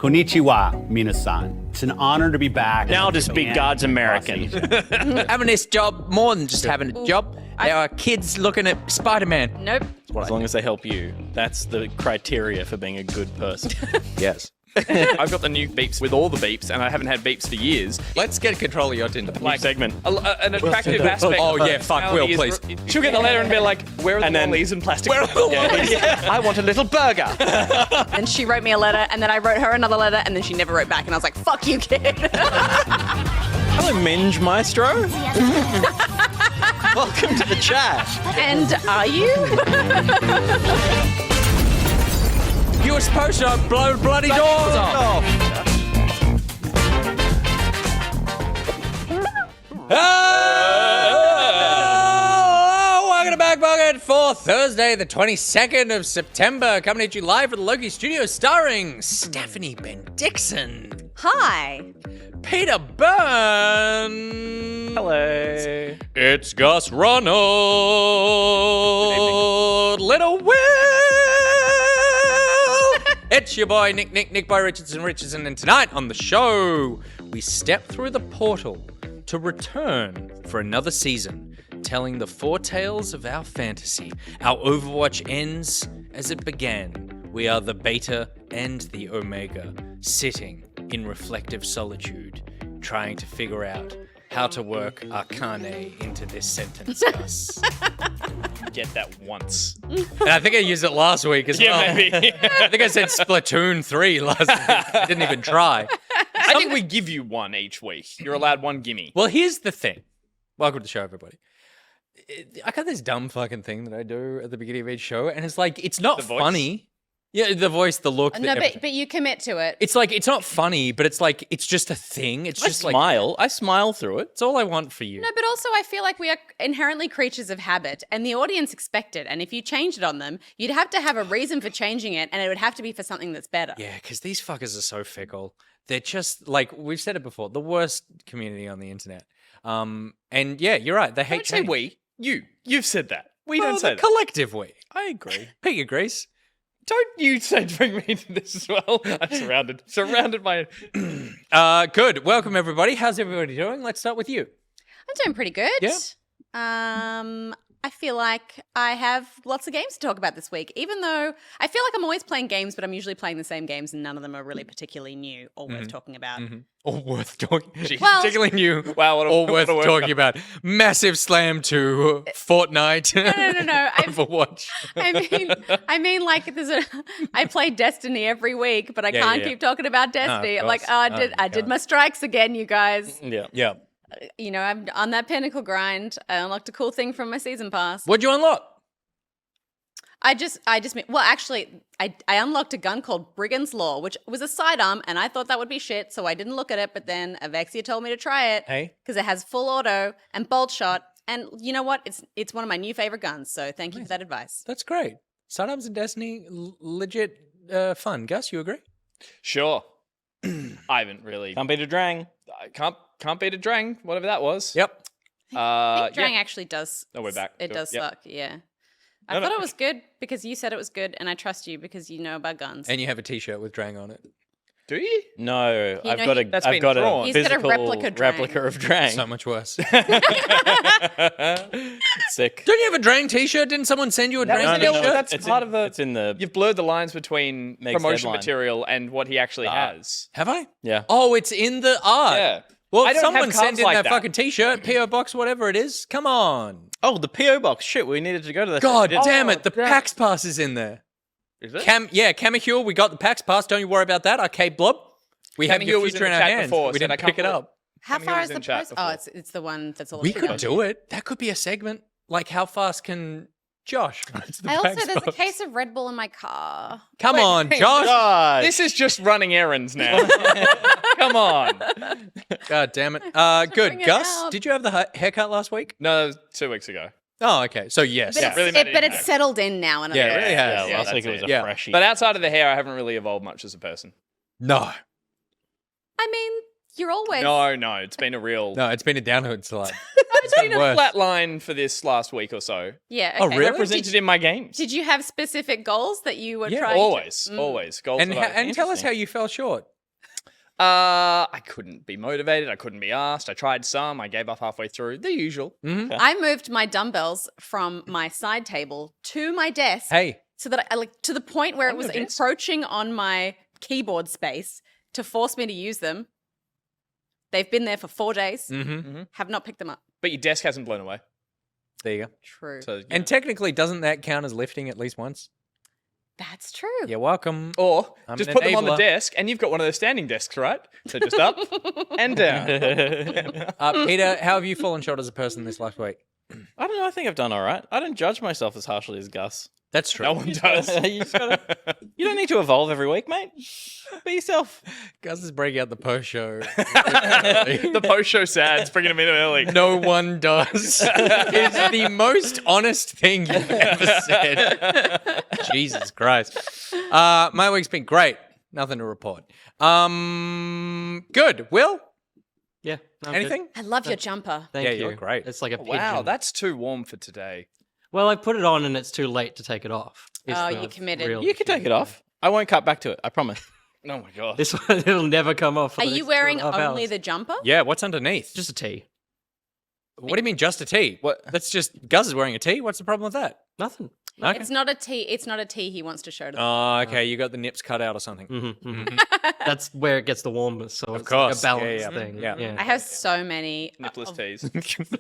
Konnichiwa, minasan. It's an honor to be back. Now to speak God's American. Having this job, more than just having a job. There are kids looking at Spider-Man. Nope. As long as they help you. That's the criteria for being a good person. Yes. I've got the new beeps with all the beeps, and I haven't had beeps for years. Let's get control of your Tinder. Like segment. An attractive aspect. Oh, of yeah, fuck, Will, please. She'll get the letter and be like, "Where are the lollies and plastic?" Where are the lollies? I want a little burger. And she wrote me a letter, and then I wrote her another letter, and then she never wrote back, and I was like, fuck you, kid. Hello, Minge Maestro. Welcome to the chat. And are you? You were supposed to blow bloody doors off. Welcome to Back Pocket for Thursday, the 22nd of September. Coming at you live from the Loki Studio, starring Stephanie Ben-Dixon, Hi. Peter Byrne. Hello. It's Gus Ronald. Little Will. It's your boy, Nick Boy Richardson, and tonight on the show, we step through the portal to return for another season, telling the foretales of our fantasy. Our Overwatch ends as it began. We are the beta and the omega, sitting in reflective solitude, trying to figure out how to work arcane into this sentence, Gus. Get that once. And I think I used it last week as well. Yeah, maybe. I think I said Splatoon 3 last week. I didn't even try. I think we give you one each week. You're allowed one gimme. Well, here's the thing. Welcome to the show, everybody. I got this dumb fucking thing that I do at the beginning of each show, and it's like, it's not funny. Yeah, the voice, the look. No, but you commit to it. It's like, it's not funny, but it's like, it's just a thing. It's just like, I smile through it. it's all I want for you. No, but also I feel like we are inherently creatures of habit, and the audience expect it. And if you changed it on them, you'd have to have a reason for changing it, and it would have to be for something that's better. Yeah, because these fuckers are so fickle. They're just, like, we've said it before, the worst community on the internet. And yeah, you're right. They hate Don't say change. we. You've said that. We Well, don't say the that. collective we. I agree. Pete agrees. Don't you say bring me into this as well. I'm surrounded by. Good. Welcome, everybody. How's everybody doing? Let's start with you. I'm doing pretty good. Yeah. I feel like I have lots of games to talk about this week, even though I feel like I'm always playing games, but I'm usually playing the same games and none of them are really particularly new or worth talking about. Or worth talking. Well- Particularly new. Wow, what a or worth what a word. talking about. Massive slam to Fortnite. No. Overwatch. I mean, like I play Destiny every week, but I can't yeah. keep talking about Destiny. of Like, course. I did my strikes again, you guys. Yeah. Yeah. You know, I'm on that pinnacle grind. I unlocked a cool thing from my season pass. What'd you unlock? Well, actually, I unlocked a gun called Brigand's Law, which was a sidearm, and I thought that would be shit, so I didn't look at it. But then Avexia told me to try it because it has full auto and bolt shot, and you know what? It's one of my new favorite guns. So thank you for that advice. That's great. Sidearms and Destiny, legit fun. Gus, you agree? Sure. I haven't really. Can't beat a drang. I can't beat a drang, whatever that was. Yep. I think Drang actually does. Oh, we're back. It Cool. does Yep. suck. Yeah. I thought it was good because you said it was good, and I trust you because you know about guns. And you have a t-shirt with Drang on it. Do you? No, You I've know, got a That's I've been got drawn. a He's got a physical replica Drang. of Drang. So much worse. Sick. Don't you have a Drang t-shirt? Didn't someone send you a That Drang was t-shirt? That's It's part in, of the. It's in the. You've blurred the lines between Makes promotion headline. material and what he actually has. Have I? Yeah. Oh, it's in the art. Yeah. Well, I if don't someone have send cards in like that that. fucking t-shirt, PO box, whatever it is. Come on. Oh, the PO box. Shit, we needed to go to that. God Didn't- damn it. The damn. PAX pass is in there. Is it? Camahule, we got the PAX pass. Don't you worry about that. Arcade Blob. We have Camahule your was in future in the our chat hands. before, We said didn't I pick can't it up. How Camille far was is in the chat post? before. Oh, it's the one that's all. We could do it. That could be a segment. Like, how fast can Josh runs the I also PAX there's a pass? case of Red Bull in my car. Come on, hey, Josh. God. This is just running errands now. Come on. God damn it. Good. bring it Gus, out. did you have the haircut last week? No, 2 weeks ago. Oh, okay. So, yes. But, really made an it's impact. settled in now. And Yeah, it really has. Yeah, last that's week it was it. a Yeah. freshie. But outside of the hair, I haven't really evolved much as a person. No. I mean, you're always. No, it's been a real. No, it's been a downward slide. It's been a worse. flat line for this last week or so. Yeah. Oh, Okay. really? Represented in my games. Did you have specific goals that you were Yeah, trying? Always. Goals And that I- tell us how you fell short. I couldn't be motivated. I couldn't be asked. I tried some. I gave up halfway through. The usual. I moved my dumbbells from my side table to my desk. Hey. So that I like to the point where it was your desk? encroaching on my keyboard space to force me to use them. They've been there for 4 days. Have not picked them up. But your desk hasn't blown away. There you go. True. So, And technically, doesn't that count as lifting at least once? That's true. You're welcome. or I'm just an put them on the enabler. desk, and you've got one of those standing desks, right? So just up and down. Peter, how have you fallen short as a person this last week? I don't know. I think I've done all right. I don't judge myself as harshly as Gus. That's true. No one does. you, just gotta, you don't need to evolve every week, mate. Be yourself. Gus is breaking out the post show. The post-show sads, bringing them in early. No one does. It's the most honest thing you've ever said. Jesus Christ. My week's been great. Nothing to report. Good. Will? Yeah. no, I'm Anything? I love your jumper. Thank Yeah, you. you're great. It's like a pigeon. Wow, that's too warm for today. Well, I put it on and it's too late to take it off. is Oh, the you committed. real You can take issue. it off. I won't cut back to it. I promise. Oh my god. This one, it'll never come off. for Are the you next wearing 2.5 only hours. the jumper? Yeah, what's underneath? Just a tee. What do you mean just a tee? What? That's just Gus is wearing a tee. What's the problem with that? Nothing. Okay. It's not a tee. It's not a tee he wants to show to them. Oh, okay. You got the nips cut out or something. That's where it gets the warmest. So it's course. like a balance Yeah, yeah. thing. Yeah. I have so many Nipless tees.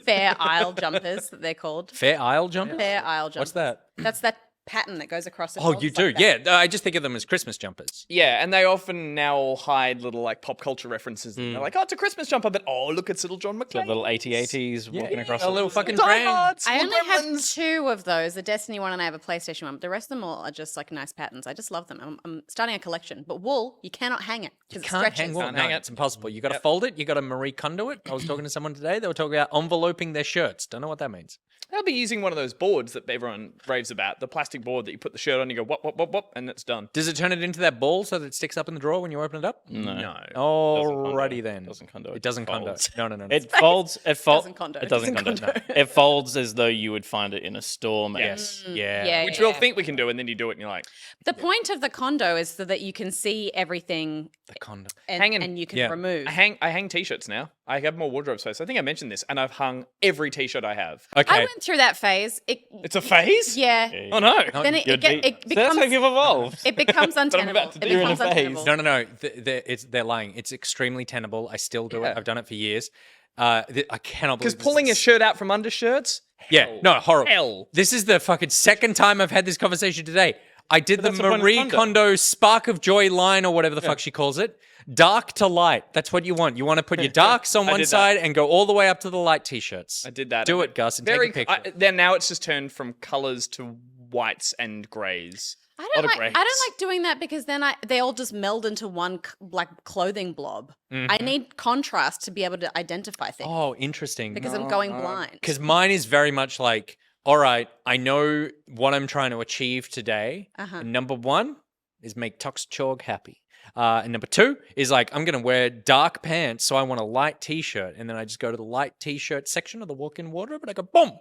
Fair Isle jumpers that they're called. Fair Isle jumper? Fair Isle jumpers. What's that? That's that pattern that goes across the Oh, shoulders you do? like that. Yeah. I just think of them as Christmas jumpers. Yeah, and they often now all hide little like pop culture references. They're like, oh, it's a Christmas jumper, but oh, look, it's little John The McClane. little 80s walking across a the little fucking Die train. Hards, I little only have gremlins. 2 of those, the Destiny one and I have a PlayStation one. But the rest of them all are just like nice patterns. I just love them. I'm starting a collection. But wool, you cannot hang it because it Can't stretches. hang wool. Can't No, hang it. it's impossible. You got to fold it. You got to Marie Kondo it. I was talking to someone today. They were talking about enveloping their shirts. Don't know what that means. They'll be using one of those boards that everyone raves about, the plastic board that you put the shirt on, you go whop, whop, whop, whop, and it's done. Does it turn it into that ball so that it sticks up in the drawer when you open it up? No. Alrighty then. Doesn't condo. It doesn't condo. folds. No. It folds. It folds. Doesn't condo. It doesn't condo. It folds as though you would find it in a store, mate. Yes. Yeah. Yeah, Which yeah. we'll think we can do, and then you do it, and you're like, The point of the condo is so that you can see everything The condo. and you can Yeah. remove. I hang t-shirts now. I have more wardrobe space. I think I mentioned this, and I've hung every t-shirt I have. I Okay. went through that phase. It's a phase? Yeah. Oh no. Then it You're deep. becomes So that's how you've evolved. it becomes untenable. about to It do. becomes You're in a phase. untenable. No. They're lying. It's extremely tenable. I still do it. Yeah. I've done it for years. I cannot believe Because pulling a shirt out from undershirts? Yeah, Hell. no, horrible. Hell. This is the fucking second time I've had this conversation today. I did the that's the point of Marie Kondo. Kondo Spark of Joy line or whatever the fuck she calls it. Dark to light. That's what you want. You want to put your darks on I one did that. side and go all the way up to the light t-shirts. I did that. Do it, Gus, and Very, take a picture. then now it's just turned from colours to whites and greys. I Lot don't of like. greys. I don't like doing that because then they all just meld into one like clothing blob. I need contrast to be able to identify things Oh, interesting. because I'm going blind. Because mine is very much like, all right, I know what I'm trying to achieve today. And number 1 is make Tox Chorg happy. And number 2 is like, I'm going to wear dark pants, so I want a light t-shirt. And then I just go to the light t-shirt section of the walk-in wardrobe and I go, boom!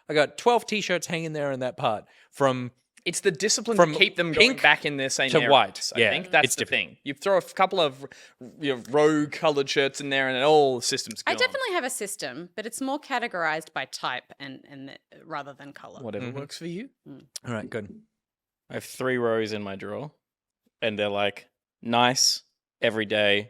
I got 12 t-shirts hanging there in that part from It's the discipline From to keep them going pink back in their same to areas, white. I Yeah, think that's it's the different. thing. You throw a couple of rogue coloured shirts in there, and all the systems go. I definitely have a system, but it's more categorized by type and rather than color. Whatever works for you. All right, good. I have 3 rows in my drawer, and they're like nice, every day,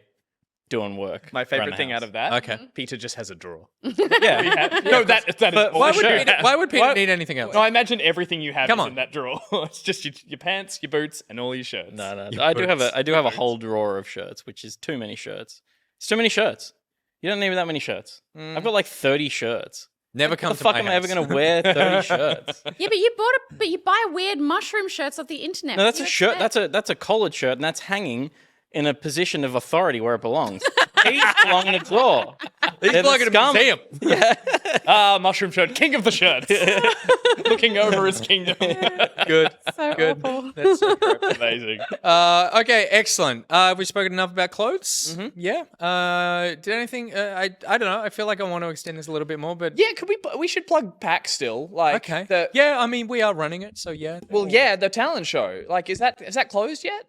doing work. My around favourite the thing out house. of that, Okay. Peter just has a drawer. Yeah. No, that is But Why for would, sure. Peter need anything else? No, I imagine everything you have Come is on. in that drawer. It's just your pants, your boots, and all your shirts. No. Your I do have boots. a whole drawer of shirts, which is too many shirts. It's too many shirts. You don't need that many shirts. I've got like 30 shirts. Never What come the to fuck my am I ever house. going to wear 30 shirts? Yeah, but you buy weird mushroom shirts off the internet. No, What that's do a you shirt. expect? That's a collared shirt, and that's hanging in a position of authority where it belongs. These belong in a drawer. He's They're the like in a scum. museum. Mushroom shirt, king of the shirts. Looking over his kingdom. Good. So Good. awful. That's so correct. Amazing. Okay, excellent. We've spoken enough about clothes. Yeah. Did anything? I don't know. I feel like I want to extend this a little bit more, but Yeah, we should plug PAC still. Like okay. Yeah, I mean we are running it, so yeah. Well, yeah, the talent show. Like, is that closed yet?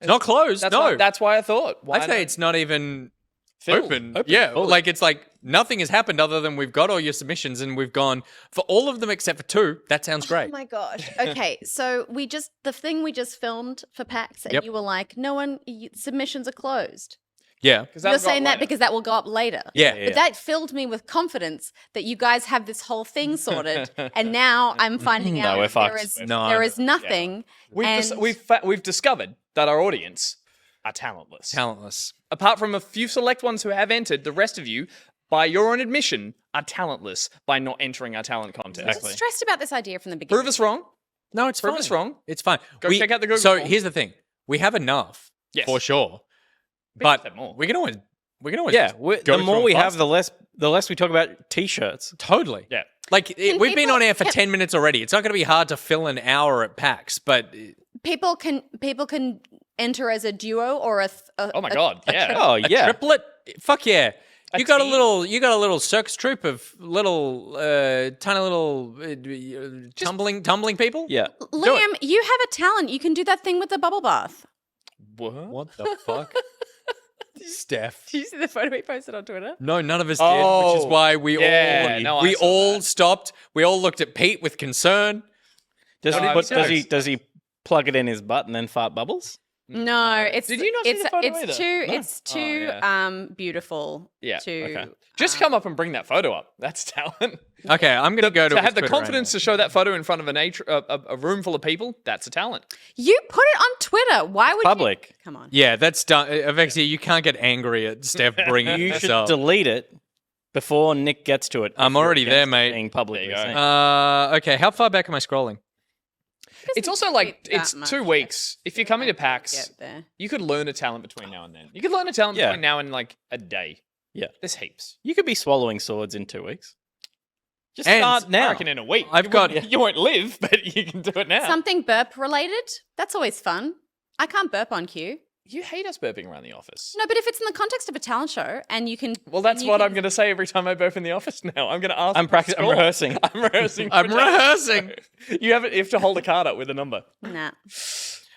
It's not closed. That's why I thought. Why I'd say it's not even filled? open. Yeah, like it's like nothing has happened other than we've got all your submissions and we've gone for all of them except for 2. That sounds great. Oh my gosh. Okay, so the thing we just filmed for PAX, and Yep. you were like, submissions are closed. Yeah. You're saying that because that will go up later. Yeah. But that filled me with confidence that you guys have this whole thing sorted, and now I'm finding out we're that fucked. there is nothing. We've discovered that our audience are talentless. Talentless. Apart from a few select ones who have entered, the rest of you, by your own admission, are talentless by not entering our talent contest. I was stressed about this idea from the beginning. Prove us wrong. No, it's Prove fine. us wrong. It's fine. Go check out the Google So form. here's the thing: we have enough, Yes. for sure. But But more. we can always Yeah, just go the more through we them have, fast. the less we talk about t-shirts. Totally. Yeah. Like we've been people- on air for 10 minutes already. It's not going to be hard to fill an hour at PAX, but People can enter as a duo or Oh my god, yeah. Oh, a yeah. triplet. Fuck yeah. A You got a team? little circus troupe of little tiny little tumbling people. Yeah. Liam, you have a talent. You can do that thing with the bubble bath. What the fuck? Steph. Did you see the photo we posted on Twitter? No, none of us did, which is why we yeah, no, I saw all that. stopped. We all looked at Pete with concern. Does No, does he plug it in his butt and then fart bubbles? No, it's Did you not see it's the photo it's either? too No? it's too beautiful Yeah, to okay. Just come up and bring that photo up. That's talent. Okay, I'm going to go to To his have the Twitter right confidence now. to show that photo in front of a room full of people, that's a talent. You put it on Twitter. Why would Public. you? Come on. Yeah, that's done. Avexia, you can't get angry at Steph bringing You this should up. delete it before Nick gets to it. I'm already there, mate. Being publicly There you go. seen. Okay, how far back am I scrolling? It's also like, That it's much. 2 weeks. If you're coming to PAX, Get there. you could learn a talent between now and then. You could learn a talent Yeah. between now and like a day. Yeah. There's heaps. You could be swallowing swords in 2 weeks. Just And start I now. reckon in a week. I've got- You won't live, but you can do it now. Something burp related. That's always fun. I can't burp on cue. You hate us burping around the office. No, but if it's in the context of a talent show and you can. Well, that's you what can- I'm going to say every time I burp in the office now. I'm going to ask. I'm practicing. I'm rehearsing. I'm rehearsing. I'm rehearsing. You have to hold a card up with a number. Nah.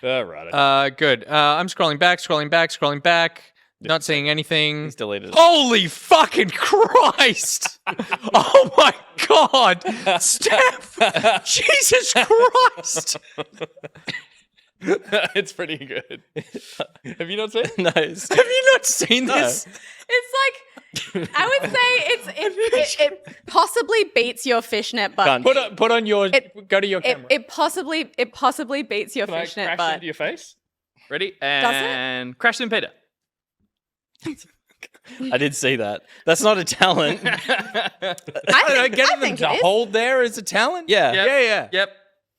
All right. Good. I'm scrolling back. Not seeing anything. He's deleted it. Holy fucking Christ! Oh my God! Steph! Jesus Christ! It's pretty good. Have you not seen it? No, Have you not seen this? It's like I would say it possibly beats your fishnet butt. Can't- Put on your. It- go to your camera. It possibly beats your Can I fishnet crash butt. into your face? Ready? it? And crash in Peter. I did see that. That's not a talent. I don't know, getting them think to it is. hold there is a talent. Yeah. Yeah. Yep.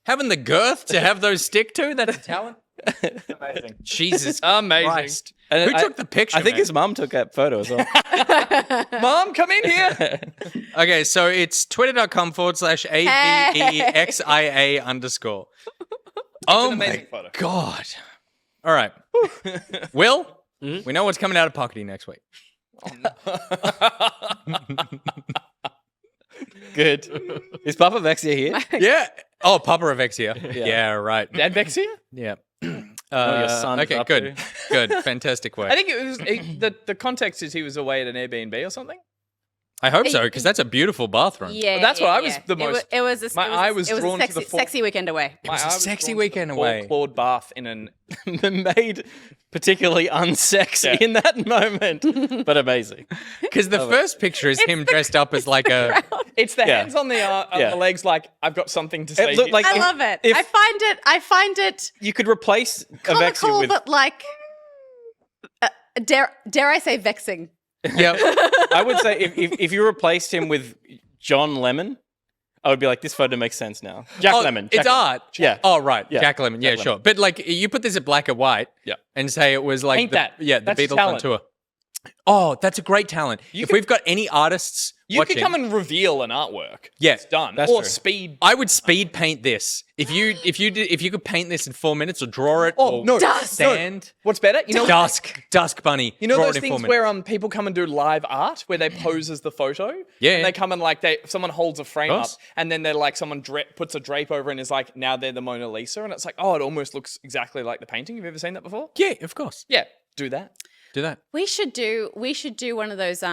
Having the girth to have those stick to, that's a talent. Amazing. Jesus Amazing. Christ. And Who took the picture? I think man? his mum took that photo as well. Mom, come in here. Okay, so it's twitter.com/AVEXIA_. Oh my amazing photo. God. All right. Will, we know what's coming out of Pockety next week. Good. Is Papa Vexia here? Yeah. Oh, Papa Avexia. Yeah. Yeah, right. Dad Vexia? Yeah. your son's okay, up good. Good. Fantastic work. I think it was the context is he was away at an Airbnb or something. I hope so, because that's a beautiful bathroom. Yeah, Well, that's what I was the It wa- most- It was. my eye was drawn to sexy, the full- sexy weekend away. It was My a eye was sexy drawn to weekend the away. Clawed bath in an. Made particularly unsexy in that moment, but amazing. Because the first picture is him dressed up as like a. It's the Yeah. hands on the Yeah. legs, like I've got something to say. It looked here. like I if- love it. if- I find it You could replace Avexia comical, with. but like, dare I say, vexing. Yeah. I would say if you replaced him with John Lemon, I would be like, this photo makes sense now. Jack Lemon. It's Jack art. Yeah. Oh, right. Yeah. Jack Lemon. Yeah, Jack sure. But like, you put this at black and white. Yeah. And say it was like Paint the that. Yeah, the That's Beatles on talent. tour. Oh, that's a great talent. If we've got any artists You watching, could come and reveal an artwork. Yeah, It's done. that's or true. speed. I would speed paint this. If you could paint this in 4 minutes or draw it or stand. What's better? You know, Dusk bunny. You know draw those it in 4 things minutes. where people come and do live art where they pose as the photo? Yeah. And they come and like someone holds a frame up course. and then they're like someone puts a drape over and is like, now they're the Mona Lisa, and it's like, oh, it almost looks exactly like the painting. Have you ever seen that before? Yeah, of course. Yeah, do that. Do that. We should do one of those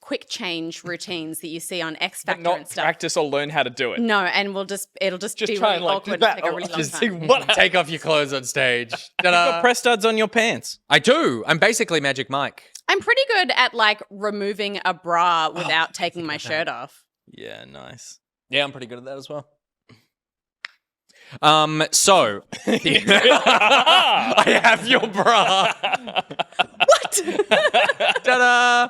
quick change routines that you see on X But Factor not and stuff. practice or learn how to do it. No, and it'll just be try really and like awkward do and that. take a really long Just see time. what Take off your clothes on stage. Got press studs on your pants. I do. I'm basically Magic Mike. I'm pretty good at like removing a bra without taking my shirt off. Yeah, nice. Yeah, I'm pretty good at that as well. So I have your bra. What? Ta-da!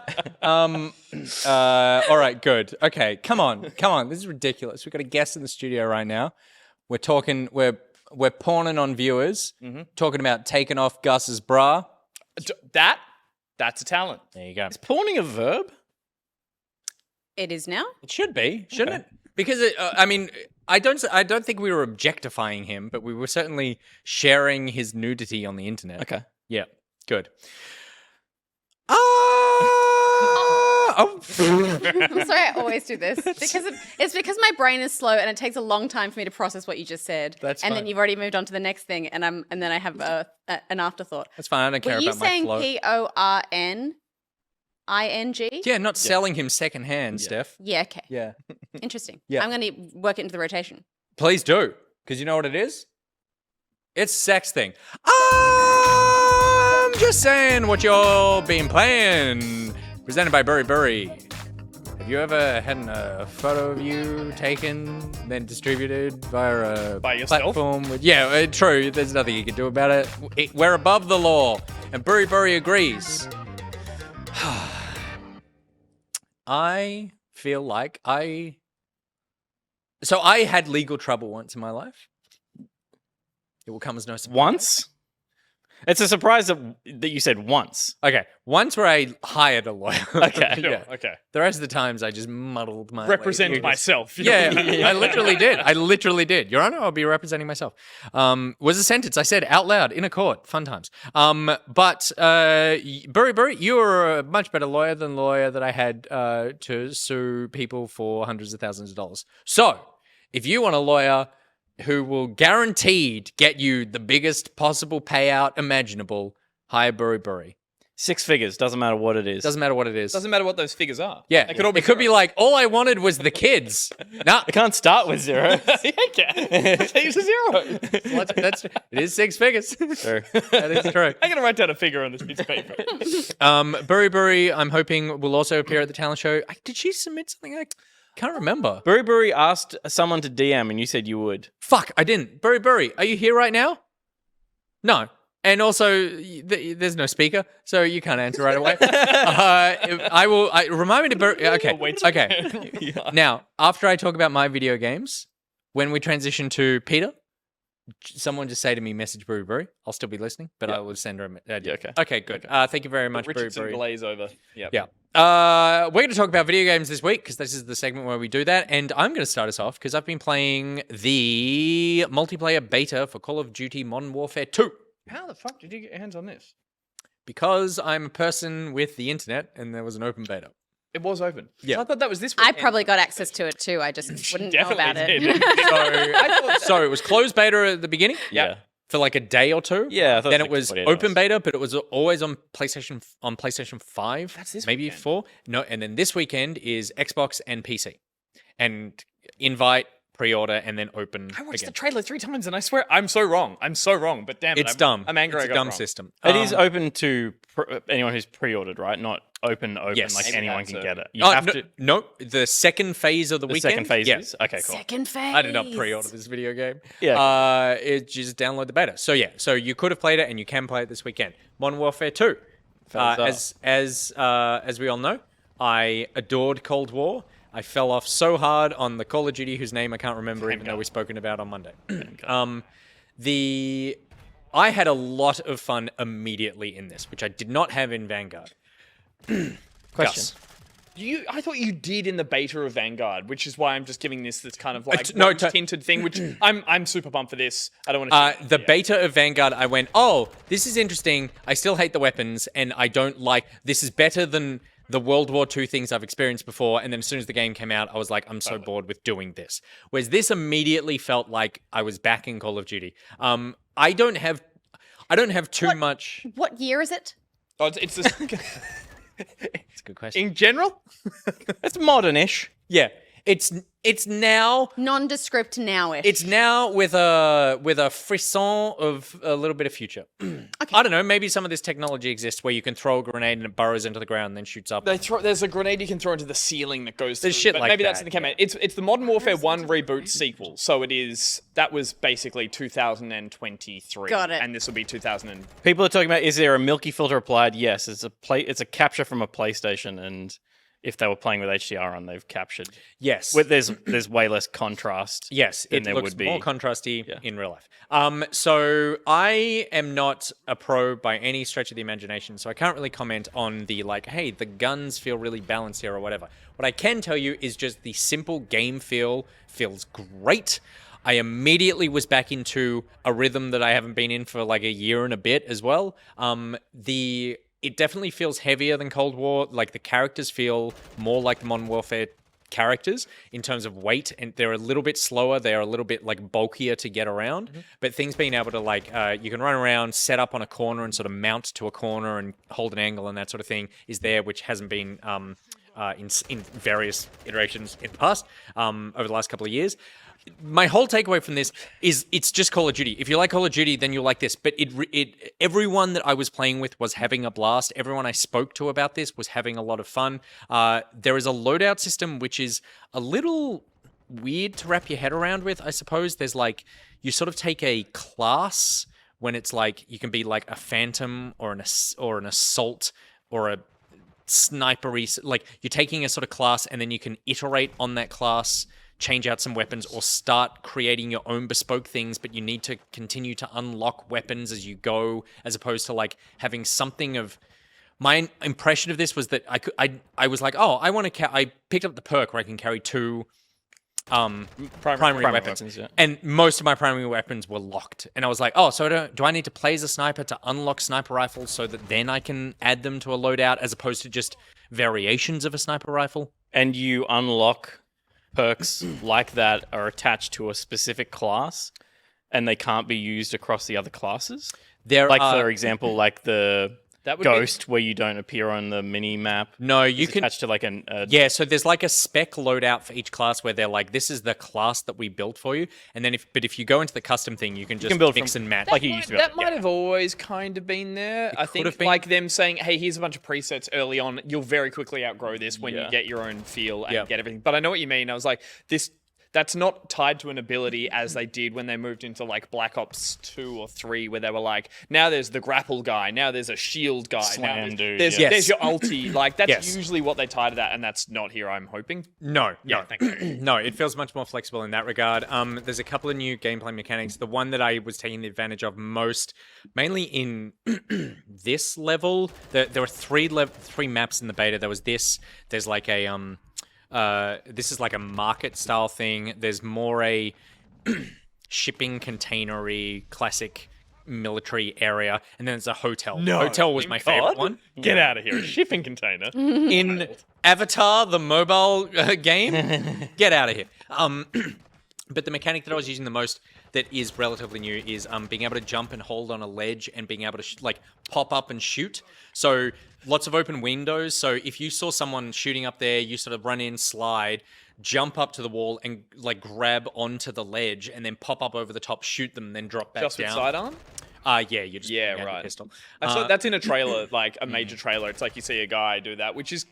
All right, good. Okay, come on. This is ridiculous. We've got a guest in the studio right now. We're talking. We're pawning on viewers. Talking about taking off Gus's bra. That's a talent. There you go. Is pawning a verb? It is now. It should be, shouldn't it? Because I mean, I don't think we were objectifying him, but we were certainly sharing his nudity on the internet. Okay. Yeah. Good. Oh. I'm sorry, I always do this it's because my brain is slow and it takes a long time for me to process what you just said. That's and fine. then you've already moved on to the next thing, and then I have an afterthought. That's fine. I don't care Were you about my saying flow. PORNING? Yeah, not selling him secondhand, Steph. Yeah. Okay. Yeah. Interesting. Yeah. I'm going to work it into the rotation. Please do, because you know what it is. It's a sex thing. I'm just saying what y'all been playing. Presented by BuriBuri. Have you ever had a photo of you taken, then distributed via a By yourself? platform? True. There's nothing you can do about it. We're above the law, and BuriBuri agrees. I feel like I had legal trouble once in my life. It will come as no surprise. Once? It's a surprise that you said once. Okay, once where I hired a lawyer. Okay. Yeah. Okay. The rest of the times I just muddled my Represent way. myself. Yeah, I literally did. Your Honor, I'll be representing myself. Was a sentence I said out loud in a court. Fun times. But BuriBuri, you are a much better lawyer than the lawyer that I had to sue people for hundreds of thousands of dollars. So, if you want a lawyer who will guaranteed get you the biggest possible payout imaginable, hire BuriBuri. 6 figures. Doesn't matter what it is. Doesn't matter what it is. Doesn't matter what those figures are. Yeah, They could all be it could be like, all I wanted was the kids. Nah, It can't start with 0. Change to 0. it is 6 figures. True. That is true. I'm gonna write down a figure on this piece of paper. BuriBuri, I'm hoping will also appear at the talent show. Did she submit something? I can't remember. BuriBuri asked someone to DM and you said you would. Fuck, I didn't. BuriBuri, are you here right now? No. And also, there's no speaker, so you can't answer right away. Remind me to Okay. Now, after I talk about my video games, when we transition to Peter, someone just say to me, message BuriBuri. I'll still be listening, but I will send her a okay. Okay, good. Thank you very much, Richardson BuriBuri. glaze over. Yep. Yeah. We're going to talk about video games this week because this is the segment where we do that. And I'm going to start us off because I've been playing the multiplayer beta for Call of Duty Modern Warfare 2. How the fuck did you get your hands on this? Because I'm a person with the internet and there was an open beta. It was open. Yeah. So I thought that was this I weekend. probably got access to it too. I just wouldn't know about Definitely it. did. So it was closed beta at the beginning. Yeah. For like a day or two. Yeah, I thought Then it it was was like 48 open hours. beta, but it was always on PlayStation 5. That's this maybe weekend. 4. No, and then this weekend is Xbox and PC. And invite, pre-order, and then open I watched again. the trailer 3 times and I swear I'm so wrong. But damn it. It's dumb. I'm angry It's I a got dumb it wrong. system. It is open to anyone who's pre-ordered, right? Not open, Yes. like Maybe anyone that's can it. get it. You Oh, have no, to. no, the second phase of the weekend. Second phase Yeah. is? Okay, cool. Second phase. I did not pre-order this video game. Yeah. You just download the beta. So yeah, so you could have played it and you can play it this weekend. Modern Warfare 2. As we all know, I adored Cold War. I fell off so hard on the Call of Duty whose name I can't remember, even though we've spoken about on Monday. I had a lot of fun immediately in this, which I did not have in Vanguard. Question. Gus. I thought you did in the beta of Vanguard, which is why I'm just giving this kind of like no, tinted thing. Which I'm super pumped for this. I don't want to. The beta of Vanguard, I went, oh, this is interesting. I still hate the weapons, and I don't like. This is better than the World War II things I've experienced before. And then as soon as the game came out, I was like, I'm so bored with doing this. Whereas this immediately felt like I was back in Call of Duty. I don't have too much. What year is it? Oh, it's just, It's a good question. in general. It's modern-ish. Yeah, it's now. Nondescript nowish. It's now with a frisson of a little bit of future. I don't know. Maybe some of this technology exists where you can throw a grenade and it burrows into the ground and then shoots up. There's a grenade you can throw into the ceiling that goes. There's through, shit but like maybe that's that, in the campaign. It's the Modern Warfare 1 reboot sequel. So it is. That was basically 2023. Got it. And this will be 2000. People are talking about, is there a milky filter applied? Yes, it's a capture from a PlayStation, and if they were playing with HDR on, they've captured. Yes. There's way less contrast. Yes, than it there looks would be. more contrasty in real life. So I am not a pro by any stretch of the imagination, so I can't really comment on the like, hey, the guns feel really balanced here or whatever. What I can tell you is just the simple game feel feels great. I immediately was back into a rhythm that I haven't been in for like a year and a bit as well. It definitely feels heavier than Cold War. Like the characters feel more like the Modern Warfare characters in terms of weight, and they're a little bit slower. They're a little bit like bulkier to get around. But things being able to like, you can run around, set up on a corner and sort of mount to a corner and hold an angle and that sort of thing is there, which hasn't been in various iterations in the past over the last couple of years. My whole takeaway from this is it's just Call of Duty. If you like Call of Duty, then you'll like this. But everyone that I was playing with was having a blast. Everyone I spoke to about this was having a lot of fun. There is a loadout system which is a little weird to wrap your head around with, I suppose. There's like, you sort of take a class when it's like, you can be like a phantom or an assault or a snipery. Like you're taking a sort of class and then you can iterate on that class, change out some weapons, or start creating your own bespoke things, but you need to continue to unlock weapons as you go, as opposed to like having something of... My impression of this was that I was like, oh, I picked up the perk where I can carry two primary weapons. Yeah. And most of my primary weapons were locked. And I was like, oh, so do I need to play as a sniper to unlock sniper rifles so that then I can add them to a loadout as opposed to just variations of a sniper rifle? And you unlock perks like that are attached to a specific class, and they can't be used across the other classes. For example, like the Ghost, where you don't appear on the mini map. No, you can attach to like so there's like a spec loadout for each class where they're like, this is the class that we built for you, and then if you go into the custom thing, you can just mix and match like you used to. That might have always kind of been there. I think like them saying, hey, here's a bunch of presets early on. You'll very quickly outgrow this when you get your own feel and get everything. But I know what you mean. I was like, that's not tied to an ability as they did when they moved into like Black Ops 2 or 3, where they were like, now there's the grapple guy, now there's a shield guy, Slam now dude, there's your ulti. Like that's usually what they tie to that, and that's not here, I'm hoping. No. Thank you. No, it feels much more flexible in that regard. There's a couple of new gameplay mechanics. The one that I was taking the advantage of most, mainly in this level, there were three maps in the beta. There was this. There's like a this is like a market style thing. There's more a shipping containery classic military area, and then there's a hotel. No, hotel was my favorite one. Get out of here, a shipping container. In Avatar, the mobile game, get out of here. But the mechanic that I was using the most that is relatively new is being able to jump and hold on a ledge and being able to pop up and shoot. So lots of open windows. So if you saw someone shooting up there, you sort of run in, slide, jump up to the wall and like grab onto the ledge and then pop up over the top, shoot them, then drop back Just down. with sidearm? Yeah, you're just Yeah, pulling out your right. pistol. That's in a trailer, like a major trailer. It's like you see a guy do that, which is,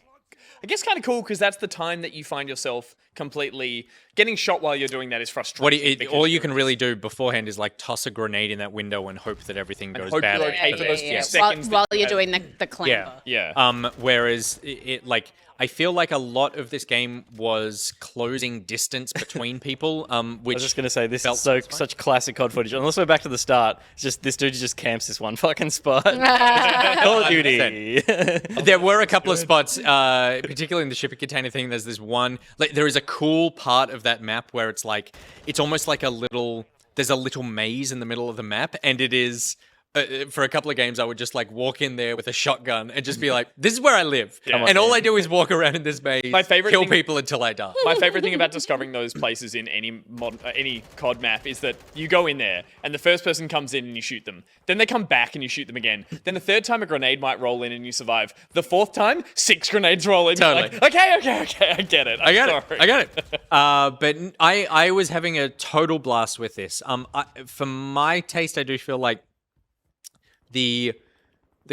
I guess, kind of cool because that's the time that you find yourself completely getting shot while you're doing that is frustrating. All you can really do beforehand is like toss a grenade in that window and hope that everything goes hope bad. you're okay for those few While, seconds. while you're doing the clamber. Yeah. Whereas it like I feel like a lot of this game was closing distance between people, which I was just going to say, this is such classic COD footage. Unless we're back to the start, it's just this dude just camps this one fucking spot. Call of Duty. There were a couple of spots, particularly in the shipping container thing. There's this one, like, there is a cool part of that map where it's like, it's almost like there's a little maze in the middle of the map, and it is... for a couple of games, I would just like walk in there with a shotgun and just be like, "This is where I live," and all I do is walk around in this maze, kill people until I die. My favorite thing about discovering those places in any COD map is that you go in there and the first person comes in and you shoot them. Then they come back and you shoot them again. Then the third time a grenade might roll in and you survive. The fourth time, 6 grenades roll in. Totally. Like, okay, I get it. I got it. But I was having a total blast with this. For my taste, I do feel like the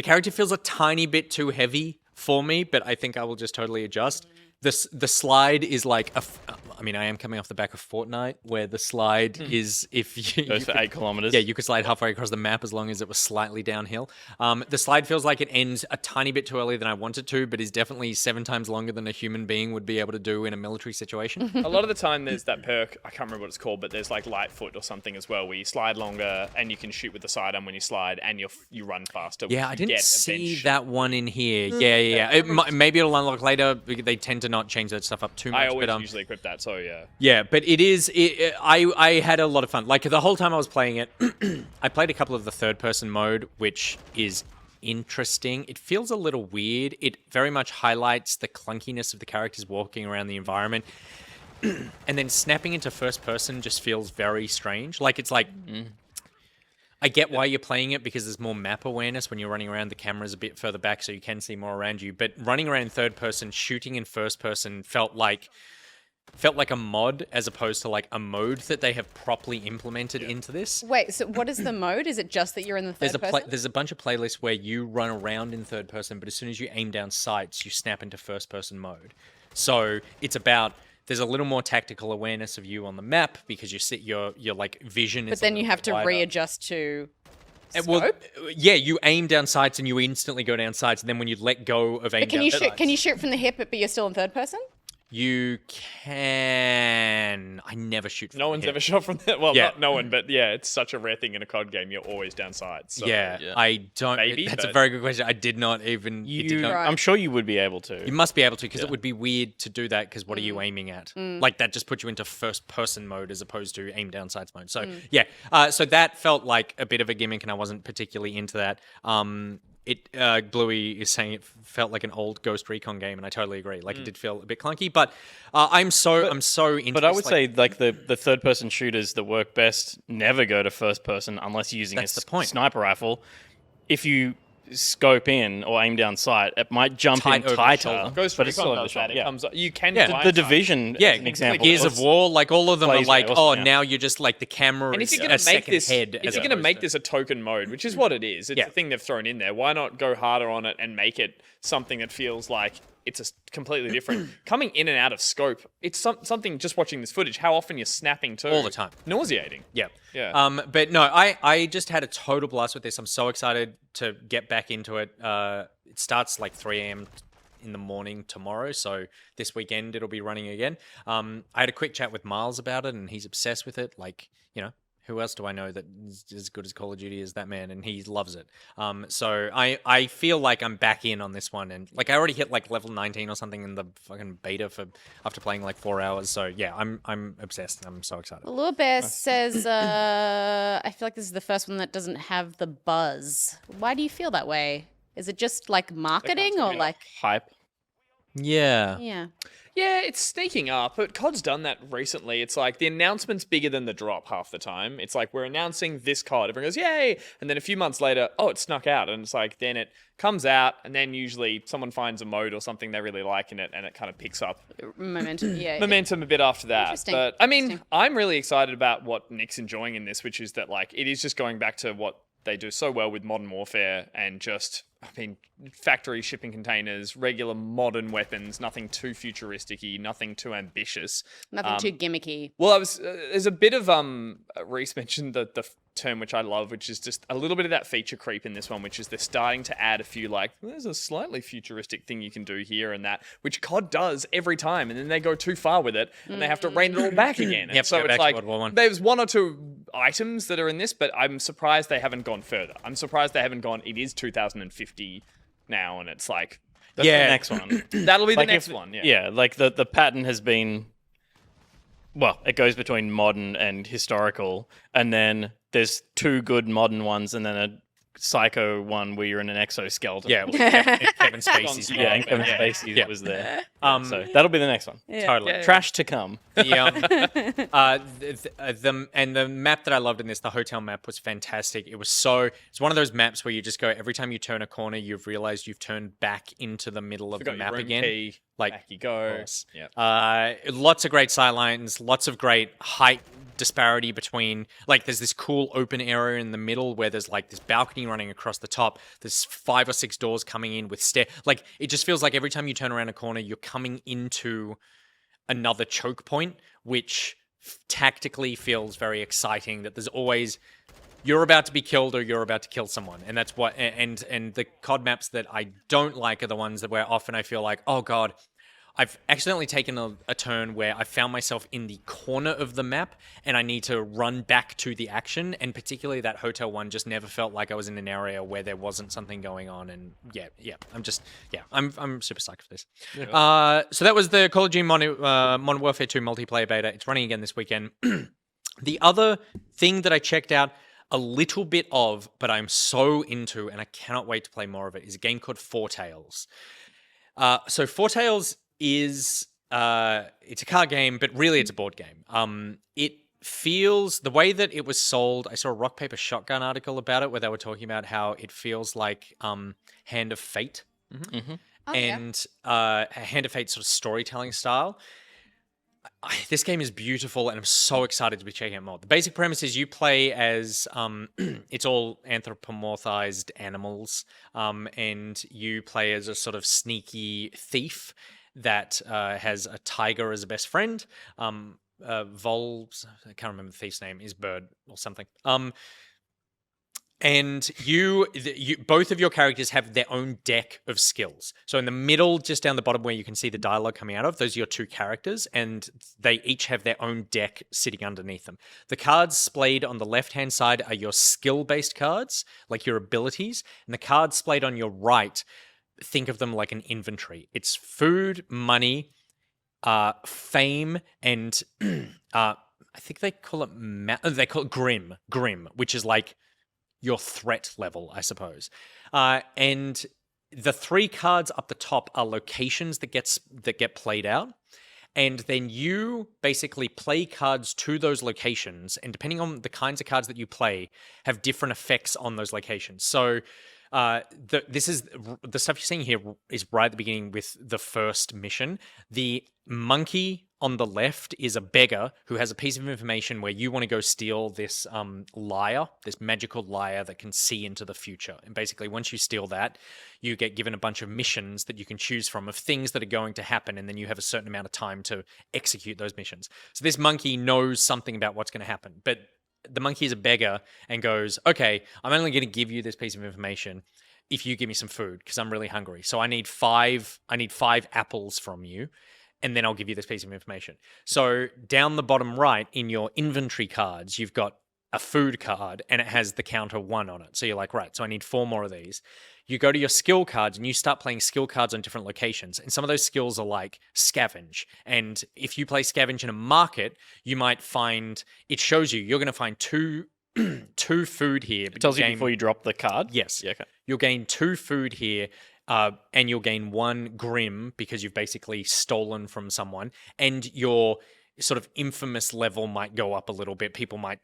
character feels a tiny bit too heavy for me, but I think I will just totally adjust. The slide is like I am coming off the back of Fortnite, where the slide is if you goes for 8 kilometers. Yeah, you could slide halfway across the map as long as it was slightly downhill. The slide feels like it ends a tiny bit too early than I want it to, but is definitely 7 times longer than a human being would be able to do in a military situation. A lot of the time, there's that perk. I can't remember what it's called, but there's like Lightfoot or something as well, where you slide longer and you can shoot with the sidearm when you slide, and you run faster. Yeah, I didn't see that one in here. Yeah. Maybe it'll unlock later. They tend to not change that stuff up too much. I always usually equip that, so yeah. Yeah, but I had a lot of fun. Like, the whole time I was playing it, I played a couple of the third-person mode, which is interesting. It feels a little weird. It very much highlights the clunkiness of the characters walking around the environment. And then snapping into first-person just feels very strange. Like, it's like... I get why you're playing it, because there's more map awareness when you're running around. The camera's a bit further back, so you can see more around you. But running around third person, shooting in first person felt like a mod as opposed to like a mode that they have properly implemented into this. Wait, so what is the mode? Is it just that you're in the third person? There's a bunch of playlists where you run around in third person, but as soon as you aim down sights, you snap into first person mode. So it's about... There's a little more tactical awareness of you on the map because your like vision is. But then you have to readjust to scope? Well, yeah, you aim down sights and you instantly go down sights, and then when you let go of aim down sights... Can you shoot from the hip, but you're still in third person? You can... I never shoot from No one's ever shot from that. Well, not no one, but yeah, it's such a rare thing in a COD game. You're always down sides. So. Yeah, I don't... Maybe, that's a very good question. I did not even... I'm sure you would be able to. You must be able to, because it would be weird to do that, because what are you aiming at? Like, that just puts you into first-person mode as opposed to aim-down sights mode. So, yeah. So that felt like a bit of a gimmick, and I wasn't particularly into that. Bluey is saying it felt like an old Ghost Recon game, and I totally agree. Like, it did feel a bit clunky, but I'm so into. But I would say like the third person shooters that work best never go to first person unless you're using a sniper rifle. If you scope in or aim down sight, it might jump in tighter. Ghost but it's still does that. It comes. You can. The Division. Yeah, an example. Gears of War, like all of them are like, awesome, now you're just like the camera. And if is you're going a to make second this, head, if you're going to make this a token mode, which is what it is, it's a thing they've thrown in there. Why not go harder on it and make it something that feels like it's a completely different coming in and out of scope. It's something. Just watching this footage, how often you're snapping too, all the time, nauseating. Yeah. But no, I just had a total blast with this. I'm so excited to get back into it. It starts like 3 a.m. in the morning tomorrow, so this weekend it'll be running again. I had a quick chat with Miles about it, and he's obsessed with it. Like, who else do I know that is as good as Call of Duty as that man? And he loves it. So I feel like I'm back in on this one. And like, I already hit like level 19 or something in the fucking beta after playing like 4 hours. So yeah, I'm obsessed. I'm so excited. Lure Bear says, I feel like this is the first one that doesn't have the buzz. Why do you feel that way? Is it just like marketing or like hype? Yeah. Yeah, it's sneaking up, but COD's done that recently. It's like the announcement's bigger than the drop half the time. It's like, we're announcing this COD. Everyone goes, yay! And then a few months later, it snuck out. And it's like, then it comes out, and then usually someone finds a mode or something they really like in it, and it kind of picks up momentum. Yeah, momentum a bit after that. Interesting. But I mean, I'm really excited about what Nick's enjoying in this, which is that like it is just going back to what they do so well with Modern Warfare, and just, factory shipping containers, regular modern weapons, nothing too futuristic-y, nothing too ambitious. Nothing too gimmicky. Well, there's a bit of, Rhys mentioned the term which I love, which is just a little bit of that feature creep in this one, which is they're starting to add a few there's a slightly futuristic thing you can do here and that, which COD does every time, and then they go too far with it and they have to rein it all back again. And so it's like there's one or two items that are in this, but I'm surprised they haven't gone further. I'm surprised they haven't gone, it is 2050 now, and it's like that's the next one. That'll be the next one. Yeah, like the pattern has been, well, it goes between modern and historical, and then there's 2 good modern ones, and then a psycho one where you're in an exoskeleton. Yeah, Kevin Spacey's. Yeah, and Kevin Spacey was there. So that'll be the next one. Totally. Trash to come. The map that I loved in this, the hotel map, was fantastic. It's one of those maps where you just go, every time you turn a corner, you've realized you've turned back into the middle of the map again. Key, back you go. Lots of great sightlines, lots of great height disparity between, there's this cool open area in the middle where there's this balcony running across the top. There's 5 or 6 doors coming in with it just feels like every time you turn around a corner, you're coming into another choke point, which tactically feels very exciting, that there's always, you're about to be killed or you're about to kill someone. And that's what, and the COD maps that I don't like are the ones that where often I feel like, oh God, I've accidentally taken a turn where I found myself in the corner of the map and I need to run back to the action. And particularly that hotel one just never felt like I was in an area where there wasn't something going on. And I'm super psyched for this. Yeah. So that was the Call of Duty Modern Warfare 2 multiplayer beta. It's running again this weekend. The other thing that I checked out a little bit of, but I'm so into, and I cannot wait to play more of it, is a game called Four Tales. So Four Tales is it's a card game, but really it's a board game. It feels, the way that it was sold, I saw a Rock Paper Shotgun article about it where they were talking about how it feels like Hand of Fate. Mm-hmm. Mm-hmm. And a Hand of Fate sort of storytelling style. This game is beautiful, and I'm so excited to be checking out more. The basic premise is you play as, it's all anthropomorphized animals, and you play as a sort of sneaky thief that has a tiger as a best friend. Vol's, I can't remember the thief's name, is Bird or something. And you both of your characters have their own deck of skills. So in the middle, just down the bottom where you can see the dialogue coming out of, those are your 2 characters, and they each have their own deck sitting underneath them. The cards splayed on the left-hand side are your skill-based cards, like your abilities, and the cards splayed on your right, think of them like an inventory. It's food, money, fame, and I think they call it grim, which is like your threat level, I suppose. And the 3 cards up the top are locations that get played out. And then you basically play cards to those locations, and depending on the kinds of cards that you play, have different effects on those locations. So this is the stuff you're seeing here is right at the beginning with the first mission. The monkey on the left is a beggar who has a piece of information where you want to go steal this lyre, this magical lyre that can see into the future. And basically, once you steal that, you get given a bunch of missions that you can choose from of things that are going to happen, and then you have a certain amount of time to execute those missions. So this monkey knows something about what's going to happen, but the monkey is a beggar and goes, okay, I'm only going to give you this piece of information if you give me some food because I'm really hungry. So I need 5 apples from you, and then I'll give you this piece of information. So down the bottom right in your inventory cards, you've got a food card and it has the counter 1 on it. So you're like, right, so I need 4 more of these. You go to your skill cards and you start playing skill cards on different locations. And some of those skills are like scavenge. And if you play scavenge in a market, you might find, it shows you're going to find 2 food here. It tells you before you drop the card? Yes. Yeah, okay. You'll gain 2 food here. And you'll gain 1 grim because you've basically stolen from someone. And your sort of infamous level might go up a little bit. People might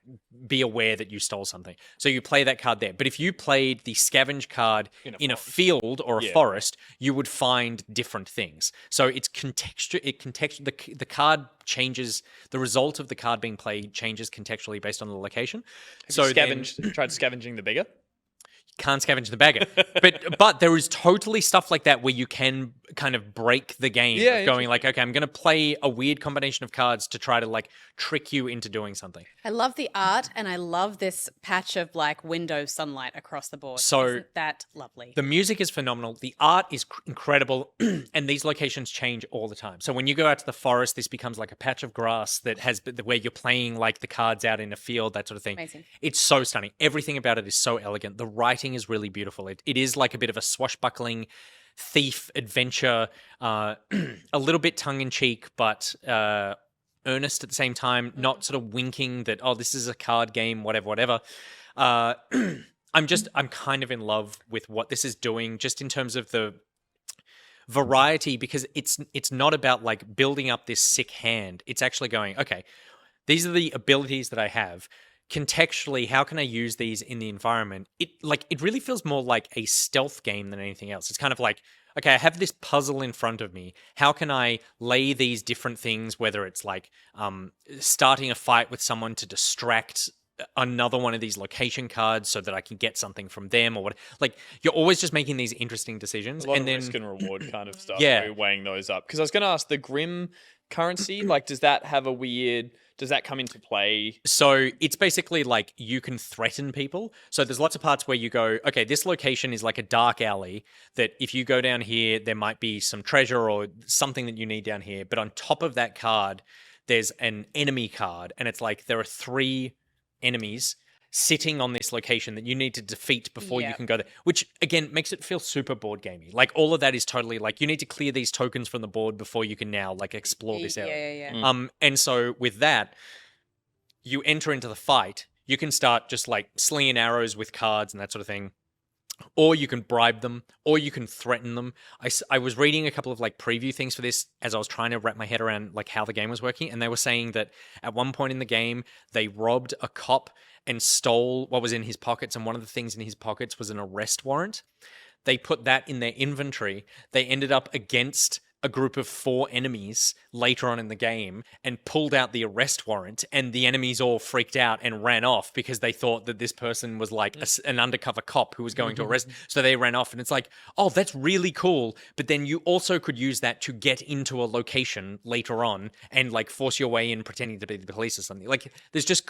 be aware that you stole something. So you play that card there. But if you played the scavenge card in a field or a forest, you would find different things. So it's the card changes, the result of the card being played changes contextually based on the location. Have you tried scavenging the beggar? can't scavenge the bagger. But there is totally stuff like that where you can kind of break the game of going like, okay, I'm going to play a weird combination of cards to try to like trick you into doing something. I love the art and I love this patch of like window sunlight across the board. So isn't that lovely? The music is phenomenal. The art is incredible. And these locations change all the time. So when you go out to the forest, this becomes like a patch of grass that has where you're playing like the cards out in a field, that sort of thing. Amazing. It's so stunning. Everything about it is so elegant. The writing is really beautiful. It is like a bit of a swashbuckling thief adventure, a little bit tongue-in-cheek, but earnest at the same time, not sort of winking that, oh, this is a card game, whatever. I'm kind of in love with what this is doing, just in terms of the variety, because it's not about like building up this sick hand. It's actually going, okay, these are the abilities that I have. Contextually, how can I use these in the environment? It really feels more like a stealth game than anything else. It's kind of like, okay, I have this puzzle in front of me. How can I lay these different things, whether it's like starting a fight with someone to distract another one of these location cards so that I can get something from them, or what? Like, you're always just making these interesting decisions. A lot and of then risk and reward kind of stuff. Yeah. Where you're weighing those up. Because I was going to ask, the Grim currency, like, does that come into play? So it's basically like you can threaten people. So there's lots of parts where you go, okay, this location is like a dark alley that if you go down here, there might be some treasure or something that you need down here. But on top of that card, there's an enemy card. And it's like there are 3 enemies sitting on this location that you need to defeat before you can go there, which again makes it feel super board gamey. Like all of that is totally like you need to clear these tokens from the board before you can now like explore this area. And so with that, you enter into the fight. You can start just like slinging arrows with cards and that sort of thing. Or you can bribe them, or you can threaten them. I was reading a couple of like preview things for this as I was trying to wrap my head around like how the game was working, and they were saying that at one point in the game they robbed a cop and stole what was in his pockets, and one of the things in his pockets was an arrest warrant. They put that in their inventory. They ended up against a group of 4 enemies later on in the game and pulled out the arrest warrant, and the enemies all freaked out and ran off because they thought that this person was like an undercover cop who was going to arrest. So they ran off, and it's like, oh, that's really cool. But then you also could use that to get into a location later on and like force your way in pretending to be the police or something. Like there's just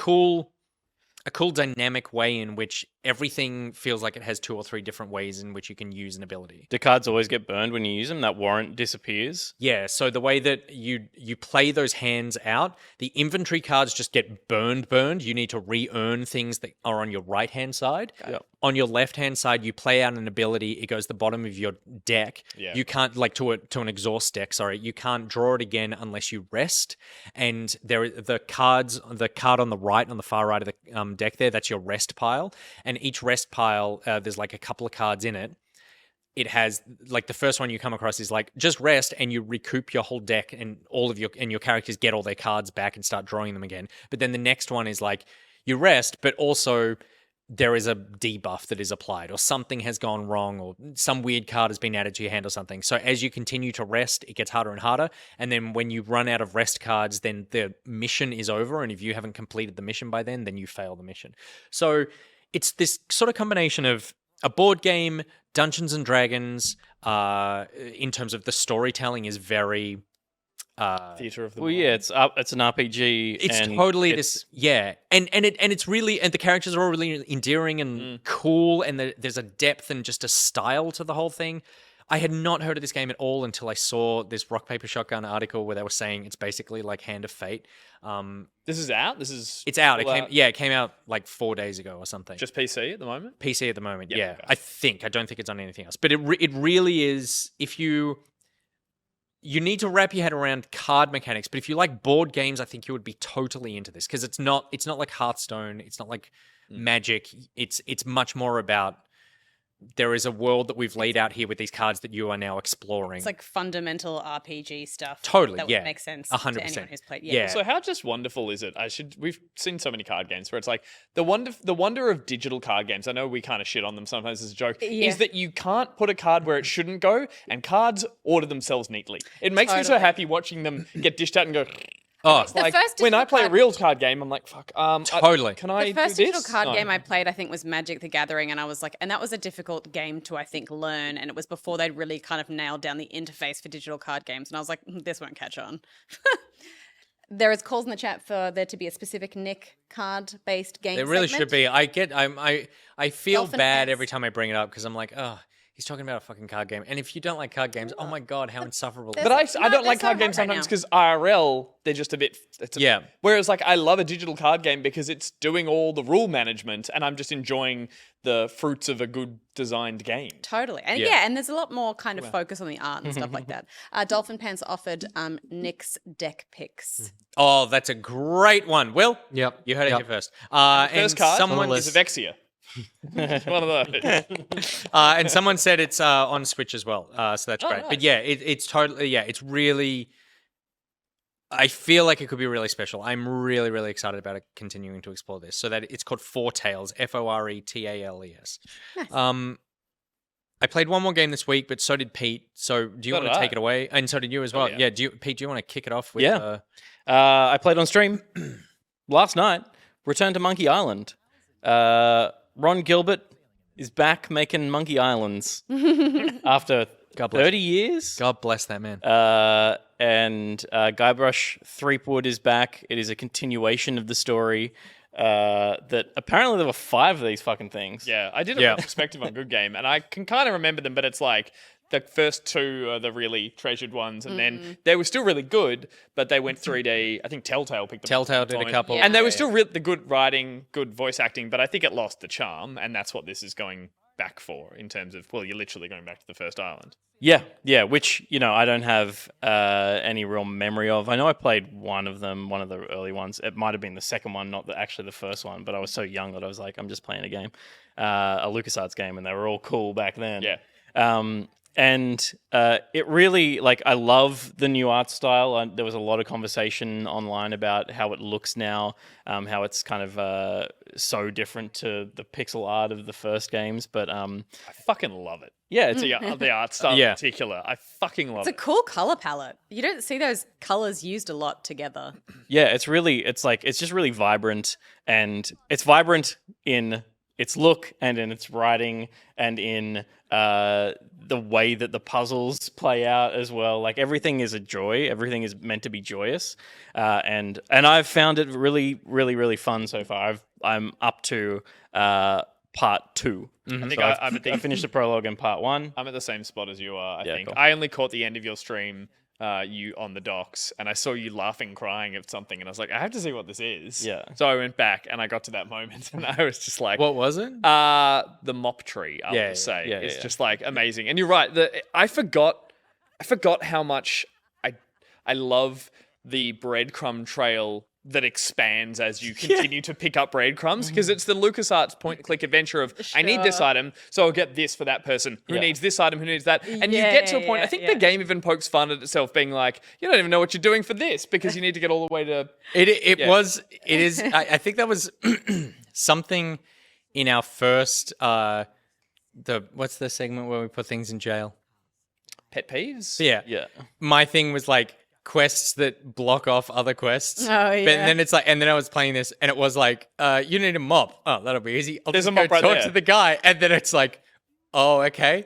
a cool dynamic way in which everything feels like it has 2 or 3 different ways in which you can use an ability. Do cards always get burned when you use them? That warrant disappears? Yeah, so the way that you play those hands out, the inventory cards just get burned. You need to re-earn things that are on your right-hand side. Yep. On your left-hand side, you play out an ability. It goes to the bottom of your deck. Yeah. You can't, like to an exhaust deck, sorry. You can't draw it again unless you rest. And the card on the right, on the far right of the deck there, that's your rest pile. And each rest pile, there's like a couple of cards in it. It has like the first one you come across is like just rest and you recoup your whole deck and all of your characters get all their cards back and start drawing them again. But then the next one is like you rest, but also there is a debuff that is applied or something has gone wrong or some weird card has been added to your hand or something. So as you continue to rest, it gets harder and harder. And then when you run out of rest cards, then the mission is over. And if you haven't completed the mission by then you fail the mission. So it's this sort of combination of a board game, Dungeons and Dragons, in terms of the storytelling is very... theater of the well, mind. yeah, it's an RPG. It's and totally this, yeah, and it's really, and the characters are all really endearing and cool, and there's a depth and just a style to the whole thing. I had not heard of this game at all until I saw this Rock Paper Shotgun article where they were saying it's basically like Hand of Fate. This is out. It's out. It came out like 4 days ago or something. Just PC at the moment. PC at the moment, yeah. Okay. I don't think it's on anything else, but it really is. If you need to wrap your head around card mechanics, but if you like board games, I think you would be totally into this because it's not like Hearthstone, it's not like Magic. It's much more about there is a world that we've laid out here with these cards that you are now exploring. It's like fundamental RPG stuff. Totally, that would make sense 100%. to anyone who's played. Yeah. So how just wonderful is it? We've seen so many card games where it's like the wonder of digital card games. I know we kind of shit on them sometimes as a joke. Is that you can't put a card where it shouldn't go, and cards order themselves neatly. It makes me so happy watching them get dished out and go. Oh, The Like first when I digital play a card- real card game, I'm like, fuck. Totally. Can I The first do digital this? card No. game I played, I think, was Magic: The Gathering, and I was like, and that was a difficult game to, I think, learn, and it was before they'd really kind of nailed down the interface for digital card games, and I was like, this won't catch on. There is calls in the chat for there to be a specific Nick card-based game. There really segment. should be. I feel Dolphin bad Pants. every time I bring it up because I'm like, oh, he's talking about a fucking card game. And if you don't like card games, oh my God, how insufferable. But I No, don't like they're card so games hot right sometimes now. because IRL, they're just a bit... Yeah. Whereas like I love a digital card game because it's doing all the rule management and I'm just enjoying the fruits of a good designed game. Totally. And Yeah. yeah, and there's a lot more kind of focus on the art and stuff like that. DolphinPants offered Nick's deck picks. Oh, that's a great one. Will? Yep. You heard it Yep. here first. First And card someone is Vexia. One of those. and someone said it's on Switch as well. So that's great. nice. But yeah, it's totally, yeah, it's really, I feel like it could be really special. I'm really, really excited about it continuing to explore this. So that it's called Four Tales, Foretales. Nice. I played one more game this week, but so did Pete. So do you So want did to I. take it away? And so did you as well. yeah. Yeah. Pete, do you want to kick it off with? Yeah. I played on stream last night. Return to Monkey Island. Ron Gilbert is back making Monkey Islands after 30 years. God bless that man. And Guybrush Threepwood is back. It is a continuation of the story. That apparently there were 5 of these fucking things. Yeah, I did a perspective on Good Game, and I can kind of remember them, but it's like the first 2 are the really treasured ones, and then they were still really good, but they went 3D. I think Telltale picked them up. Telltale at the did a time. couple. And they were still the good writing, good voice acting, but I think it lost the charm, and that's what this is going back for in terms of, well, you're literally going back to the first island. Yeah, which, I don't have any real memory of. I know I played one of them, one of the early ones. It might have been the second one, not actually the first one, but I was so young that I was like, I'm just playing a game, a LucasArts game, and they were all cool back then. Yeah. And it really, I love the new art style. There was a lot of conversation online about how it looks now, how it's kind of so different to the pixel art of the first games. But I fucking love it. yeah, it's The art style Yeah. in particular. I fucking love It's a it. cool color palette. You don't see those colors used a lot together. yeah, it's just really vibrant, and it's vibrant in its look and in its writing and in the way that the puzzles play out as well. Like everything is a joy. Everything is meant to be joyous, and I've found it really, really, really fun so far. I'm up to part 2. I think So I I finished the prologue in part 1. I'm at the same spot as you are, I Yeah, think. cool. I only caught the end of your stream, you on the docks, and I saw you laughing, crying at something, and I was like, I have to see what this is. Yeah. So I went back, and I got to that moment, and I was just like... What was it? The mop tree, I Yeah, will say. yeah, It's yeah. just, amazing. And you're right, I forgot how much I love the breadcrumb trail that expands as you continue to pick up breadcrumbs, because it's the LucasArts point-and-click adventure of, I need this item, so I'll get this for that person who Yeah. needs this item, who needs that. And you get to a point, I think the game even pokes fun at itself, being like, you don't even know what you're doing for this, because you need to get all the way to... It is. I think that was something in our first, what's the segment where we put things in jail? Pet peeves? Yeah. Yeah. My thing was quests that block off other quests. Oh, But yeah. then it's and then I was playing this and it was you need a mop. Oh, that'll be easy. I'll There's just a mop go right talk there. to the guy. And then it's oh, okay.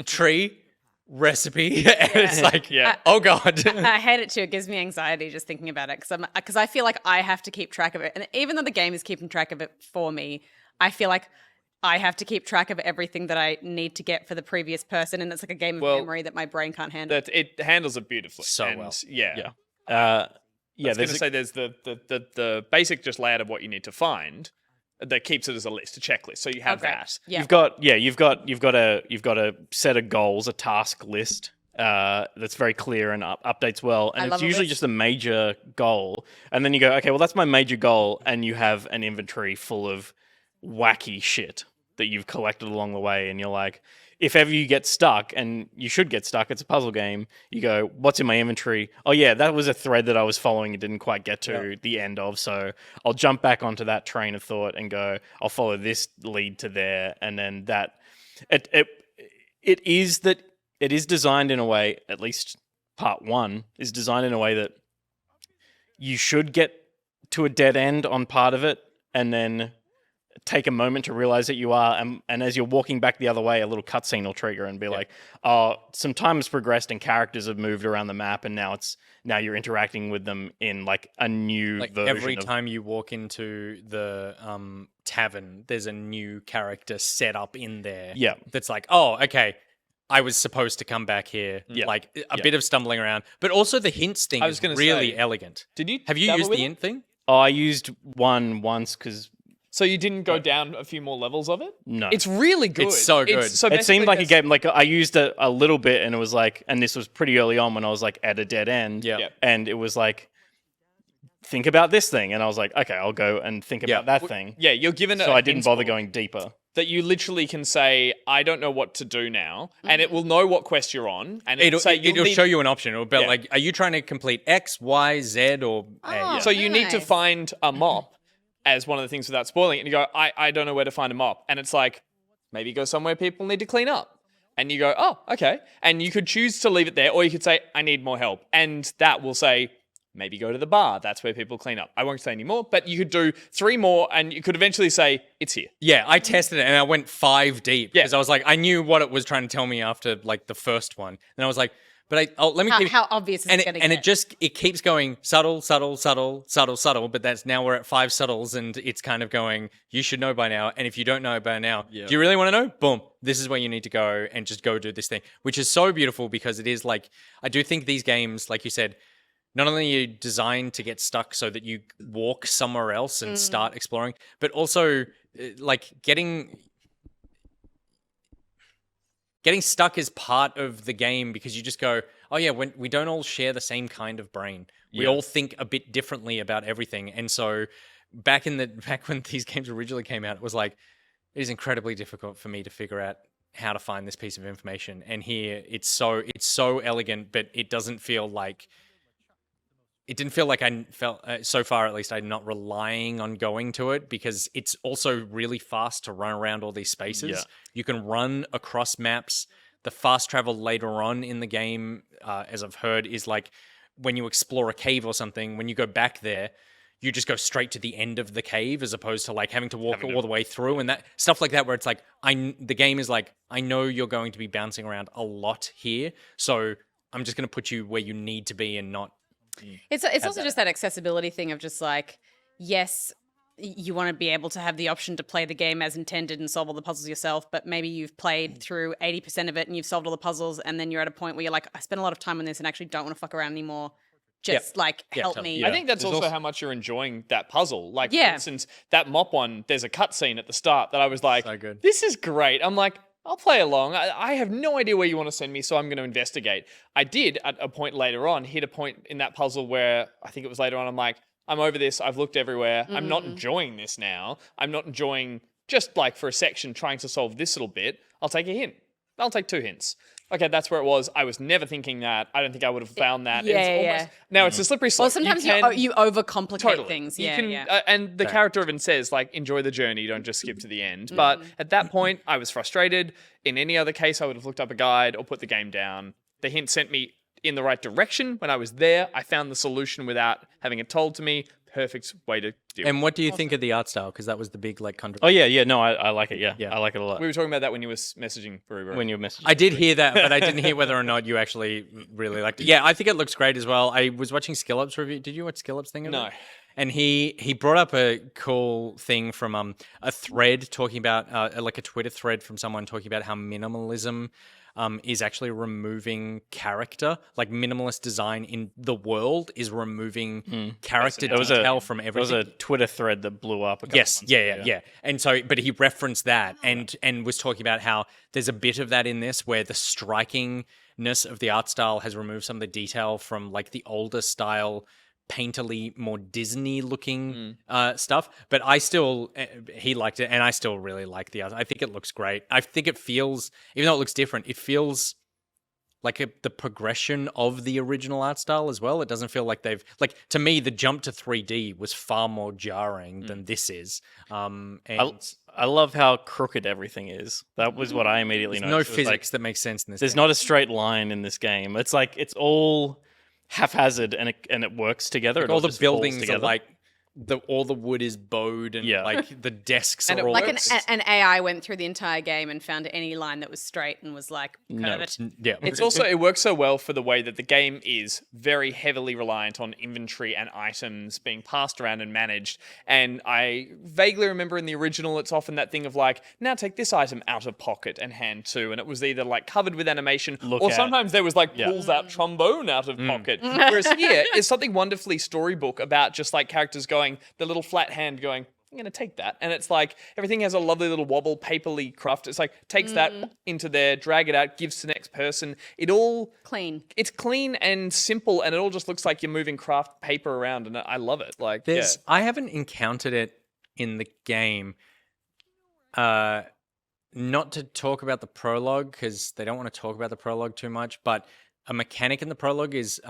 Tree, recipe. And it's Yeah. oh God. I hate it too. It gives me anxiety just thinking about it because I feel like I have to keep track of it. And even though the game is keeping track of it for me, I feel like I have to keep track of everything that I need to get for the previous person. And it's like a game of memory that my brain can't handle. That it handles it beautifully. So And, well. Yeah. Yeah. I was going to say there's the basic just layout of what you need to find that keeps it as a list, a checklist. So you have great. that. Yeah. You've got a set of goals, a task list that's very clear and updates well, and I it's love a usually list. just a major goal, and then you go, okay, well that's my major goal, and you have an inventory full of wacky shit that you've collected along the way, and you're like, if ever you get stuck, and you should get stuck, it's a puzzle game, you go, what's in my inventory? Oh yeah, that was a thread that I was following and didn't quite get to the end of, so I'll jump back onto that train of thought and go, I'll follow this lead to there, and then that... It is designed in a way, at least part 1, is designed in a way that you should get to a dead end on part of it and then take a moment to realize that you are, and as you're walking back the other way, a little cutscene will trigger and be like, oh, some time has progressed and characters have moved around the map, and now you're interacting with them in like a new version. Every time you walk into the tavern, there's a new character set up in there. Yeah. That's like, oh, okay, I was supposed to come back here. Yeah. Like a bit of stumbling around, but also the hints thing is really elegant. Have you used the hint thing? Oh, I used one once because. So you didn't go down a few more levels of it? No. It's really good. It's so good. It seemed like a game, like I used it a little bit and it was like, and this was pretty early on when I was like at a dead end. Yeah. And it was like, think about this thing. And I was like, okay, I'll go and think about that thing. Yeah, you're given So I didn't bother going deeper. That you literally can say, I don't know what to do now. And it will know what quest you're on. And it'll show you an option. It'll be like, are you trying to complete X, Y, Z, or A? So you need to find a mop as one of the things without spoiling it. And you go, I don't know where to find a mop. And it's like, maybe go somewhere people need to clean up. And you go, oh, okay. And you could choose to leave it there, or you could say, I need more help. And that will say, maybe go to the bar. That's where people clean up. I won't say any more, but you could do 3 more and you could eventually say, it's here. Yeah, I tested it and I went 5 deep because I was like, I knew what it was trying to tell me after like the first one. And I was like, but let me how obvious is it going to and get? it keeps going subtle, but that's now we're at 5 subtles and it's kind of going, you should know by now. And if you don't know by now, do you really want to know? Boom. This is where you need to go and just go do this thing, which is so beautiful because it is like, I do think these games, like you said, not only are you designed to get stuck so that you walk somewhere else and start exploring, but also like getting stuck is part of the game because you just go, oh yeah, when we don't all share the same kind of brain. We all think a bit differently about everything. And so back when these games originally came out, it was like, it is incredibly difficult for me to figure out how to find this piece of information. And here it's so elegant, but it doesn't feel like, it didn't feel like I felt, so far at least, I'm not relying on going to it because it's also really fast to run around all these spaces. Yeah. You can run across maps. The fast travel later on in the game, as I've heard, is like when you explore a cave or something, when you go back there, you just go straight to the end of the cave as opposed to like having to walk all the way through and that stuff like that where it's like, the game is like, I know you're going to be bouncing around a lot here, so I'm just going to put you where you need to be and not. It's also just that accessibility thing of just like, yes, you want to be able to have the option to play the game as intended and solve all the puzzles yourself, but maybe you've played through 80% of it and you've solved all the puzzles and then you're at a point where you're like, I spent a lot of time on this and actually don't want to fuck around anymore. Just help me. Yeah. I think that's also how much you're enjoying that puzzle. Like, for instance, that mop one, there's a cutscene at the start that I was like, so good. This is great. I'm like, I'll play along. I have no idea where you want to send me, so I'm going to investigate. I did, at a point later on, hit a point in that puzzle where, I think it was later on, I'm like, I'm over this. I've looked everywhere. I'm not enjoying this now. I'm not enjoying just like for a section trying to solve this little bit. I'll take a hint. I'll take 2 hints. Okay, that's where it was. I was never thinking that. I don't think I would have found that. Now it's a slippery slope. Well, sometimes you overcomplicate things. And the character even says, like, enjoy the journey. Don't just skip to the end. But at that point, I was frustrated. In any other case, I would have looked up a guide or put the game down. The hint sent me in the right direction. When I was there, I found the solution without having it told to me. Perfect way to do it. And what do you think of the art style? Because that was the big like controversy. Oh yeah, no, I like it. Yeah, I like it a lot. We were talking about that when you were messaging BuriBuri. When you were messaging, I did hear that, but I didn't hear whether or not you actually really liked it. Yeah, I think it looks great as well. I was watching SkillUp's review. Did you watch SkillUp's thing? No. And he brought up a cool thing from a thread talking about like a Twitter thread from someone talking about how minimalism is actually removing character. Like minimalist design in the world is removing character detail from everything. There was a Twitter thread that blew up. Yeah. And so, but he referenced that and was talking about how there's a bit of that in this where the strikingness of the art style has removed some of the detail from like the older style painterly, more Disney-looking stuff. But he liked it, and I still really like the art. I think it looks great. I think it feels, even though it looks different, it feels like the progression of the original art style as well. It doesn't feel like to me, the jump to 3D was far more jarring than this is. I love how crooked everything is. That was what I immediately noticed. No physics that makes sense in this. There's not a straight line in this game. It's like, it's all haphazard and it works together. Like it all the just falls buildings are together. like all the wood is bowed and like the desks And are it all Like works. an AI went through the entire game and found any line that was straight and was like, curve it. yeah. It's also, it works so well for the way that the game is very heavily reliant on inventory and items being passed around and managed. And I vaguely remember in the original, it's often that thing of like, now take this item out of pocket and hand to. And it was either like covered with animation or sometimes there was like pulls out trombone out of pocket. Whereas here is something wonderfully storybook about just like characters going, the little flat hand going, I'm going to take that. And it's like, everything has a lovely little wobble, paperly craft. It's like, takes that into there, drag it out, gives to the next person. It all... Clean. It's clean and simple, and it all just looks like you're moving craft paper around, and I love it. Like, I haven't encountered it in the game. Not to talk about the prologue, because they don't want to talk about the prologue too much, but a mechanic in the prologue is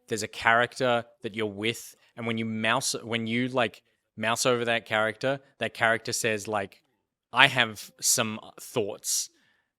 there's a character that you're with, and when you mouse over that character says like, I have some thoughts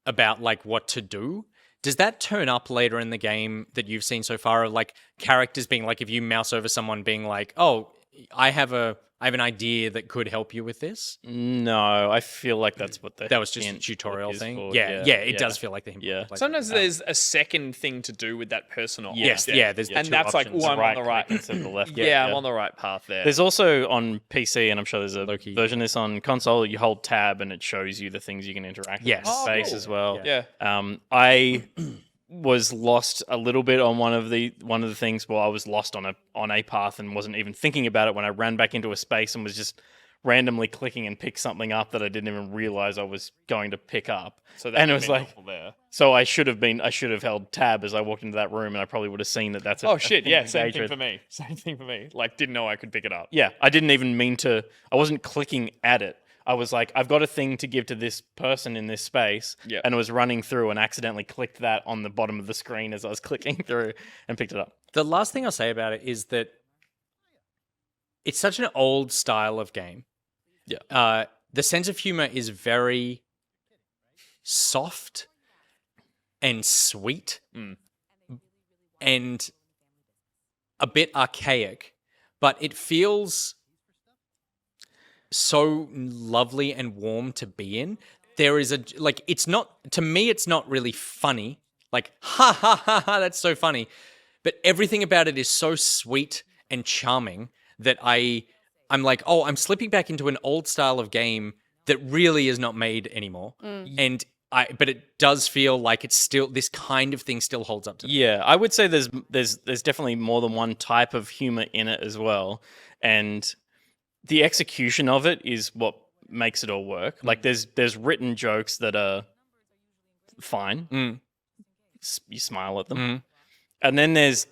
about like what to do. Does that turn up later in the game that you've seen so far, of like characters being like, if you mouse over someone being like, oh, I have an idea that could help you with this? No, I feel like that's what that was just a tutorial thing. For. It does feel like the hint. Yeah. sometimes there's a second thing to do with that person or Yes, object. there's and two that's options. like, oh, I'm on the right. instead of the left. I'm on the right path there. There's also on PC, and I'm sure there's a Low-key. version of this on console. You hold tab, and it shows you the things you can interact with in space cool. as well. Yeah. I was lost a little bit on one of the things. Well, I was lost on a path and wasn't even thinking about it when I ran back into a space and was just randomly clicking and picked something up that I didn't even realize I was going to pick up. So and it was like, there. so I should have held tab as I walked into that room, and I probably would have seen that that's a, Oh shit! a Yeah, to same engage thing with. for me. Same thing for me. Like, didn't know I could pick it up. Yeah, I didn't even mean to. I wasn't clicking at it. I was like, I've got a thing to give to this person in this space, and I was running through and accidentally clicked that on the bottom of the screen as I was clicking through and picked it up. The last thing I'll say about it is that it's such an old style of game. Yeah. The sense of humor is very soft and sweet and a bit archaic, but it feels so lovely and warm to be in. There is it's not, to me, it's not really funny. Like, ha ha ha ha, that's so funny. But everything about it is so sweet and charming that I'm like, oh, I'm slipping back into an old style of game that really is not made anymore. But it does feel like it's still, this kind of thing still holds up to Yeah, I would say there's definitely more than one type of humor in it as well. And the execution of it is what makes it all work. Like there's written jokes that are fine. You smile at them. And then there's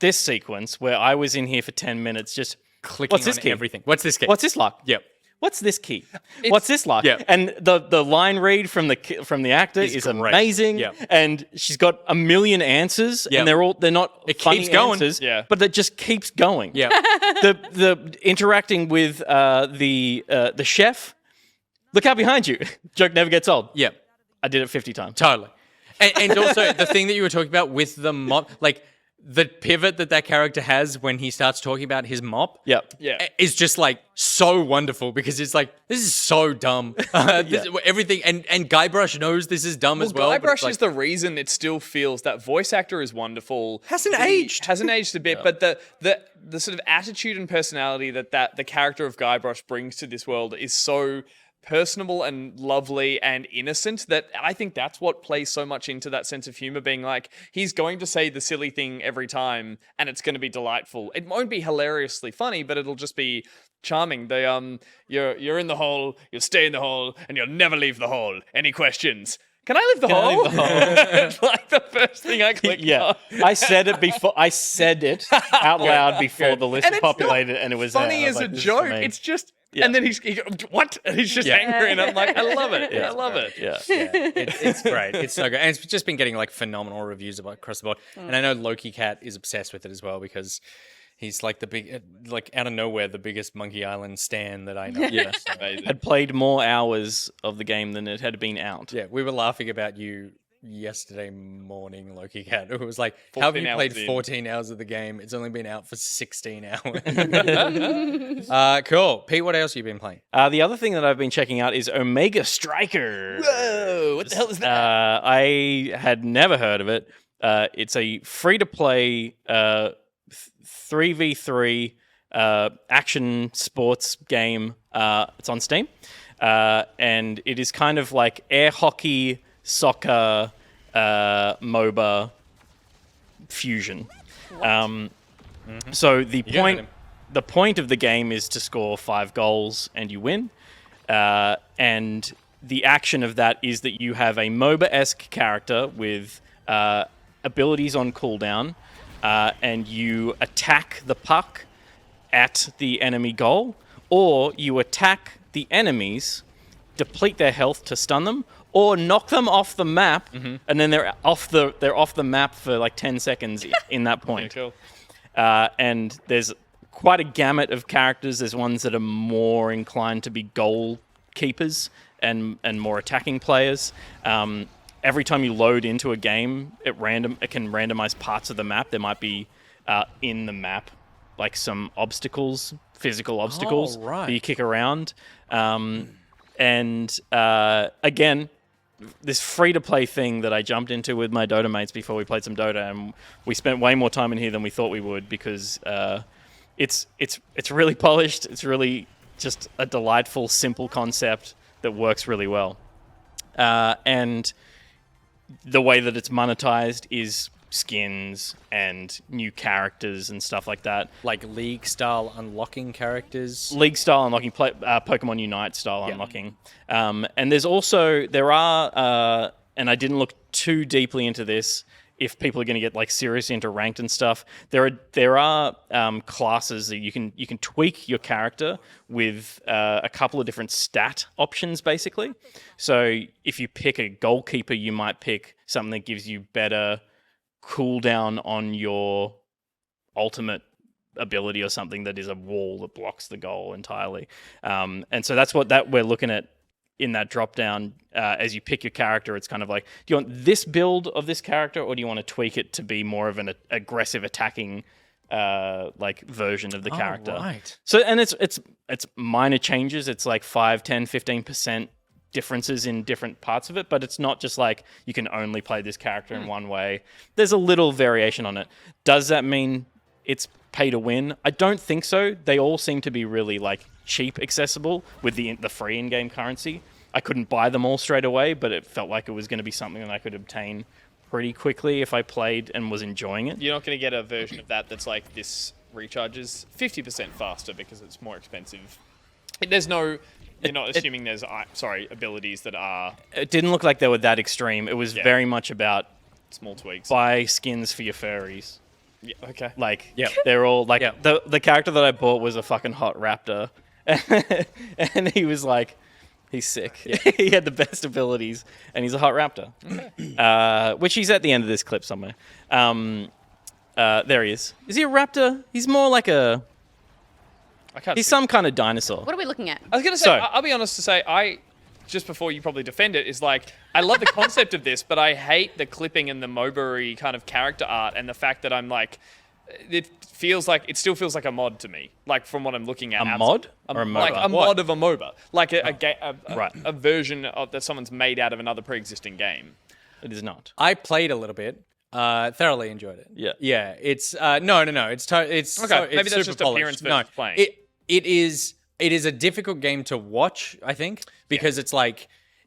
this sequence where I was in here for 10 minutes just clicking what's this on key? everything. What's this key? What's this lock? Yep. What's this key? What's this lock? Yep. And the line read from the actor is great. amazing. Yep. And she's got a million answers, Yep. and they're not It funny keeps going. answers, Yeah. but it just keeps going. Yeah. The interacting with the chef. Look out behind you. Joke never gets old. Yep. I did it 50 times. Totally. And also the thing that you were talking about with the mop, like the pivot that character has when he starts talking about his mop, Yep. Yeah. is just like so wonderful because it's like, this is so dumb. Everything, and Guybrush knows this is dumb as well. but it's Guybrush like, is the reason it still feels that voice actor is wonderful. Hasn't He aged. Hasn't aged a bit, but the sort of attitude and personality that the character of Guybrush brings to this world is so personable and lovely and innocent that I think that's what plays so much into that sense of humor, being like, he's going to say the silly thing every time and it's going to be delightful. It won't be hilariously funny, but it'll just be charming. You're in the hole, you'll stay in the hole, and you'll never leave the hole. Any questions? Can I leave the hole? It's like the first thing I clicked on. I said it out loud before the list And it's not populated, and it was funny there. I was as a like, this is joke. for me. It's just, Yeah. and then he goes, what? And he's just angry, and I'm like, I love it. I love it. Yeah. it's great. It's so good. And it's just been getting like phenomenal reviews across the board. And I know Loki Cat is obsessed with it as well because he's like like out of nowhere, the biggest Monkey Island stan that I know. Yeah. Had played more hours of the game than it had been out. Yeah, we were laughing about you yesterday morning, Loki Cat. It was like, how have you played 14 hours of the game? It's only been out for 16 hours. Cool. Pete, what else have you been playing? The other thing that I've been checking out is Omega Striker. Whoa, what the hell is that? I had never heard of it. It's a free-to-play 3v3 action sports game. It's on Steam. And it is kind of like air hockey, soccer, MOBA fusion. So the point of the game is to score 5 goals and you win. And the action of that is that you have a MOBA-esque character with abilities on cooldown, and you attack the puck at the enemy goal, or you attack the enemies, deplete their health to stun them, or knock them off the map, and then they're off the map for like 10 seconds in that point. Cool. And there's quite a gamut of characters. There's ones that are more inclined to be goalkeepers and more attacking players. Every time you load into a game, it can randomize parts of the map. There might be in the map like some obstacles, physical obstacles that you kick around. And again, this free-to-play thing that I jumped into with my Dota mates before we played some Dota, and we spent way more time in here than we thought we would because it's really polished. It's really just a delightful, simple concept that works really well. And the way that it's monetized is skins and new characters and stuff like that. Like League-style unlocking characters? League-style unlocking, Pokemon Unite style unlocking. And there are, and I didn't look too deeply into this, if people are going to get like seriously into ranked and stuff, there are classes that you can tweak your character with a couple of different stat options, basically. So if you pick a goalkeeper, you might pick something that gives you better cooldown on your ultimate ability or something that is a wall that blocks the goal entirely. And so that's what we're looking at in that drop down. As you pick your character, it's kind of like, do you want this build of this character, or do you want to tweak it to be more of an aggressive attacking like version of the character? Right. So, and it's minor changes. It's like 5, 10, 15% differences in different parts of it, but it's not just like you can only play this character in one way. There's a little variation on it. Does that mean it's pay to win? I don't think so. They all seem to be really like cheap accessible with the free in-game currency. I couldn't buy them all straight away, but it felt like it was going to be something that I could obtain pretty quickly if I played and was enjoying it. You're not going to get a version of that's like this recharges 50% faster because it's more expensive. There's no... You're not assuming there's abilities that are... It didn't look like they were that extreme. It was very much about... Small tweaks. Buy skins for your furries. Yeah, okay. Like, they're all... Like, the character that I bought was a fucking hot raptor. And he was like... He's sick. Yeah. He had the best abilities, and he's a hot raptor. Okay. Which he's at the end of this clip somewhere. There he is. Is he a raptor? He's more like a... He's some kind of dinosaur. What are we looking at? I was going to say, I'll be honest to say, just before you probably defend it, is like, I love the concept of this, but I hate the clipping and the MOBA-y kind of character art and the fact that I'm like, it still feels like a mod to me, like from what I'm looking at. A mod? Or a MOBA? Like a mod of a MOBA. Like a version of that someone's made out of another pre-existing game. It is not. I played a little bit. Thoroughly enjoyed it. Yeah. Yeah. It's no. It's okay. Maybe that's just appearance versus playing. It is a difficult game to watch, I think, because it's like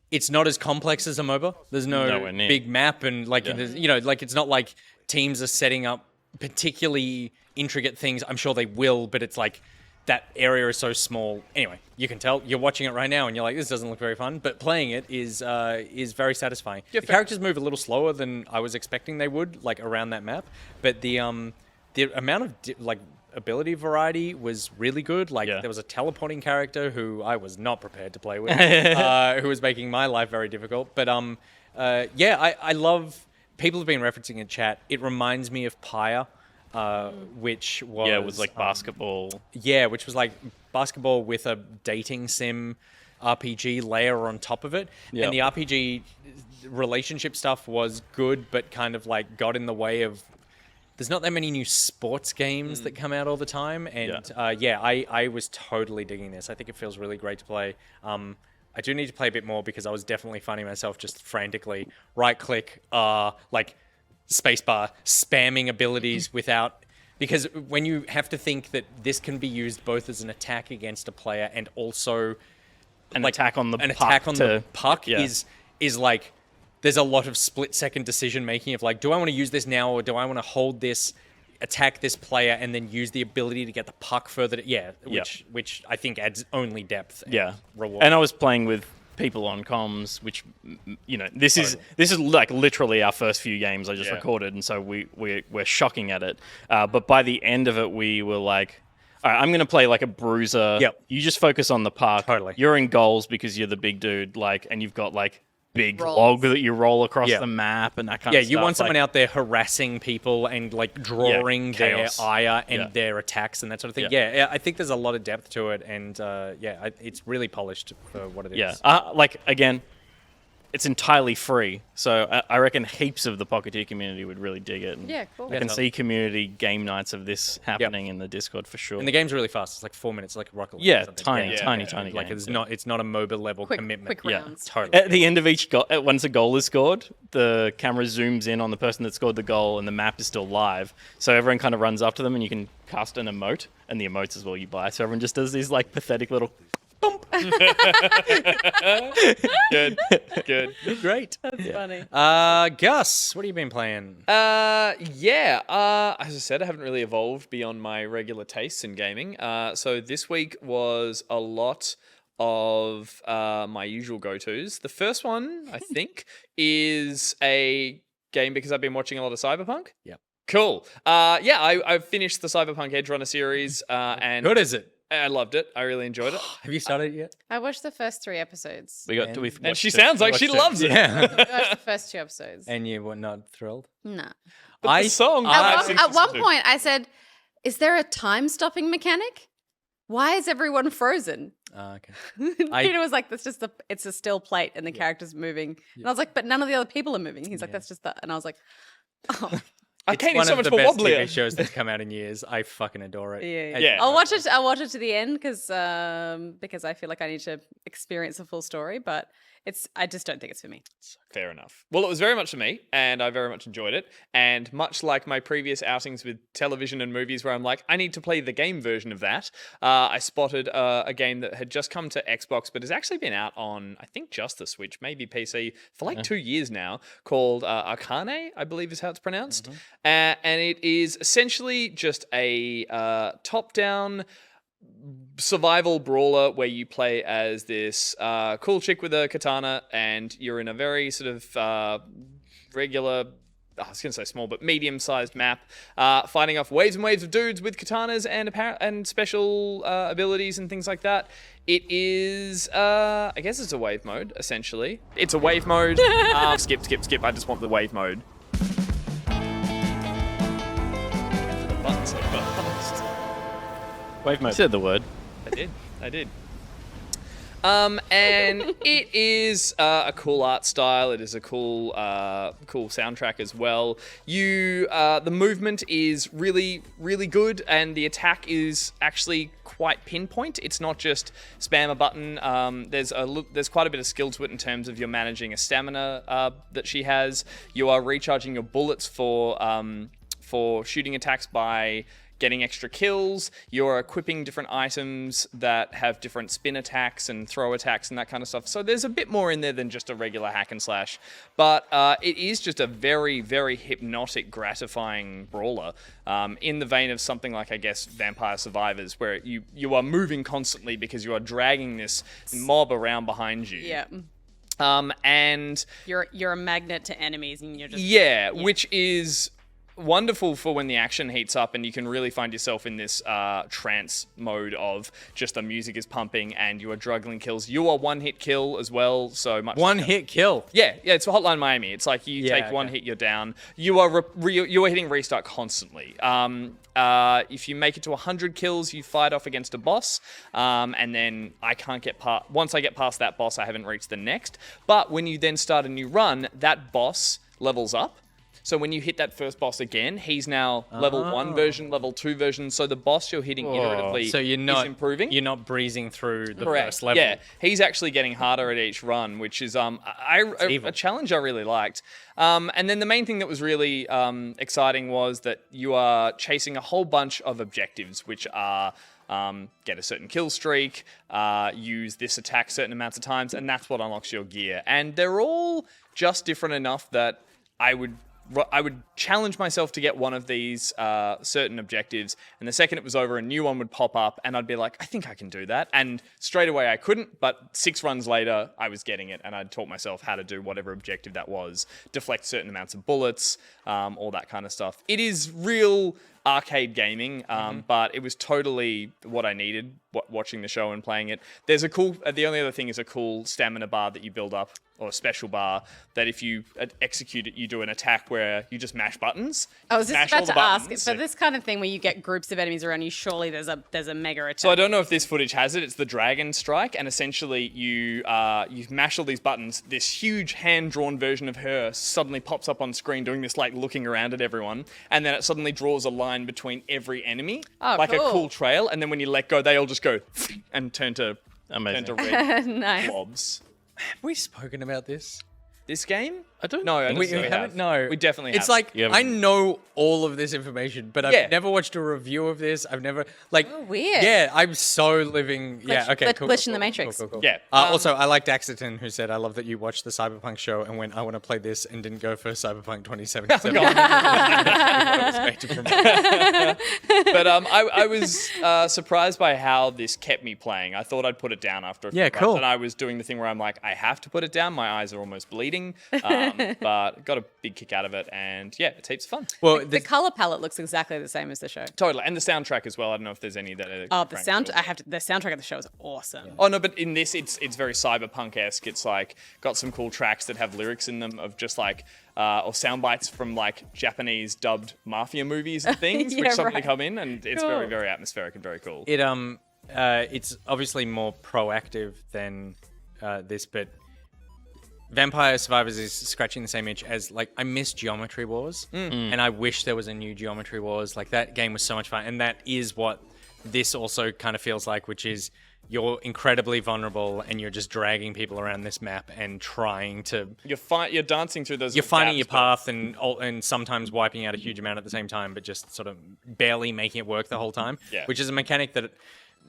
it's not as complex as a MOBA. There's no big map and like it's not like teams are setting up particularly intricate things. I'm sure they will, but it's like that area is so small. Anyway, you can tell you're watching it right now and you're like, this doesn't look very fun. But playing it is very satisfying. Yeah, the characters move a little slower than I was expecting they would, like around that map. But the amount of ability variety was really good. Like there was a teleporting character who I was not prepared to play with, who was making my life very difficult. But I love. People have been referencing in chat. It reminds me of Pyre. Which was... Yeah, it was like basketball. Yeah, which was like basketball with a dating sim RPG layer on top of it. Yep. And the RPG relationship stuff was good, but kind of like got in the way of. There's not that many new sports games that come out all the time, and I was totally digging this. I think it feels really great to play. I do need to play a bit more because I was definitely finding myself just frantically right-click, like spacebar, spamming abilities without... Because when you have to think that this can be used both as an attack against a player and also... An attack on the puck. An attack on the puck is like... There's a lot of split-second decision-making of like, do I want to use this now or do I want to hold this, attack this player, and then use the ability to get the puck further? Which I think adds only depth. And reward. And I was playing with people on comms, which this is like literally our first few games I just recorded, and so we're shocking at it. But by the end of it, we were like, all right, I'm going to play like a bruiser. Yep. You just focus on the puck. Totally. You're in goals because you're the big dude, like, and you've got like big Rolls. log that you roll across the map and that kind of stuff. Yeah, you want someone out there harassing people and like drawing their chaos. ire and their attacks and that sort of thing. Yeah, I think there's a lot of depth to it, and it's really polished for what it is. Yeah, like again, it's entirely free, so I reckon heaps of the Pocketeer community would really dig it. And Yeah, cool. I can see community game nights of this happening in the Discord for sure. And the game's really fast. It's like 4 minutes, like Rocket League. Yeah, or something. tiny Like game. it's not a MOBA level commitment. Quick rounds. Totally. At the end of each goal, once a goal is scored, the camera zooms in on the person that scored the goal, and the map is still live. So everyone kind of runs up to them, and you can cast an emote, and the emotes as well you buy. So everyone just does these like pathetic little. Good. Great. That's funny. Gus, what have you been playing? As I said, I haven't really evolved beyond my regular tastes in gaming. So this week was a lot of my usual go-tos. The first one, I think, is a game because I've been watching a lot of Cyberpunk. Yep. Cool. I've finished the Cyberpunk Edge Runner series, and Good is it? I loved it. I really enjoyed it. Have you started it yet? I watched the first 3 episodes. And she sounds like she loves it. I watched the first 2 episodes. And you were not thrilled? No. But the song. At one point, I said, "Is there a time-stopping mechanic? Why is everyone frozen?" Okay. Peter was like, it's a still plate and the character's moving. And I was like, but none of the other people are moving. He's like, that's just that. And I was like, oh. Arcane It's is so one much of the more best wobblier. TV shows that's come out in years. I fucking adore it. Yeah. I'll watch it to the end because I feel like I need to experience the full story, but I just don't think it's for me. Fair enough. Well, it was very much for me, and I very much enjoyed it. And much like my previous outings with television and movies where I'm like, I need to play the game version of that, I spotted a game that had just come to Xbox, but has actually been out on, I think, just the Switch, maybe PC, for like 2 years now, called Arcane, I believe is how it's pronounced. And it is essentially just a top-down survival brawler where you play as this cool chick with a katana, and you're in a very sort of regular, I was going to say small, but medium-sized map, fighting off waves and waves of dudes with katanas and special abilities and things like that. It is, I guess it's a wave mode, essentially. It's a wave mode. Skip. I just want the wave mode. The button so fast. Wave mode. You said the word. I did. And it is a cool art style. It is a cool soundtrack as well. The movement is really, really good, and the attack is actually quite pinpoint. It's not just spam a button. There's quite a bit of skill to it in terms of you're managing a stamina that she has. You are recharging your bullets for shooting attacks by getting extra kills. You're equipping different items that have different spin attacks and throw attacks and that kind of stuff. So there's a bit more in there than just a regular hack and slash. But it is just a very, very hypnotic, gratifying brawler in the vein of something like, I guess, Vampire Survivors, where you are moving constantly because you are dragging this mob around behind you. Yeah. And you're a magnet to enemies, and you're just which is wonderful for when the action heats up and you can really find yourself in this trance mode of just the music is pumping and you are juggling kills. You are one-hit kill as well, so much. One-hit kill? Yeah, it's Hotline Miami. It's like you take one hit, you're down. You are hitting restart constantly. If you make it to 100 kills, you fight off against a boss, and then I can't get past. Once I get past that boss, I haven't reached the next. But when you then start a new run, that boss levels up. So when you hit that first boss again, he's now level 1 version, level 2 version. So the boss you're hitting iteratively is improving. You're not breezing through the Correct. first level. Yeah, he's actually getting harder at each run, which is a challenge I really liked. And then the main thing that was really exciting was that you are chasing a whole bunch of objectives, which are get a certain kill streak, use this attack certain amounts of times, and that's what unlocks your gear. And they're all just different enough that I would challenge myself to get one of these certain objectives, and the second it was over, a new one would pop up, and I'd be like, I think I can do that. And straight away I couldn't, but 6 runs later, I was getting it, and I'd taught myself how to do whatever objective that was, deflect certain amounts of bullets, all that kind of stuff. It is real arcade gaming, but it was totally what I needed watching the show and playing it. There's the only other thing is a cool stamina bar that you build up, or a special bar, that if you execute it, you do an attack where you just mash buttons. I was just about to ask, for this kind of thing where you get groups of enemies around you, surely there's a mega attack. So I don't know if this footage has it. It's the Dragon Strike, and essentially you mash all these buttons. This huge hand-drawn version of her suddenly pops up on screen doing this, like, looking around at everyone, and then it suddenly draws a line between every enemy, a cool trail, and then when you let go, they all just go and turn to red Nice. blobs. Have we spoken about this? This game? I don't know. we haven't. No, we definitely have. It's like I know all of this information, but I've never watched a review of this. I've never weird. Yeah, I'm so living. Glitch in the Matrix. Cool. Yeah. Also, I liked Daxton, who said, "I love that you watched the Cyberpunk show and went, I want to play this, and didn't go for Cyberpunk 2077." But I was surprised by how this kept me playing. I thought I'd put it down after a few runs, and I was doing the thing where I'm like, I have to put it down. My eyes are almost bleeding. But got a big kick out of it, and it's heaps of fun. Well, the color palette looks exactly the same as the show. Totally, and the soundtrack as well. I don't know if there's any that are the soundtrack of the show is awesome. Oh no, but in this, it's very cyberpunk-esque. It's like got some cool tracks that have lyrics in them of just like or sound bites from like Japanese dubbed mafia movies and things, which suddenly come in, and it's very, very atmospheric and very cool. It's obviously more proactive than this, but Vampire Survivors is scratching the same itch as, like, I miss Geometry Wars, and I wish there was a new Geometry Wars. Like, that game was so much fun, and that is what this also kind of feels like, which is you're incredibly vulnerable, and you're just dragging people around this map and trying to... You're dancing through those... You're finding your path and sometimes wiping out a huge amount at the same time, but just sort of barely making it work the whole time, which is a mechanic that...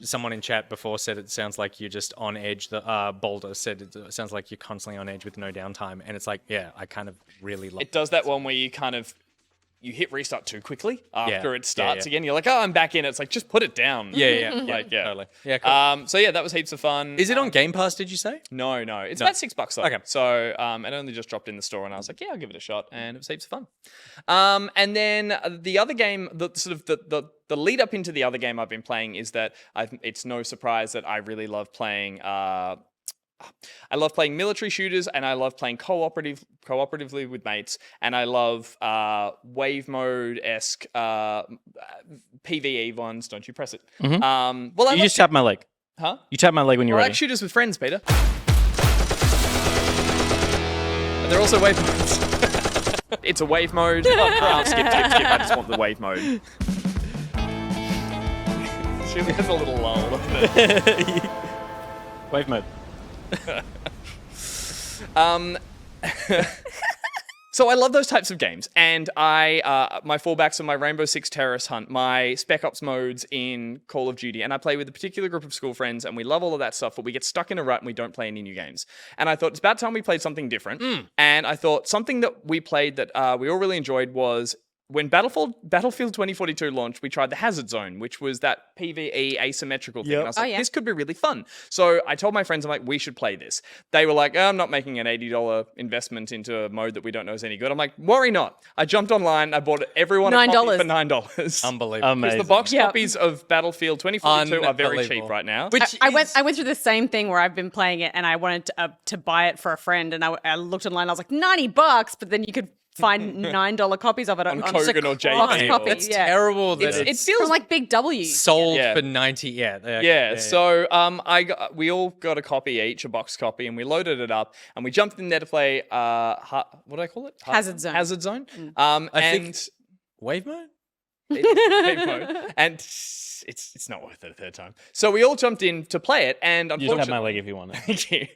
Someone in chat before said it sounds like you're just on edge. Boulder said it sounds like you're constantly on edge with no downtime. And it's like, I kind of really love it. It does that one where you kind of... You hit restart too quickly after it starts again. You're like, I'm back in. It's like, just put it down. Totally. Yeah, cool. So that was heaps of fun. Is it on Game Pass, did you say? No. It's about $6 though. Okay. So it only just dropped in the store, and I was like, I'll give it a shot, and it was heaps of fun. And then the other game, the lead up into the other game I've been playing is that it's no surprise that I really love playing... I love playing military shooters, and I love playing cooperatively with mates, and I love wave mode-esque PvE ones. Don't you press it? Mm-hmm. You just tap my leg. Huh? You tap my leg when you're ready. I like shooters with friends, Peter. But they're also wave modes. It's a wave mode. Skip. I just want the wave mode. She has a little lull, doesn't it? Wave mode. So I love those types of games, and my fallbacks are my Rainbow Six Terrorist Hunt, my Spec Ops modes in Call of Duty, and I play with a particular group of school friends, and we love all of that stuff, but we get stuck in a rut and we don't play any new games. And I thought it's about time we played something different, and I thought something that we played that we all really enjoyed was when Battlefield 2042 launched, we tried the Hazard Zone, which was that PvE asymmetrical thing. And I was like, this could be really fun. So I told my friends, I'm like, we should play this. They were like, I'm not making an $80 investment into a mode that we don't know is any good. I'm like, worry not. I jumped online. I bought everyone a copy for $9. Unbelievable. Because the box copies of Battlefield 2042 are very cheap right now. Which I went through the same thing where I've been playing it and I wanted to buy it for a friend, and I looked online. I was like, $90, but then you could find $9 copies of it on Kogan or JD. JD. That's terrible. That It feels from like Big W. sold for 90. Yeah. So we all got a copy each, a box copy, and we loaded it up, and we jumped in there to play. What do I call it? Hazard Zone. Hazard Zone. I think wave mode. Wave mode, and it's not worth it a third time. So we all jumped in to play it, and You unfortunately, just have my leg if you want it. Thank you.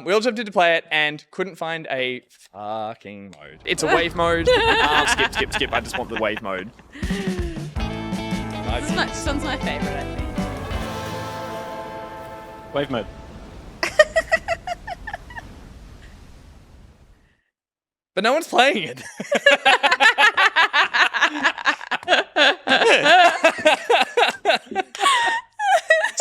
We all jumped in to play it and couldn't find a fucking mode. It's a wave mode. Skip. I just want the wave mode. This one's my favorite, I think. Wave mode. But no one's playing it.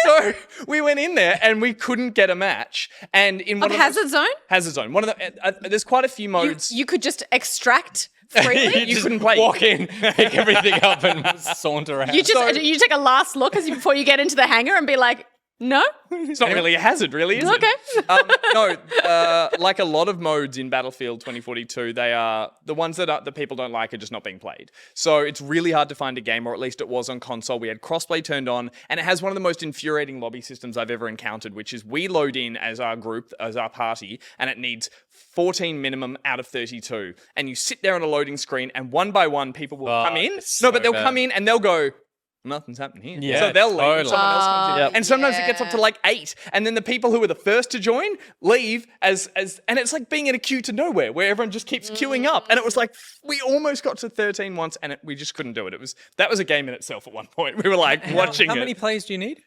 So we went in there and we couldn't get a match. And in one of Hazard Zone? Hazard Zone. One of the there's quite a few modes. You could just extract freely. You couldn't play. Walk in, pick everything up, and saunter out. You take a last look before you get into the hangar and be like, no? It's not really a hazard, really, is Okay. it? Like a lot of modes in Battlefield 2042, they are the ones that people don't like are just not being played. So it's really hard to find a game, or at least it was on console. We had crossplay turned on, and it has one of the most infuriating lobby systems I've ever encountered, which is we load in as our group, as our party, and it needs 14 minimum out of 32. And you sit there on a loading screen, and one by one, people will come in. But they'll come in and they'll go, nothing's happening here. Yeah, so they'll leave. totally. Someone else comes in. Yep. And sometimes it gets up to like 8. And then the people who were the first to join leave and it's like being in a queue to nowhere where everyone just keeps queuing up. And it was like, we almost got to 13 once and we just couldn't do it. That was a game in itself at one point. We were like watching How it. many players do you need?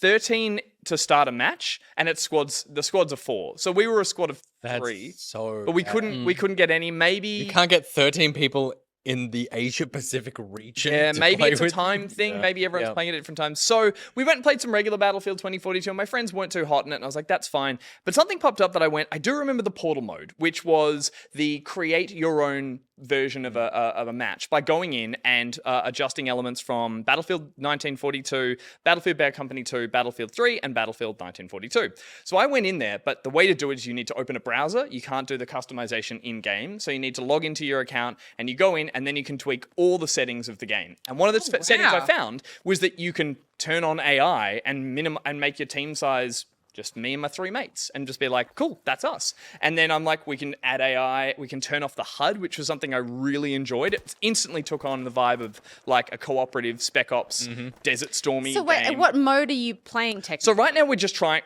13 to start a match, and the squads are 4. So we were a squad of 3. So But we couldn't get any. Maybe you can't get 13 people in the Asia Pacific region. Yeah, to maybe play it's a with. time thing. Maybe everyone's playing it at different times. So we went and played some regular Battlefield 2042, and my friends weren't too hot in it, and I was like, that's fine. But something popped up that I do remember the portal mode, which was the create your own version of a match by going in and adjusting elements from Battlefield 1942, Battlefield Bad Company 2, Battlefield 3, and Battlefield 1942. So I went in there, but the way to do it is you need to open a browser. You can't do the customization in-game, so you need to log into your account, and you go in, and then you can tweak all the settings of the game. And one of the settings I found was that you can turn on AI and make your team size just me and my 3 mates, and just be like, cool, that's us. And then I'm like, we can add AI, we can turn off the HUD, which was something I really enjoyed. It instantly took on the vibe of like a cooperative Spec Ops, Desert Stormy So wait, game. what mode are you playing technically? So right now we're just trying...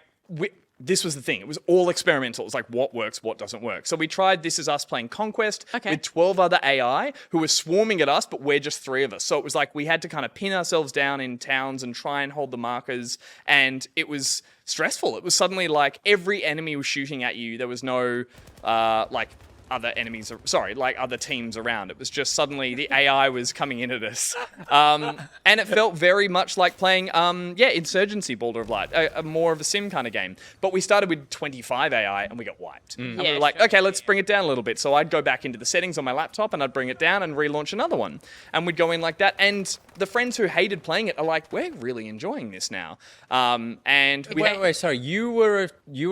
This was the thing. It was all experimental. It was like, what works, what doesn't work. So we tried This Is Us playing Conquest with 12 other AI who were swarming at us, but we're just 3 of us. So it was like we had to kind of pin ourselves down in towns and try and hold the markers. And it was stressful. It was suddenly like every enemy was shooting at you. There was no other enemies, like other teams around. It was just suddenly the AI was coming in at us. And it felt very much like playing, Insurgency, Baldur of Light, a more of a sim kind of game. But we started with 25 AI and we got wiped. And we were like, okay, let's bring it down a little bit. So I'd go back into the settings on my laptop and I'd bring it down and relaunch another one. And we'd go in like that. And the friends who hated playing it are like, we're really enjoying this now. And wait, sorry. You were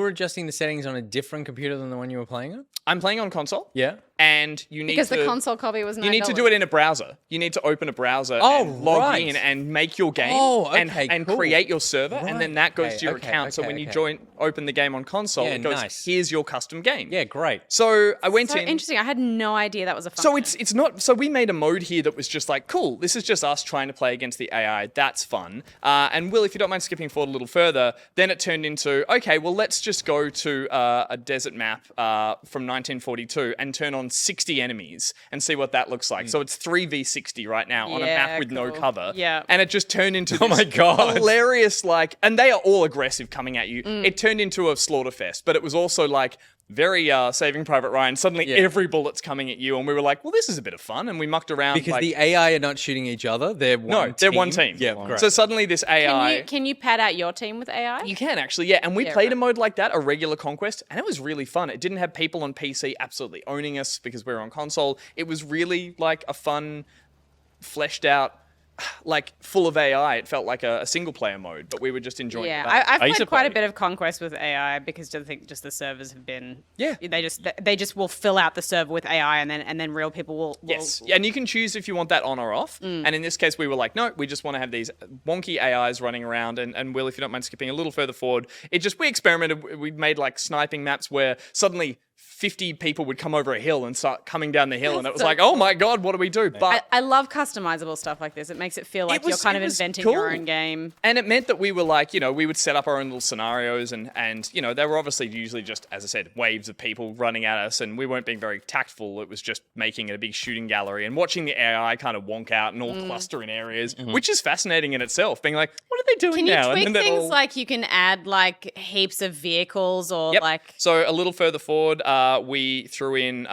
adjusting the settings on a different computer than the one you were playing on? I'm playing on console. Yeah. And you need because to... the console copy was $9. You need to do it in a browser. You need to open a browser and log in and make your game and create your server, and then that goes to your account. So when you open the game on console, it goes, here's your custom game. Yeah, great. So I went in... Interesting. I had no idea that was a function. So it's not... So we made a mode here that was just like, cool, this is just us trying to play against the AI. That's fun. And Will, if you don't mind skipping forward a little further, then it turned into, okay, well, let's just go to a desert map from 1942 and turn on 60 enemies and see what that looks like. So it's 3v60 right now on a map with no cover. Yeah. And it just turned into this hilarious, and they are all aggressive coming at you. It turned into a slaughter fest, but it was also like very Saving Private Ryan. Suddenly every bullet's coming at you, and we were like, well, this is a bit of fun. And we mucked around. Because the AI are not shooting each other. They're one team. They're one team. Yeah, great. So suddenly this AI... Can you pad out your team with AI? You can actually, yeah. And we played a mode like that, a regular conquest, and it was really fun. It didn't have people on PC absolutely owning us because we were on console. It was really like a fun, fleshed out, like full of AI. It felt like a single player mode, but we were just enjoying it. I've played quite a bit of Conquest with AI because I think just the servers have been they just will fill out the server with AI and then real people will yes. And you can choose if you want that on or off. And in this case we were like, no, we just want to have these wonky AIs running around and Will, if you don't mind skipping a little further forward, we experimented, we made like sniping maps where suddenly 50 people would come over a hill and start coming down the hill, and it was like, oh my god, what do we do? But I love customizable stuff like this. It makes it feel like you're kind of inventing your own game. And it meant that we were like, we would set up our own little scenarios, and they were obviously usually just, as I said, waves of people running at us, and we weren't being very tactful. It was just making it a big shooting gallery and watching the AI kind of wonk out and all cluster in areas, which is fascinating in itself. Being like, what are they doing now? Can you tweak things like you can add like heaps of vehicles or like? So a little further forward, we threw in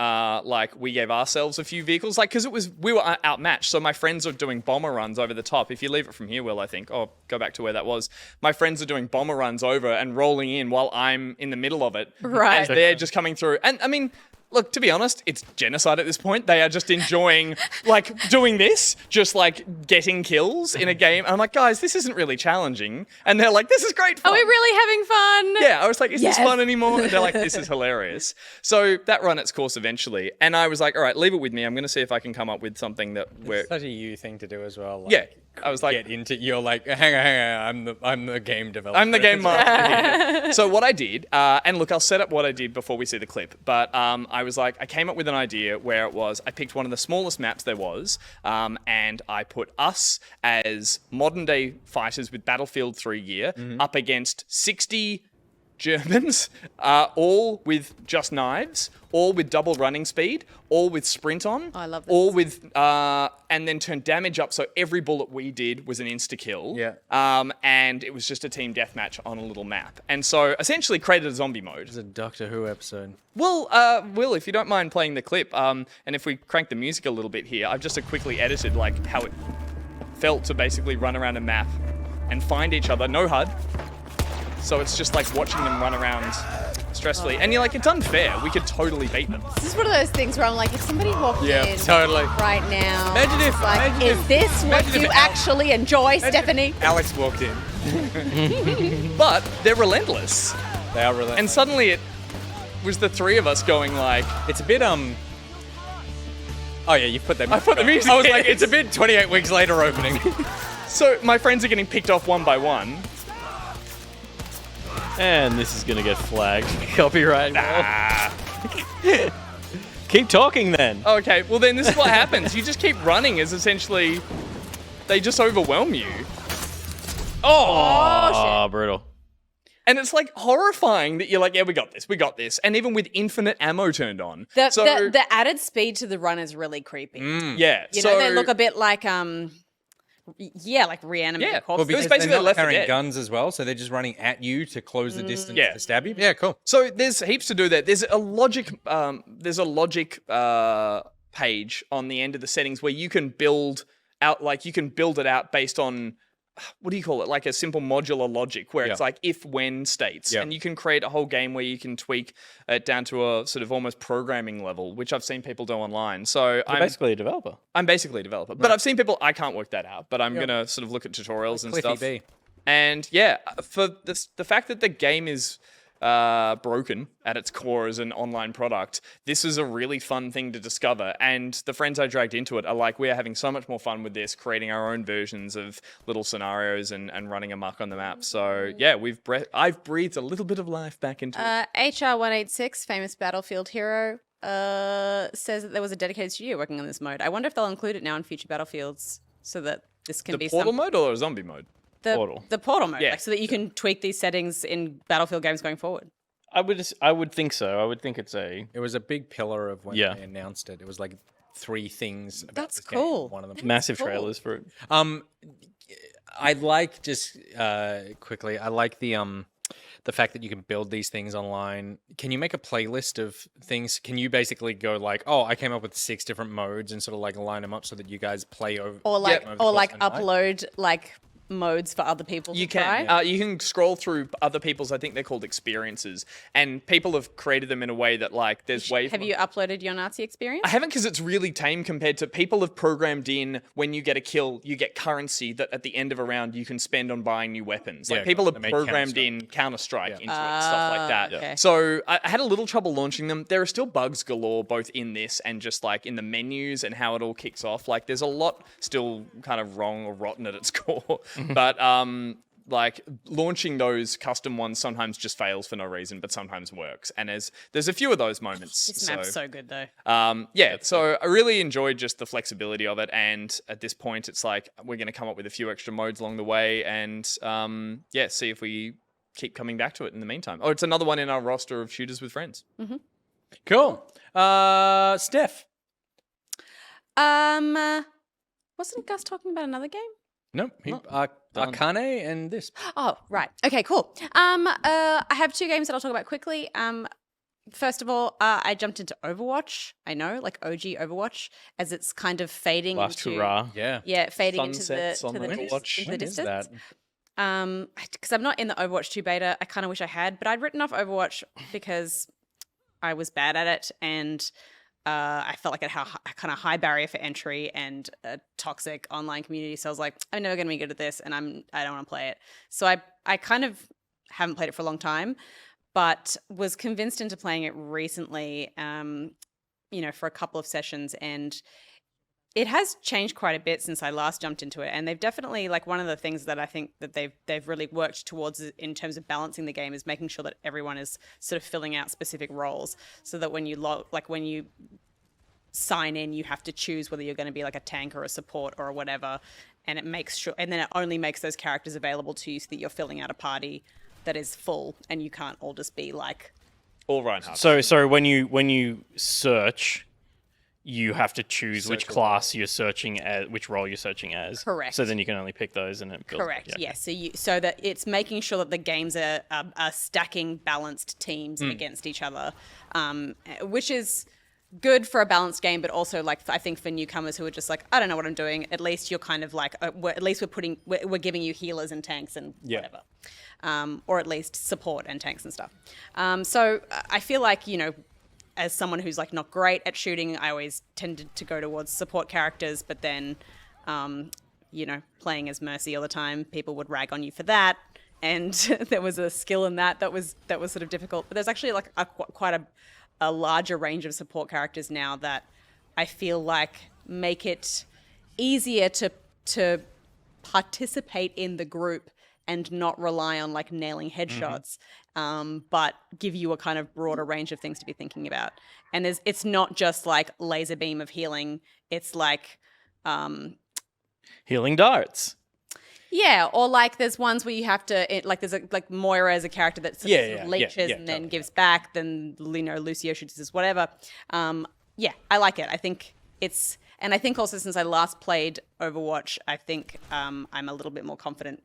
we gave ourselves a few vehicles, like because we were outmatched. So my friends are doing bomber runs over the top. If you leave it from here, Will, I think, go back to where that was. My friends are doing bomber runs over and rolling in while I'm in the middle of it. Right. As they're just coming through. And I mean, look, to be honest, it's genocide at this point. They are just enjoying, like, doing this, just, like, getting kills in a game. And I'm like, guys, this isn't really challenging. And they're like, this is great fun. Are we really having fun? Yeah, I was like, is this fun anymore? And they're like, this is hilarious. So that ran its course eventually. And I was like, all right, leave it with me. I'm going to see if I can come up with something that It's such a you thing to do as well. Like, yeah. I was like, you're like, hang on, I'm the game developer. I'm the game master here. So what I did, and look, I'll set up what I did before we see the clip, but I was like, I came up with an idea where it was, I picked one of the smallest maps there was, and I put us as modern day fighters with Battlefield 3 gear up against 60 Germans, all with just knives, all with double running speed, all with sprint on, I love this. all with, and then turn damage up so every bullet we did was an insta-kill. Yeah. And it was just a team deathmatch on a little map. And so essentially created a zombie mode. It's a Doctor Who episode. Well, Will, if you don't mind playing the clip, and if we crank the music a little bit here, I've just quickly edited like how it felt to basically run around a map and find each other, no HUD. So it's just like watching them run around stressfully. And you're like, it's unfair. We could totally beat them. This is one of those things where I'm like, if somebody walked in totally. right now, Imagine if- like, imagine is if- this what imagine you if actually enjoy, Stephanie? Alex walked in. But they're relentless. They are relentless. And suddenly it was the three of us going like... It's a bit, Oh yeah, you put that. I put the music I was in. like, it's a bit 28 weeks later opening. So my friends are getting picked off one by one. And this is going to get flagged. Copyright. Keep talking then. Okay, well then this is what happens. You just keep running as essentially they just overwhelm you. Oh, brutal. And it's like horrifying that you're like, yeah, we got this. And even with infinite ammo turned on. The added speed to the run is really creepy. Yeah. You know, they look a bit like like reanimated Yeah. corpses. Well, it's basically they're not Left 4 carrying Dead. guns as well, so they're just running at you to close the distance Yeah. to stab you. Yeah, cool. So there's heaps to do there. There's a logic page on the end of the settings where you can build it out based on, what do you call it? Like a simple modular logic where it's like if-when states. Yeah. And you can create a whole game where you can tweak it down to a sort of almost programming level, which I've seen people do online. So I'm basically a developer. I'm basically a developer. But I've seen people, I can't work that out, but I'm going to sort of look at tutorials and Cliffy stuff. B. And yeah, for the fact that the game is broken at its core as an online product, this is a really fun thing to discover. And the friends I dragged into it are like, we are having so much more fun with this, creating our own versions of little scenarios and running amok on the map. So yeah, I've breathed a little bit of life back into it. HR186, famous Battlefield hero, says that there was a dedicated studio working on this mode. I wonder if they'll include it now in future Battlefields so that this can be The portal mode or a zombie mode? The portal mode, Yeah. like, so that you can tweak these settings in Battlefield games going forward. I would think so. I would think it's a... It was a big pillar of when Yeah. they announced it. It was like 3 things about That's this game. cool. One of them. massive cool. trailers for it. I like just quickly. I like the the fact that you can build these things online. Can you make a playlist of things? Can you basically go like, oh, I came up with 6 different modes and sort of like line them up so that you guys play over Or like over the course of the night? upload like modes for other people to try? You can scroll through other people's, I think they're called experiences, and people have created them in a way that like there's ways. Have you uploaded your Nazi experience? I haven't, because it's really tame compared to people have programmed in when you get a kill, you get currency that at the end of a round you can spend on buying new weapons. Like people have programmed in Counter-Strike into it, stuff like that. Okay. So I had a little trouble launching them. There are still bugs galore both in this and just like in the menus and how it all kicks off. Like there's a lot still kind of wrong or rotten at its core. But like launching those custom ones sometimes just fails for no reason, but sometimes works. And there's a few of those moments. This map's so good though. So I really enjoyed just the flexibility of it. And at this point, it's like we're going to come up with a few extra modes along the way, and see if we keep coming back to it in the meantime. Oh, it's another one in our roster of shooters with friends. Mm-hmm. Cool. Steph. Wasn't Gus talking about another game? No, Arcane and this. Oh, right. Okay, cool. I have 2 games that I'll talk about quickly. First of all, I jumped into Overwatch. I know, like OG Overwatch, as it's kind of fading Last into hurrah. Yeah. fading Sunsets into the Overwatch. distance. Because I'm not in the Overwatch 2 beta. I kind of wish I had, but I'd written off Overwatch because I was bad at it, and I felt like it had a kind of high barrier for entry and a toxic online community. So I was like, I'm never going to be good at this, and I don't want to play it. So I kind of haven't played it for a long time, but was convinced into playing it recently, for a couple of sessions, and it has changed quite a bit since I last jumped into it. And they've definitely, like, one of the things that I think that they've really worked towards in terms of balancing the game is making sure that everyone is sort of filling out specific roles, so that when you sign in, you have to choose whether you're going to be like a tank or a support or whatever, and then it only makes those characters available to you so that you're filling out a party that is full, and you can't all just be like all Reinhardt. So when you search, you have to choose which class you're searching as, which role you're searching as. Correct. So then you can only pick those, and it builds. Correct. Yeah. So that it's making sure that the games are stacking balanced teams against each other, which is good for a balanced game, but also like I think for newcomers who are just like, I don't know what I'm doing. At least you're kind of like, we're giving you healers and tanks and whatever, or at least support and tanks and stuff. So I feel like, as someone who's like not great at shooting, I always tended to go towards support characters, but then, playing as Mercy all the time, people would rag on you for that. And there was a skill in that was sort of difficult. But there's actually like quite a larger range of support characters now that I feel like make it easier to participate in the group and not rely on like nailing headshots, but give you a kind of broader range of things to be thinking about. And it's not just like laser beam of healing. It's like healing darts. Yeah, or like there's ones where you have to like Moira as a character that sort of leeches and then gives back. Then Lucio shoots as whatever. I like it. I think and I think also since I last played Overwatch, I think I'm a little bit more confident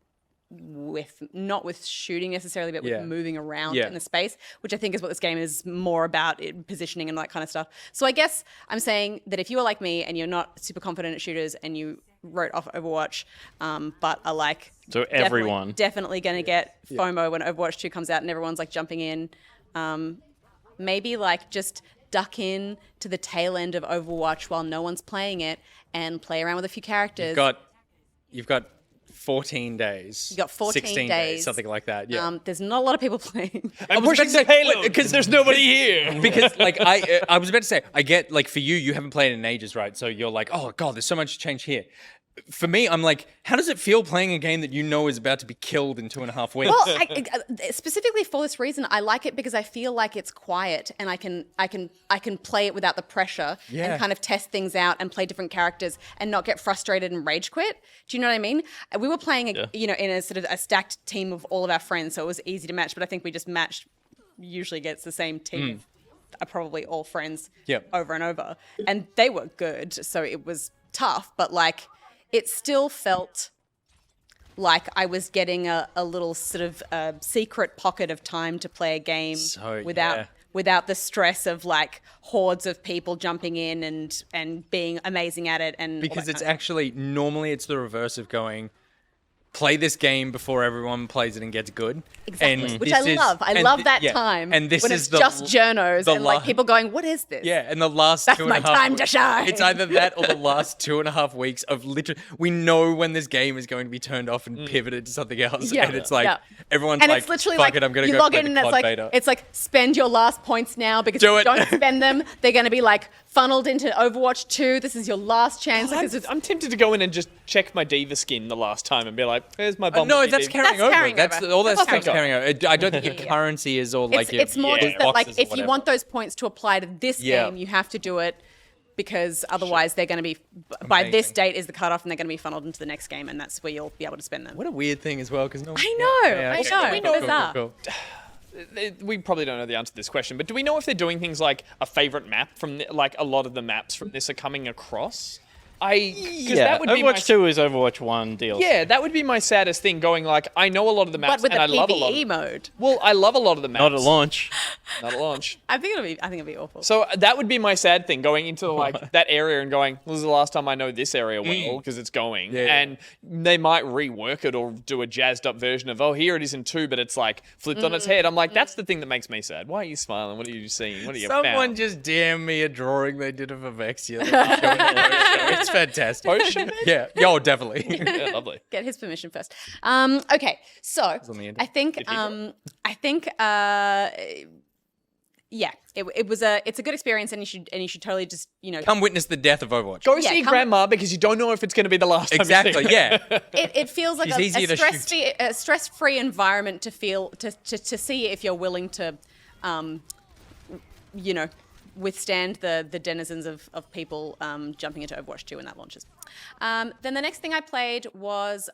not with shooting necessarily, but with moving around in the space, which I think is what this game is more about, positioning and that kind of stuff. So I guess I'm saying that if you are like me and you're not super confident at shooters and you wrote off Overwatch, but are like everyone definitely going to get FOMO when Overwatch 2 comes out and everyone's like jumping in, maybe like just duck in to the tail end of Overwatch while no one's playing it and play around with a few characters. You've got 14 days. You got 14 16 days, something like that. Yeah. There's not a lot of people playing. I'm pushing the payload because there's nobody here. Because like I was about to say, I get like for you haven't played in ages, right? So you're like, oh god, there's so much change here. For me, I'm like, how does it feel playing a game that you know is about to be killed in 2.5 weeks? Well, specifically for this reason, I like it because I feel like it's quiet and I can play it without the pressure and kind of test things out and play different characters and not get frustrated and rage quit. Do you know what I mean? We were playing, in a sort of a stacked team of all of our friends, so it was easy to match. But I think we just matched usually against the same team, probably all friends over and over, and they were good. So it was tough, but like. It still felt like I was getting a little sort of secret pocket of time to play a game without the stress of like hordes of people jumping in and being amazing at it. And because it's actually normally it's the reverse of going play this game before everyone plays it and gets good. Exactly, which I love. I love that time. And this when is it's just journos and like people going, "What is this?" Yeah, and the last That's 2.5 my time to weeks- shine. It's either that or the last 2.5 weeks of literally. We know when this game is going to be turned off and pivoted to something else, Yeah. and it's like Yeah. everyone's And like, it's literally "Fuck like it, I'm gonna you go log play in the and it's COD like beta." it's like spend your last points now because Do if it. you don't spend them, they're going to be like funneled into Overwatch 2. This is your last chance. Because it's I'm tempted to go in and just check my diva skin the last time and be like, "Here's my bomb." No, that's carrying over. carrying That's over. all that That's stuff's carrying carrying over. I don't think your currency is all like it's more just that like boxes or if you whatever. want those points to apply to this Yeah. game, you have to do it because otherwise they're going to be by this Amazing. date is the cutoff and they're going to be funneled into the next game and that's where you'll be able to spend them. What a weird thing as well, because no. I know. We know. Bizarre. Cool. We probably don't know the answer to this question, but do we know if they're doing things like a favorite map from like a lot of the maps from this are coming across? That would be Overwatch 2 is Overwatch 1 DLC. Yeah, that would be my saddest thing. Going like, I know a lot of the maps, But with and the I love a lot. PvE mode. Well, I love a lot of the maps. Not at launch. Not at launch. I think it'll be awful. So that would be my sad thing, going into like that area and going, "This is the last time I know this area well because it's going." Yeah. And they might rework it or do a jazzed up version of, "Oh, here it is in 2, but it's like flipped on its head." I'm like, that's the thing that makes me sad. Why are you smiling? What are you seeing? What are you Someone found? just DM me a drawing they did of Avexia. It's fantastic. Potion? Yeah, yo, definitely. Yeah, lovely. Get his permission first. Okay, so on the I think it's a good experience, and you should totally just Come witness the death of Overwatch. Go Yeah, see come- Grandma because you don't know if it's going to be the last time. Exactly. You see her. Yeah. it feels like She's easier to shoot. a stress-free environment to feel to see if you're willing to withstand the denizens of people jumping into Overwatch 2 when that launches. Then the next thing I played was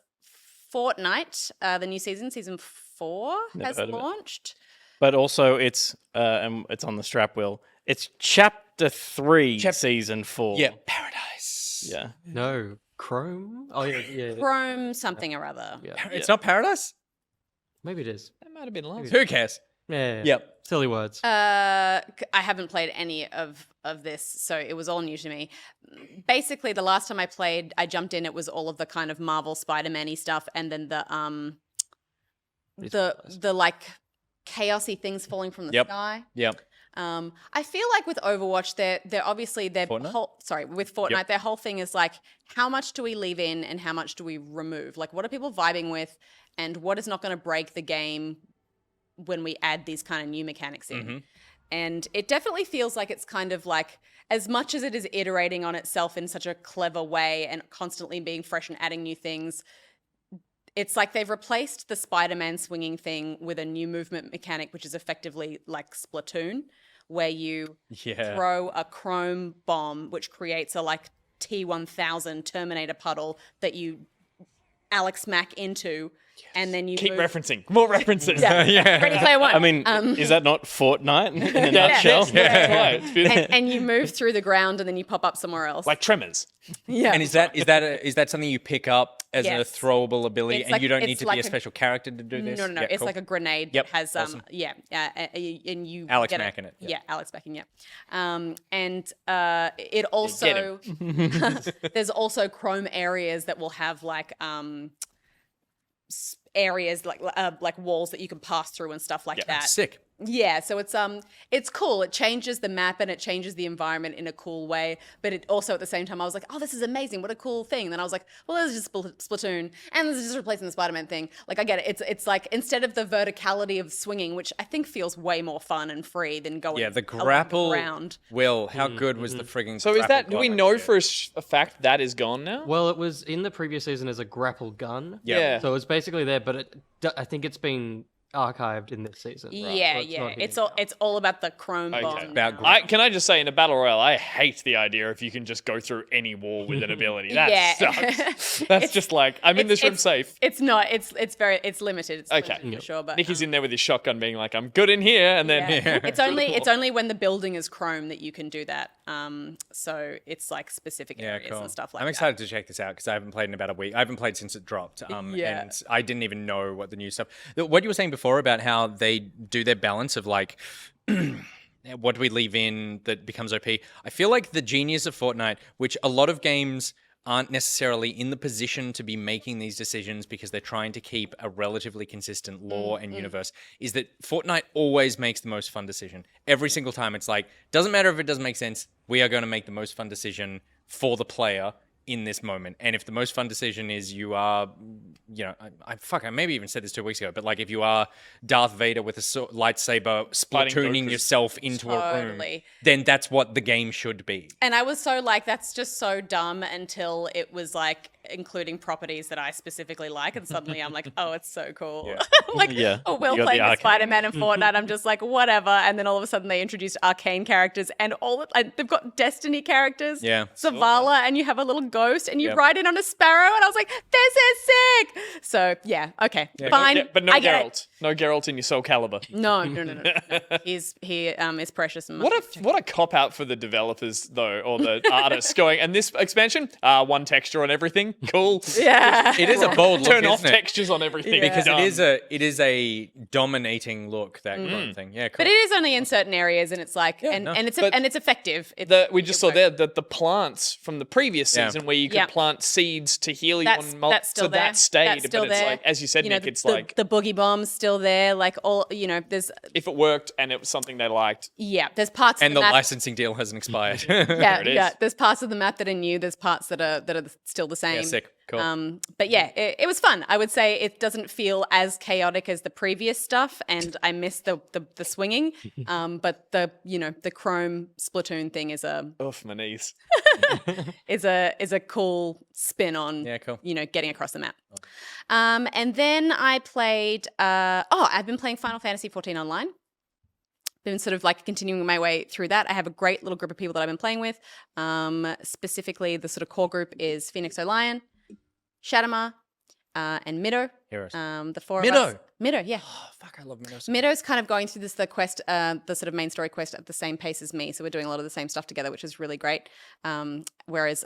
Fortnite, the new season 4 has heard of it. launched. But also it's on the strap wheel. It's Chapter 3, Season 4. Yeah. Paradise. Yeah. No, Chrome. Oh yeah. Chrome something or other. Yeah. It's not Paradise? Maybe it is. That might have been last. Who cares? Yeah. Yep. Silly words. I haven't played any of this, so it was all new to me. Basically, the last time I played, I jumped in. It was all of the kind of Marvel Spider-Man-y stuff, and then the like chaosy things falling from the sky. Yep. I feel like with Overwatch, they're obviously their Fortnite? with Fortnite, their whole thing is like, how much do we leave in and how much do we remove? Like, what are people vibing with, and what is not going to break the game when we add these kind of new mechanics in. Mm-hmm. And it definitely feels like it's kind of like, as much as it is iterating on itself in such a clever way and constantly being fresh and adding new things, it's like they've replaced the Spider-Man swinging thing with a new movement mechanic, which is effectively like Splatoon, where you throw a chrome bomb, which creates a like T-1000 Terminator puddle that you Alex Mack into, and then you Keep move. referencing. More references. Ready Player One. I mean, is that not Fortnite in a nutshell? It's beautiful. and you move through the ground and then you pop up somewhere else. Like Tremors. yeah. And is that something you pick up as a Yes. throwable ability, It's and like- you don't it's need to like be a special character to do this? No. Yeah, It's cool. like a grenade Yep, that has awesome. and you Alex get Mack in it, yeah. Yeah, Alex Mack in it. It also there's also chrome areas that will have like areas like walls that you can pass through and stuff like that. Sick. Yeah, so it's cool. It changes the map and it changes the environment in a cool way. But it also at the same time I was like, oh, this is amazing! What a cool thing. And then I was like, well, this is just Splatoon, and this is just replacing the Spider-Man thing. Like I get it. It's like instead of the verticality of swinging, which I think feels way more fun and free than going Yeah, the along grapple. ground. How good was the frigging? So is grapple that? Do we gun? know for a fact that is gone now? Well, it was in the previous season as a grapple gun. Yeah. So it's basically there, but I think it's been archived in this season. Right? Yeah, So it's not here It's all about the chrome bomb. About now. Can I just say, in a battle royale, I hate the idea if you can just go through any wall with an ability. That Yeah. sucks. That's just like, I'm in this room safe. It's not. It's limited. It's Okay. limited for sure. But Nicky's in there with his shotgun being like, I'm good in here. And then yeah. It's only when the building is chrome that you can do that. So it's like specific areas and stuff like that. I'm excited to check this out because I haven't played in about a week. I haven't played since it dropped. And I didn't even know what the new stuff. What you were saying before about how they do their balance of like, what do we leave in that becomes OP? I feel like the genius of Fortnite, which a lot of games aren't necessarily in the position to be making these decisions because they're trying to keep a relatively consistent lore and universe, is that Fortnite always makes the most fun decision. Every single time it's like, doesn't matter if it doesn't make sense, we are going to make the most fun decision for the player in this moment. And if the most fun decision is you are, I maybe even said this 2 weeks ago, but like if you are Darth Vader with a lightsaber splatooning yourself into a room, then that's what the game should be. And I was so like, that's just so dumb until it was like including properties that I specifically like. And suddenly I'm like, oh, it's so cool. Yeah. Playing the Spider-Man in Fortnite, I'm just like, whatever. And then all of a sudden they introduced Arcane characters and they've got Destiny characters. Yeah. Zavala, and you have a little ghost and you ride in on a sparrow. And I was like, this is sick. So yeah, okay, fine. But no Geralt. No Geralt in your Soul Calibur. No. He is precious. And what a cop out for the developers though, or the artists going. And this expansion, one texture on everything. Cool. Yeah. It is a bold look, Turn off isn't it? textures on everything. Because it is a dominating look, that kind of thing. Yeah, cool. But it is only in certain areas, and it's like, and it's effective. We just saw there that the plants from the previous season where you could plant seeds to heal you on that's still there. That stayed. That's still but it's there. like, as you said, Nick, it's like the boogie bomb's still there. Like all, there's if it worked and it was something they liked. Yeah, there's parts and of the map, licensing deal hasn't expired. Yeah. There's parts of the map that are new. There's parts that are still the same. Yeah, sick. Cool. But yeah, it was fun. I would say it doesn't feel as chaotic as the previous stuff, and I miss the swinging. But the Chrome Splatoon thing is My knees. is a cool spin on getting across the map. And then I played. I've been playing Final Fantasy 14 online. Been sort of like continuing my way through that. I have a great little group of people that I've been playing with. Specifically, the sort of core group is Phoenix O'Lion, Shadama, and Mido. Heroes. The four of us. Mido, yeah. Oh, fuck, I love Mido. Mido's kind of going through the quest, the sort of main story quest at the same pace as me. So we're doing a lot of the same stuff together, which is really great. Whereas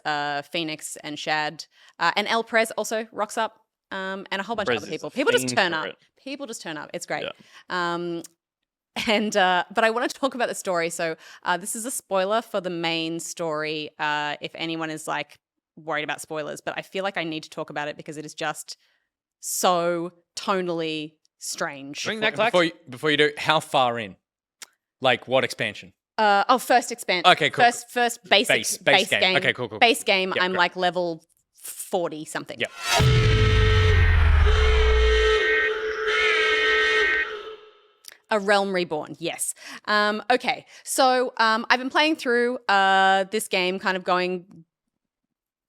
Phoenix and Shad and El Prez also rocks up, and a whole bunch of other people. People just turn up. People just turn up. It's great. Yeah. But I want to talk about the story. So this is a spoiler for the main story. If anyone is like worried about spoilers, but I feel like I need to talk about it because it is just so tonally strange. Before you do, how far in? Like what expansion? First expansion. Okay, cool. First base game. Okay, cool. Base game. Yep, I'm like level 40 something. Yeah. A Realm Reborn, yes. Okay, so I've been playing through this game, kind of going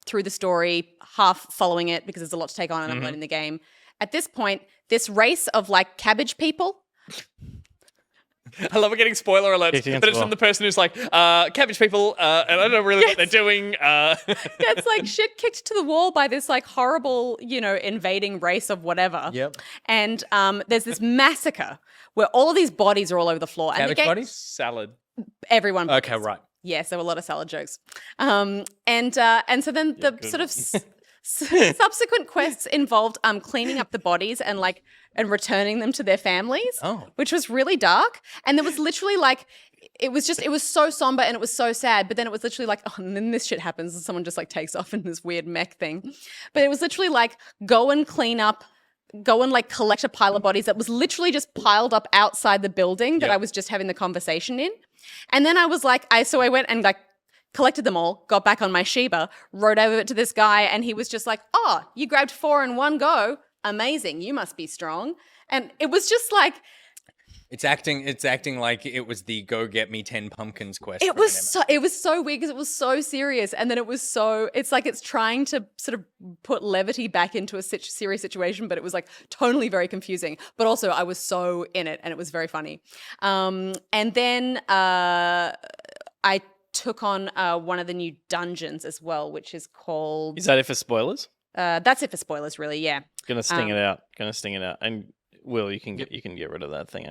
through the story, half following it because there's a lot to take on and I'm learning the game. At this point, this race of like cabbage people. I love getting spoiler alerts, but it's from the person who's like, cabbage people, and I don't know really what they're doing. Gets like shit kicked to the wall by this like horrible, invading race of whatever. Yep. And there's this massacre where all of these bodies are all over the floor. Cabbage bodies? Salad. Everyone. Okay, right. Yeah, so a lot of salad jokes. And so then the sort of subsequent quests involved cleaning up the bodies and returning them to their families, which was really dark. And there was literally like, it was so somber and it was so sad. But then it was literally like, and then this shit happens and someone just like takes off in this weird mech thing. But it was literally like, go and like collect a pile of bodies that was literally just piled up outside the building that I was just having the conversation in. And then I was like, I went and like collected them all, got back on my Sheba, rode over to this guy, and he was just like, oh, you grabbed 4 in one go. Amazing. You must be strong. And it was just like, It's acting like it was the go get me 10 pumpkins quest. It was so weird because it was so serious, and then it's like it's trying to sort of put levity back into a serious situation, but it was like totally very confusing. But also I was so in it, and it was very funny. And then I took on one of the new dungeons as well, which is called. Is that it for spoilers? That's it for spoilers, really. Yeah. Gonna sting it out. And Will, you can get rid of that thing.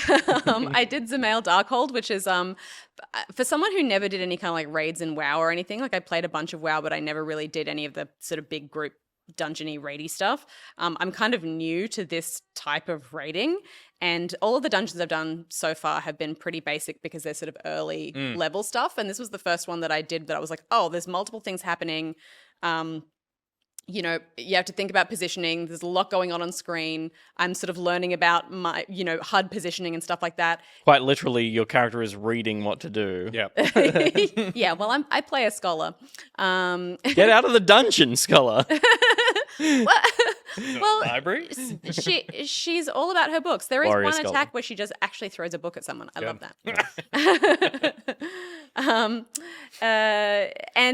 I did Zemail Darkhold, which is for someone who never did any kind of like raids in WoW or anything. Like I played a bunch of WoW, but I never really did any of the sort of big group dungeony raidy stuff. I'm kind of new to this type of raiding, and all of the dungeons I've done so far have been pretty basic because they're sort of early level stuff. And this was the first one that I did that I was like, oh, there's multiple things happening. You know, you have to think about positioning. There's a lot going on screen. I'm sort of learning about my, you know, HUD positioning and stuff like that. Quite literally, your character is reading what to do. Yeah. Yeah, well, I play a scholar. Get out of the dungeon, Scholar. Well, Library? she's all about her books. There is Warrior one scholar. attack where she just actually throws a book at someone. I love that. And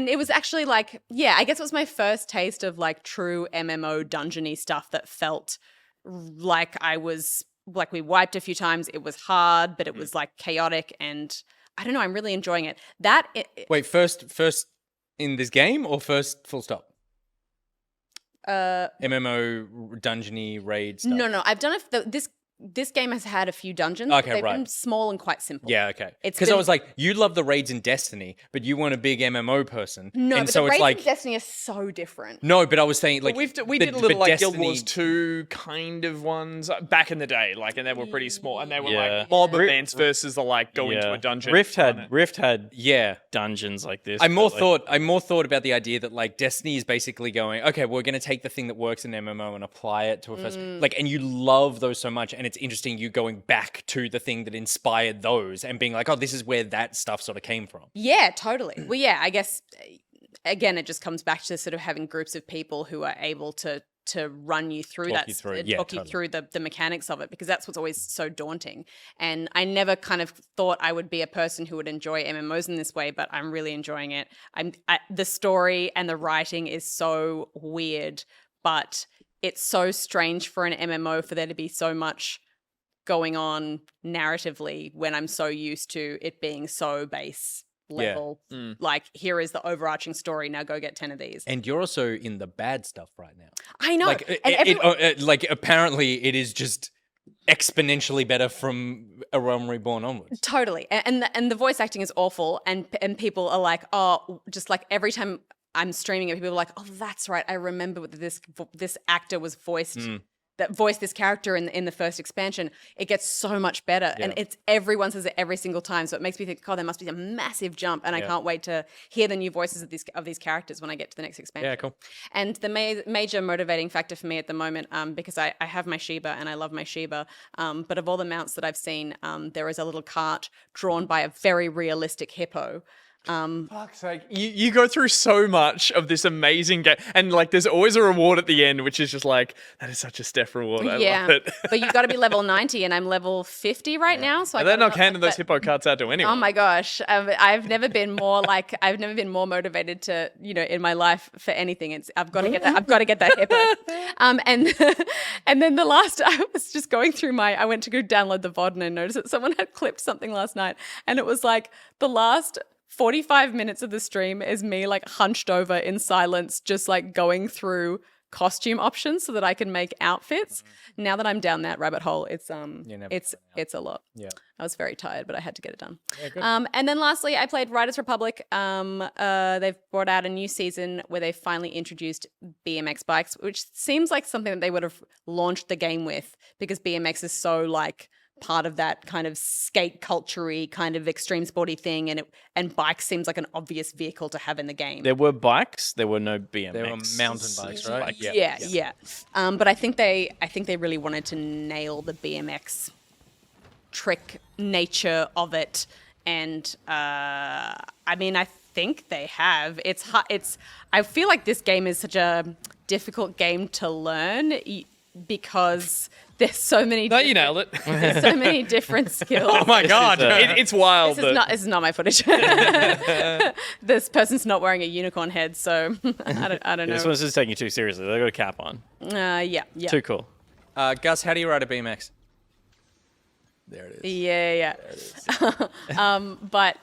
it was actually like, yeah, I guess it was my first taste of like true MMO dungeony stuff that felt like we wiped a few times. It was hard, but it was like chaotic, and I don't know, I'm really enjoying it. Wait, first in this game or first full stop? MMO dungeony raid stuff. No, I've done it. This game has had a few dungeons. Okay, but they've right. been small and quite simple. Yeah, okay. It's Because I been- was like, you love the raids in Destiny, but you weren't a big MMO person. No, and but so the it's raids like in Destiny are so different. no, but I was saying like we did a little like Guild Wars 2 kind of ones back in the day, like, and they were pretty small, and they were Yeah. like mob events versus the like go into a dungeon. Rift had yeah. dungeons like this. I more but, like, thought about the idea that like Destiny is basically going, okay, we're going to take the thing that works in MMO and apply it to a first, like, and you love those so much, and it's interesting you going back to the thing that inspired those and being like, oh, this is where that stuff sort of came from. Yeah, totally. Well, yeah, I guess again, it just comes back to sort of having groups of people who are able to run you through Talk that, you through it. talk Yeah, you totally. through the mechanics of it, because that's what's always so daunting. And I never kind of thought I would be a person who would enjoy MMOs in this way, but I'm really enjoying it. The story and the writing is so weird, but it's so strange for an MMO for there to be so much going on narratively when I'm so used to it being so base level. Like, here is the overarching story. Now go get 10 of these. And you're also in the bad stuff right now. I know. Like, and like apparently it is just exponentially better from A Realm Reborn onwards. Totally. And the voice acting is awful. And people are like, oh, just like every time I'm streaming it, people are like, oh, that's right. I remember what this actor was voiced. That voiced this character in the first expansion. It gets so much better, and everyone says it every single time. So it makes me think, oh, there must be a massive jump, and I can't wait to hear the new voices of these characters when I get to the next expansion. Yeah, cool. And the major motivating factor for me at the moment, because I have my Shiba and I love my Shiba, but of all the mounts that I've seen, there is a little cart drawn by a very realistic hippo. Fuck's sake. You go through so much of this amazing game, and like there's always a reward at the end, which is just like, that is such a Steph reward. I love it. But you've got to be level 90, and I'm level 50 right now. So And they're not handing those hippo carts out to anyone. Oh my gosh, I've never been more motivated to, in my life for anything. I've got to get that hippo. And then the last, I was just going through I went to go download the VOD, and I noticed that someone had clipped something last night, and it was like the last 45 minutes of the stream is me like hunched over in silence, just like going through costume options so that I can make outfits. Now that I'm down that rabbit hole, it's a lot. Yeah. I was very tired, but I had to get it done. Yeah, and then lastly, I played Riders Republic. They've brought out a new season where they finally introduced BMX bikes, which seems like something that they would have launched the game with, because BMX is so like part of that kind of skate culture-y kind of extreme sporty thing, and bikes seems like an obvious vehicle to have in the game. There were bikes, there were no BMX. There were mountain bikes, right? Yeah. But I think they really wanted to nail the BMX trick nature of it, and I mean, I think they have. I feel like this game is such a difficult game to learn because there's so many. No, you nailed it. There's so many different skills. Oh my god, it's wild. This is not my footage. This person's not wearing a unicorn head, so I don't know. This one's just taking you too seriously. They got a cap on. Yeah. Too cool. Gus, how do you ride a BMX? There it is. Yeah. But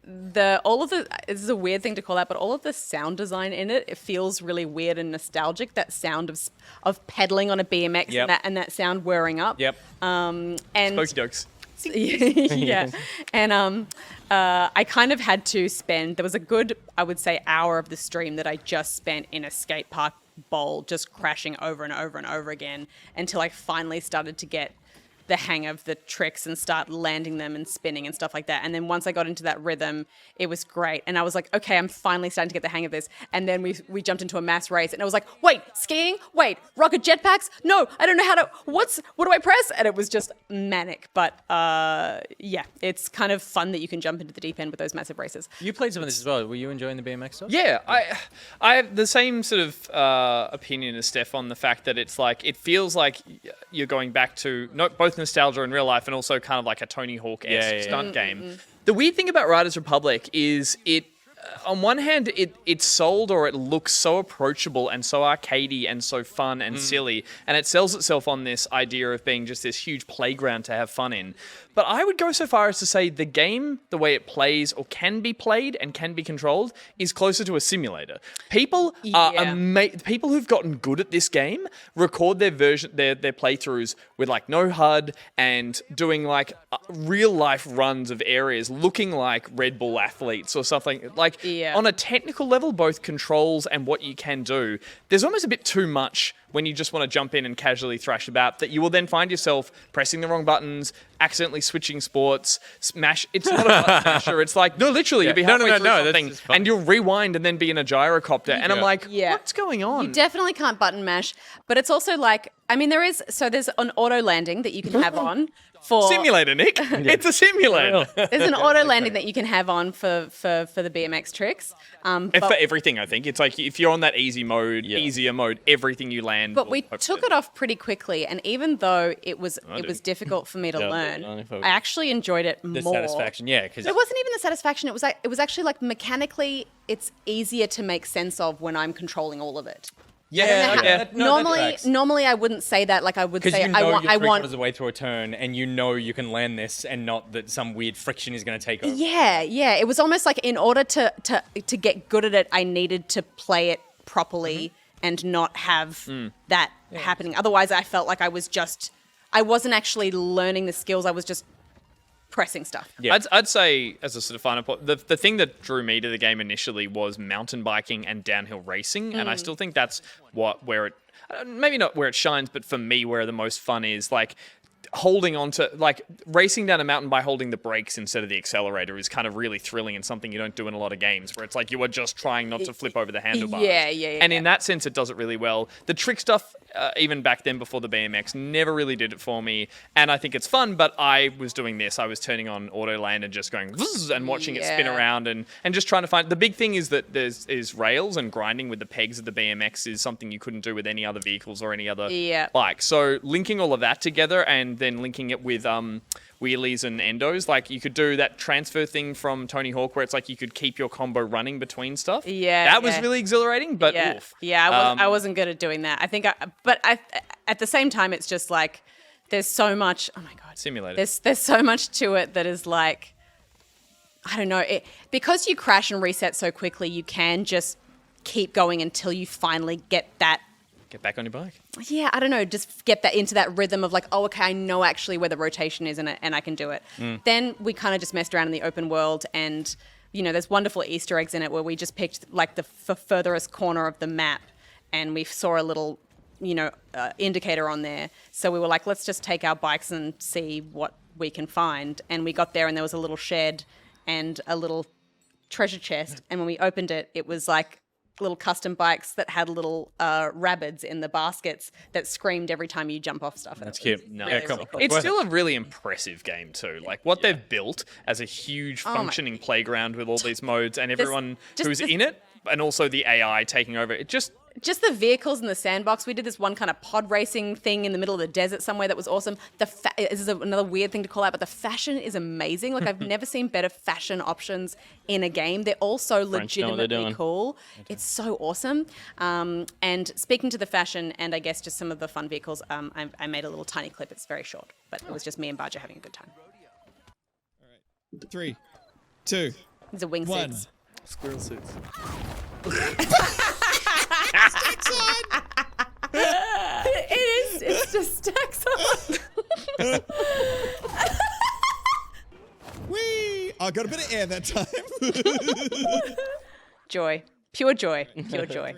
this is a weird thing to call out, but all of the sound design in it feels really weird and nostalgic. That sound of pedaling on a BMX and that sound whirring up. Yep. And Spooky jokes. yeah. And I kind of had to spend, there was a good, I would say, hour of the stream that I just spent in a skate park bowl, just crashing over and over and over again until I finally started to get the hang of the tricks and start landing them and spinning and stuff like that. And then once I got into that rhythm, it was great. And I was like, okay, I'm finally starting to get the hang of this. And then we jumped into a mass race and I was like, wait, skiing? Wait, rocket jetpacks? No, I don't know how to, what do I press? And it was just manic. But yeah, it's kind of fun that you can jump into the deep end with those massive races. You played some of this as well. Were you enjoying the BMX stuff? Yeah, I have the same sort of opinion as Steph on the fact that it's like, it feels like you're going back to both nostalgia in real life and also kind of like a Tony Hawk-esque stunt game. The weird thing about Riders Republic is it, on one hand, it's sold or it looks so approachable and so arcadey and so fun and silly, and it sells itself on this idea of being just this huge playground to have fun in. But I would go so far as to say the game, the way it plays or can be played and can be controlled, is closer to a simulator. People people who've gotten good at this game record their playthroughs with like no HUD and doing like real life runs of areas looking like Red Bull athletes or something. Like on a technical level, both controls and what you can do, there's almost a bit too much when you just want to jump in and casually thrash about, that you will then find yourself pressing the wrong buttons, accidentally switching sports, smash. It's not a button masher. It's like, no, literally, you'll be halfway through something and you'll rewind and then be in a gyrocopter. And I'm like, what's going on? You definitely can't button mash, but it's also like, I mean, there's an auto landing that you can have on for simulator, Nick. It's a simulator. There's an auto landing that you can have on for the BMX tricks. For everything, I think it's like if you're on that easier mode, everything you land. But we took it off pretty quickly, and even though it was difficult for me to learn, I actually enjoyed it more. The satisfaction, because it wasn't even the satisfaction. It was actually like mechanically, it's easier to make sense of when I'm controlling all of it. Normally I wouldn't say that. Like I would say, you know I want the way through a turn, and you know you can land this, and not that some weird friction is going to take over. Yeah. It was almost like in order to get good at it, I needed to play it properly and not have that happening. Otherwise, I felt like I wasn't actually learning the skills. I was just pressing stuff. Yeah. I'd say, as a sort of final point, the thing that drew me to the game initially was mountain biking and downhill racing, and I still think that's where it, maybe not where it shines, but for me, where the most fun is. Like, holding on to, like, racing down a mountain by holding the brakes instead of the accelerator is kind of really thrilling and something you don't do in a lot of games, where it's like you are just trying not to flip over the handlebars. And in that sense, it does it really well. The trick stuff, even back then before the BMX, never really did it for me, and I think it's fun, but I was doing this. I was turning on auto land and just going and watching it spin around and just trying to find. The big thing is that there's rails, and grinding with the pegs of the BMX is something you couldn't do with any other vehicles or any other bike. So linking all of that together and then linking it with wheelies and endos, like you could do that transfer thing from Tony Hawk where it's like you could keep your combo running between stuff. That was really exhilarating, but oof. I wasn't good at doing that. I think but at the same time, it's just like there's so much. Oh my god, simulated. There's so much to it that is like, I don't know, because you crash and reset so quickly. You can just keep going until you finally get back on your bike. Yeah, I don't know, just get that into that rhythm of like, oh, okay, I know actually where the rotation is and I can do it. Then we kind of just messed around in the open world, and there's wonderful Easter eggs in it where we just picked like the furthest corner of the map, and we saw a little indicator on there. So we were like, let's just take our bikes and see what we can find. And we got there and there was a little shed and a little treasure chest. And when we opened it, it was like little custom bikes that had little rabbits in the baskets that screamed every time you jump off stuff. That's cute. No. Really, Cool. cool. It's still a really impressive game too. Like what they've built as a huge functioning playground with all these modes and everyone who's in it, and also the AI taking over. It just the vehicles in the sandbox. We did this one kind of pod racing thing in the middle of the desert somewhere that was awesome. This is another weird thing to call out, but the fashion is amazing. Like I've never seen better fashion options in a game. They're all so legitimately cool. It's so awesome. And speaking to the fashion and I guess just some of the fun vehicles, I made a little tiny clip. It's very short, but it was just me and Barger having a good time. All right. 3, 2, These are wingsuits. Squirrel suits. It is. It's just stacks on. Whee! I got a bit of air that time. Joy. Pure joy. Pure joy.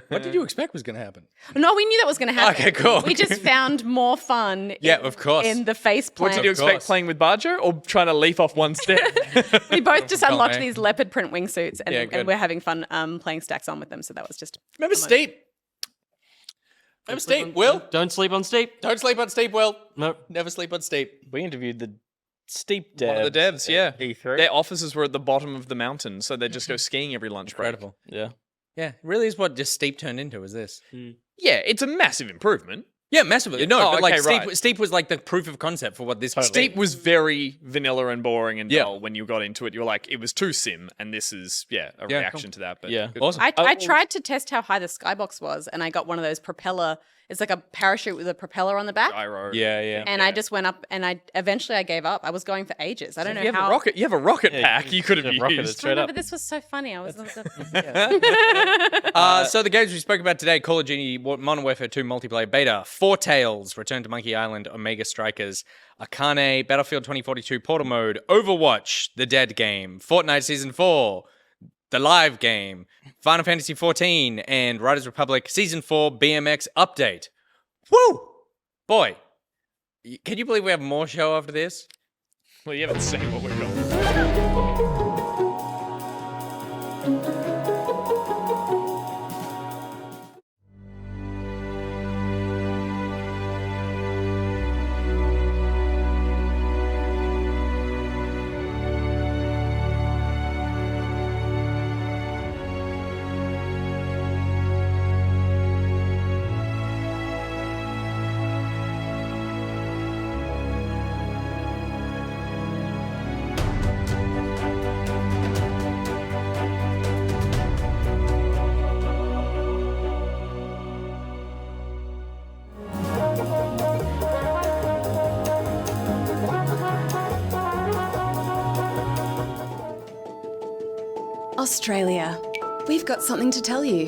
What did you expect was going to happen? No, we knew that was going to happen. Okay, cool. We just found more fun Of course. in the face What plant. did you expect playing with Barjo or trying to leap off one step? We both just unlocked eh? these leopard print wingsuits and, Yeah, good. and we're having fun playing stacks on with them. So that was just... Remember Steep? Remember Steep? Will? Don't sleep on Steep. Don't sleep on Steep, Will. Nope. Never sleep on Steep. We interviewed the Steep devs. One of the devs, yeah. E3. Their offices were at the bottom of the mountain, so they just go skiing every lunch break. Incredible. Yeah. Yeah, it really is what just Steep turned into, is this. Yeah, it's a massive improvement. Yeah, massively. No, Oh, but like okay, Steep, right. Steep was like the proof of concept for what this Steep was very vanilla and boring and Yeah. dull when you got into it. You were like, it was too sim, and this is, a Yeah, reaction to that. But Yeah. good. Awesome. I tried to test how high the skybox was and I got one of those propeller... It's like a parachute with a propeller on the back. Gyro. Yeah. And I just went up and eventually I gave up. I was going for ages. I don't know You have how... a rocket. You have a rocket pack. You could have rocketed used. straight up. But this was so funny. I was... So the games we spoke about today, Call of Duty Modern Warfare 2 multiplayer beta, Four Tales, Return to Monkey Island, Omega Strikers, Akane, Battlefield 2042 Portal Mode, Overwatch, The Dead Game, Fortnite Season 4, the live game, Final Fantasy 14, and Riders Republic Season 4 BMX Update. Woo! Boy, can you believe we have more show after this? Well, you haven't seen what we've got. Australia, we've got something to tell you.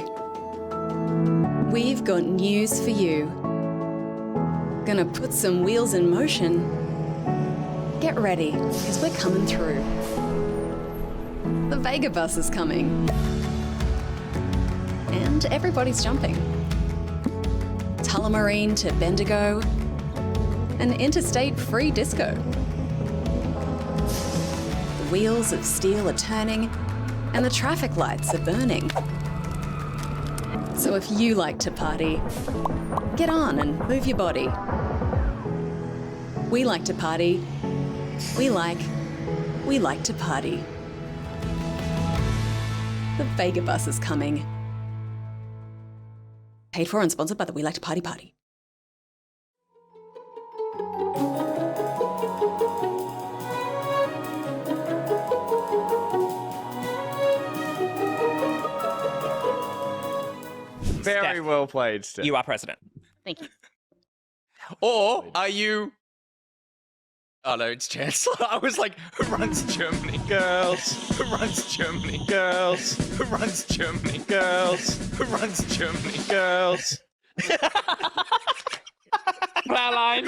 We've got news for you. Gonna put some wheels in motion. Get ready, because we're coming through. The VegaBus is coming. And everybody's jumping. Tullamarine to Bendigo. An interstate free disco. The wheels of steel are turning and the traffic lights are burning. So if you like to party, get on and move your body. We like to party. We like to party. The VegaBus is coming. Paid for and sponsored by the We Like to Party Party. Very well played, Steph. You are president. Thank you. Or are you... Oh no, it's Chancellor. I was like, who runs Germany? Girls. Who runs Germany? Girls. Who runs Germany? Girls. Who runs Germany? Girls. Fraulein.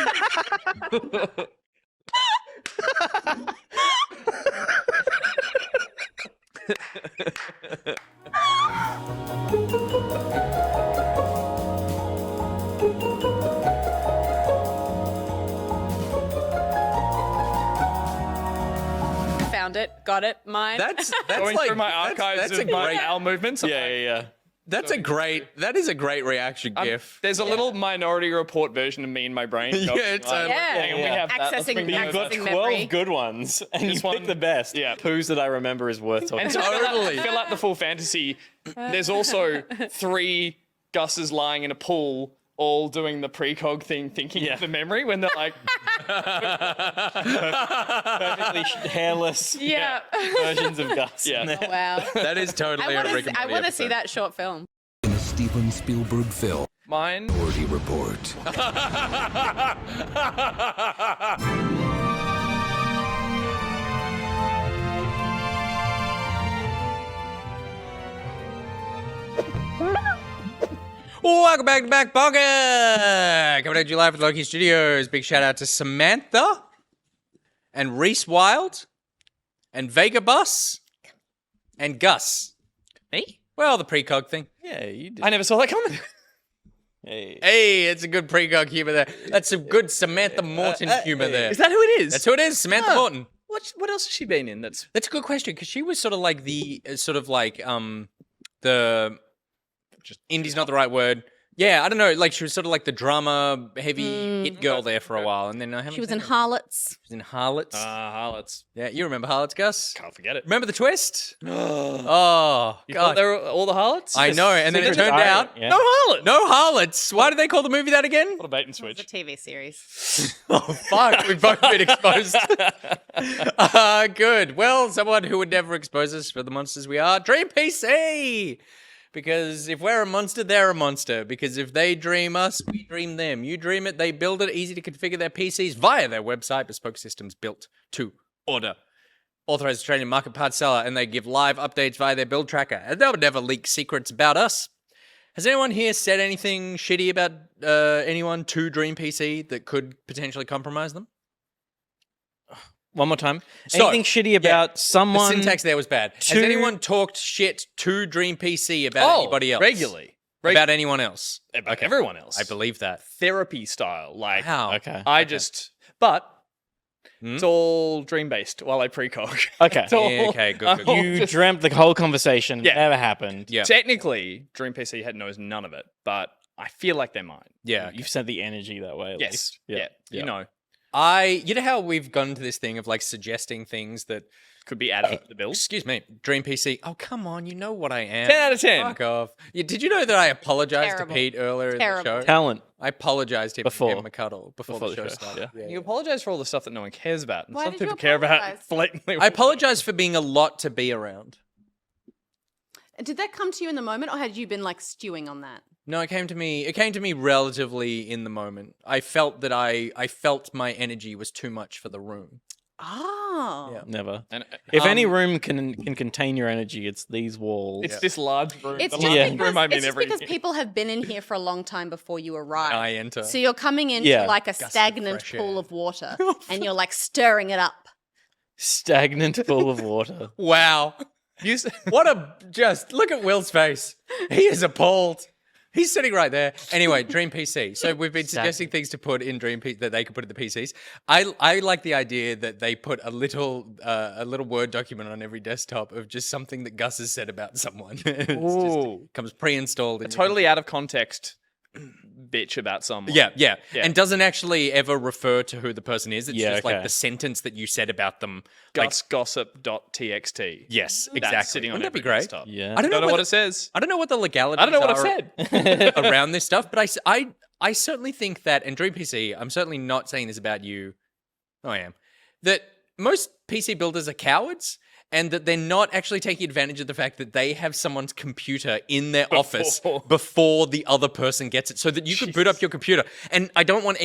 Found it. Got it. Mine. That's Going like through my archives that's of a my great, bowel movements. I'm like, Yeah. that is a great reaction gif. There's a little Minority Report version of me in my brain. Yeah, it's Like, Yeah. hang on, we have that. Let's Accessing- bring that You've got over. 12 memory. good ones, and you This pick one- the best. yeah. Poos that I remember is worth talking And about. to Totally. fill out the full fantasy, there's also 3 Gus's lying in a pool, all doing the precog thing, thinking of the memory when they're like, Perfectly hairless Yeah. versions of Gus. Yeah. in there. Oh, wow. That is totally a Rick and I Morty want to see episode. that short film. In a Steven Spielberg film, mine. Minority Report. Welcome back to Back Pocket. Coming at you live from Loki Studios. Big shout out to Samantha and RhysWild and VegaBus and Gus. Me? Well, the precog thing. Yeah, you did. I never saw that coming. Hey, it's a good precog humor there. That's some good Samantha Morton humor there. Is that who it is? That's who it is, Samantha Morton. What else has she been in? That's a good question because she was sort of like the indie's not the right word. Yeah, I don't know. Like she was sort of like the drama heavy hit girl there for a while, and then I haven't. She was in Harlots. She was in Harlots. Harlots. Yeah, you remember Harlots, Gus? Can't forget it. Remember the twist? Oh, You thought they were all the harlots? I know, and then it turned out Yeah. no harlots. No harlots. Why did they call the movie that again? What a bait and It's a switch. TV series. Oh fuck, we've both been exposed. Good. Well, someone who would never expose us for the monsters we are, Dream PC. Because if we're a monster, they're a monster. Because if they dream us, we dream them. You dream it, they build it. Easy to configure their PCs via their website. Bespoke systems built to order. Authorized Australian market part seller, and they give live updates via their build tracker. And they'll never leak secrets about us. Has anyone here said anything shitty about anyone to Dream PC that could potentially compromise them? One more time. So, Anything shitty about someone? The syntax there was bad. Has to- anyone talked shit to Dream PC about anybody else? Regularly. About anyone else? About everyone else. I believe that. Therapy style. Like, Wow. Okay. But it's all dream based while I precog. Okay. It's all- Yeah, okay, good, good. You dreamt the whole conversation. Yeah. Never happened. Yeah. Technically, Dream PC knows none of it, but I feel like they might. Yeah. You've sent the energy that way. At Yes. least. Yeah. You know, You know how we've gone to this thing of like suggesting things that could be added to the build. Excuse me, Dream PC. Oh, come on, you know what I am. 10 out of 10. Fuck off. Did you know that I apologized Terrible. to Pete earlier in the Terrible. show? Talent. I apologized to him Before. and gave him a cuddle before the show started. Yeah. You apologize for all the stuff that no one cares about. And Why some did you people care about apologize? blatantly. I apologize for being a lot to be around. Did that come to you in the moment, or had you been like stewing on that? No, it came to me relatively in the moment. I felt that I felt my energy was too much for the room. Oh. Yeah. Never. And, If any room can contain your energy, it's these walls. it's this large room. It's the just, largest Yeah. because, room I'm in it's just every because people have been in here for a long time before you arrive. I enter. So you're coming into Yeah. like a Gust of stagnant fresh pool air. of water, and you're like stirring it up. Stagnant pool of water. Wow. Just look at Will's face. He is appalled. He's sitting right there. Anyway, Dream PC. So we've been suggesting things to put in Dream PC that they could put in the PCs. I like the idea that they put a little Word document on every desktop of just something that Gus has said about someone. It comes pre-installed. in your totally out of context bitch about someone. Yeah. And doesn't actually ever refer to who the person is. It's Yeah, just like okay. the sentence that you said about them. Like, Gusgossip.txt. yes, That's exactly. sitting on Wouldn't that be every great? desktop. Yeah. I don't know what it says. I don't know what the legalities I don't know what are I've said. around this stuff, but I certainly think that, and Dream PC, I'm certainly not saying this about you. Oh, I am. That most PC builders are cowards, and that they're not actually taking advantage of the fact that they have someone's computer in their office before the other person gets it, so that you could boot up your computer. And I don't want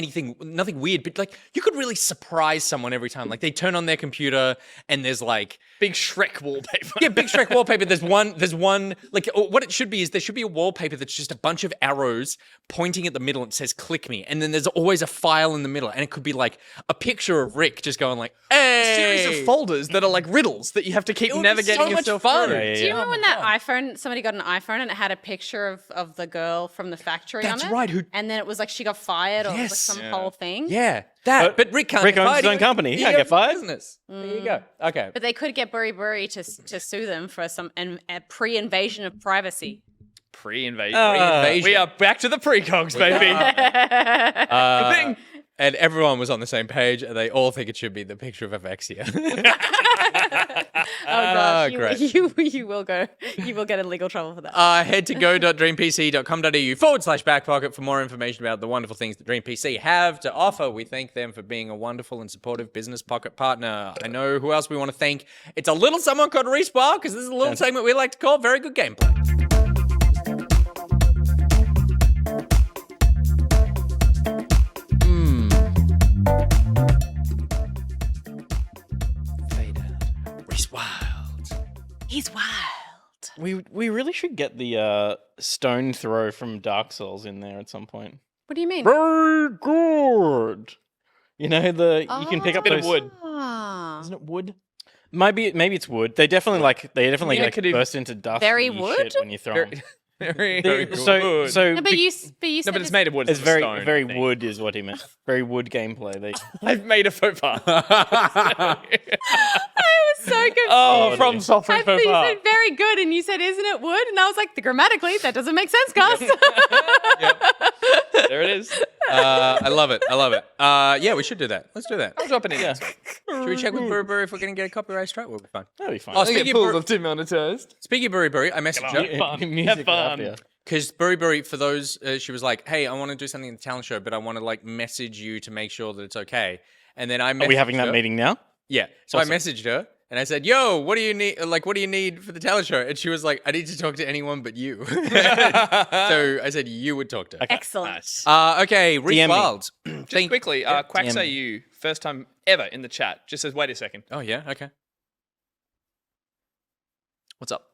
nothing weird, but like you could really surprise someone every time. Like they turn on their computer and there's like Big Shrek wallpaper. yeah, big Shrek wallpaper. There's one like what it should be is there should be a wallpaper that's just a bunch of arrows pointing at the middle and it says click me. And then there's always a file in the middle and it could be like a picture of Rick just going like, hey. Series of folders that are like riddles that you have to keep It would be navigating so much yourself fun. through. Yeah, Do you remember when that iPhone, somebody got an iPhone and it had a picture of the girl from the factory That's on it? right, who- And then it was like she got fired or it was like Yes. some whole thing. Yeah, that. But Rick can't Rick get owns fired. his own company. He can't get fired. Business. There you go. Okay. But they could get BuriBuri to sue them for some a pre-invasion of privacy. Pre-invasion. We are back to the precogs, baby. Thing. And everyone was on the same page, and they all think it should be the picture of Avexia. Oh gosh, great. you will get in legal trouble for that. Head to go.dreampc.com.au/backpocket for more information about the wonderful things that Dream PC have to offer. We thank them for being a wonderful and supportive business pocket partner. I know who else we want to thank. It's a little someone called RhysWild, because this is a little segment we like to call Very Good Gameplay. RhysWild. He's wild. We really should get the stone throw from Dark Souls in there at some point. What do you mean? Very good. You know you can pick up bit of those wood. Isn't it wood? Maybe it's wood. They definitely burst into dust. Very and wood? shit when you throw them. Very So No, but you said No, but it's made of wood. it's not very stone, very I think. wood is what he meant. Very wood gameplay. I've made a faux pas. I was so confused. Oh, from Software I faux you pas. said very good, and you said, "Isn't it wood?" And I was like, "Grammatically, that doesn't make sense, Gus." There it is. I love it. I love it. Yeah, we should do that. Let's do that. I'll drop it in. Yeah. Should we check with BuriBuri if we're going to get a copyright strike? We'll be fine. That'll be fine. Oh, speaking of, demonetized. speaking of BuriBuri, I messaged her. Music fun. up, yeah. Because BuriBuri, for those, she was like, hey, I want to do something in the talent show, but I want to like message you to make sure that it's okay. And then I messaged Are we having that her. mean now? Yeah. So I messaged her and I said, yo, what do you need? Like, what do you need for the talent show? And she was like, I need to talk to anyone but you. So I said, you would talk to her. Excellent. Okay, DM me. RhysWild. Just quickly, Quack DM say me. you first time ever in the chat. Just says, wait a second. Oh, yeah? Okay. What's up?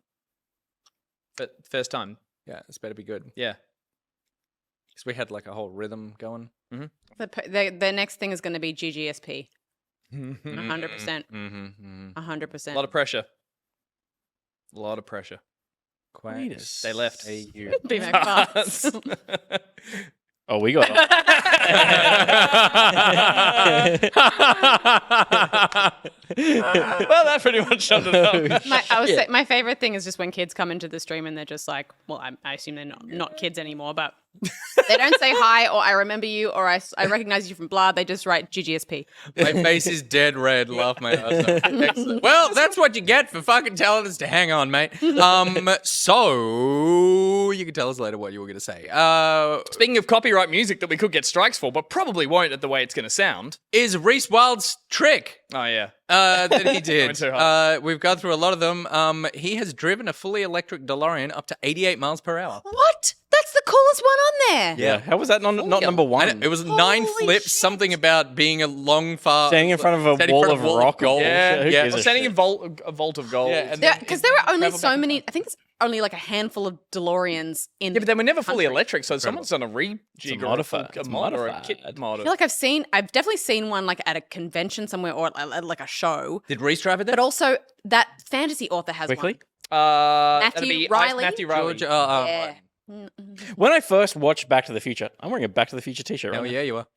But first time. Yeah, this better be good. Yeah. Because we had like a whole rhythm going. The next thing is going to be GGSP. Mm-hmm. 100%. 100%. A lot of pressure. A lot of pressure. Wait a They left. Be my boss. Oh, we got Well, that pretty much summed it up. My favorite thing is just when kids come into the stream and they're just like, well, I assume they're not kids anymore, but they don't say hi or I remember you or I recognize you from blah. They just write GGSP. My face is dead red. Laugh my ass off. Excellent. Well, that's what you get for fucking telling us to hang on, mate. So you can tell us later what you were going to say. Speaking of copyright music that we could get strikes for, but probably won't at the way it's going to sound. Is RhysWild's trick Oh, yeah. that he did. Going too hard. We've gone through a lot of them. He has driven a fully electric DeLorean up to 88 miles per hour. What? That's the coolest one on there. Yeah. How was that not number I one? know, it was 9 Holy flips, shit. something about being a long far... Standing in front of a standing in wall front of a rock. gold. Yeah, Who yeah. gives a Standing shit? in a vault of gold. Yeah, and Because there were only so many, I think it's only like a handful of DeLoreans in Yeah, but they were never fully country. electric, so someone's done a rejig or a modified. full It's mod or a modified. kit mod. I feel like I've definitely seen one like at a convention somewhere or at like a show. Did Rhys drive it there? But also that fantasy author has Quickly? Matthew that'd be Riley? Matthew Riley. George, one. Yeah. When I first watched Back to the Future, I'm wearing a Back to the Future t-shirt right Oh, now. yeah, you are.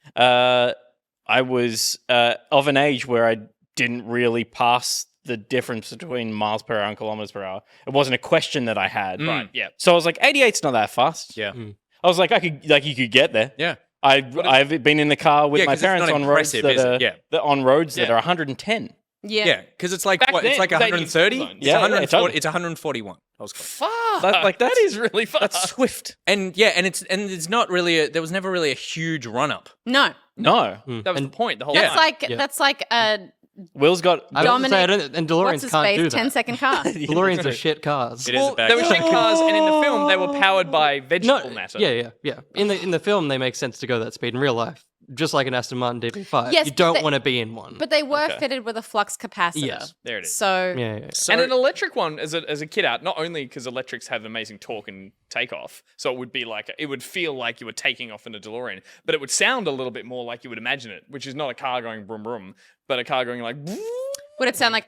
I was of an age where I didn't really pass the difference between miles per hour and kilometers per hour. It wasn't a question that I had. Right, yeah. So I was like, 88's not that fast. Yeah. I was like, you could get there. Yeah. I've been in the car with Yeah, my 'cause it's parents not on roads impressive, that is it? are Yeah. on roads that Yeah. are 110. Yeah. Yeah, because it's like, Back what? then, It's like it was 130? 80 It's Yeah, 140. totally. It's 141. I was close. Fuck. That is really fast. That's swift. And yeah, and it's not really there was never really a huge run up. No. No. That was the point. The whole That's time. like Will's got... I was gonna say, Dominic, and what's DeLoreans his can't do face? that. 10-second car. DeLoreans are shit cars. It is a bad They were car. shit cars, and in the film, they were powered by vegetable matter. Yeah. In the film, they make sense to go that speed. In real life, just like an Aston Martin DB5, Yes, you don't but want to be in one. But they were fitted with a flux capacitor. Yes. There it is. So yeah. And an electric one, as a kid out, not only because electrics have amazing torque and takeoff, so it would be like it would feel like you were taking off in a DeLorean, but it would sound a little bit more like you would imagine it, which is not a car going vroom vroom, but a car going like. would it sound like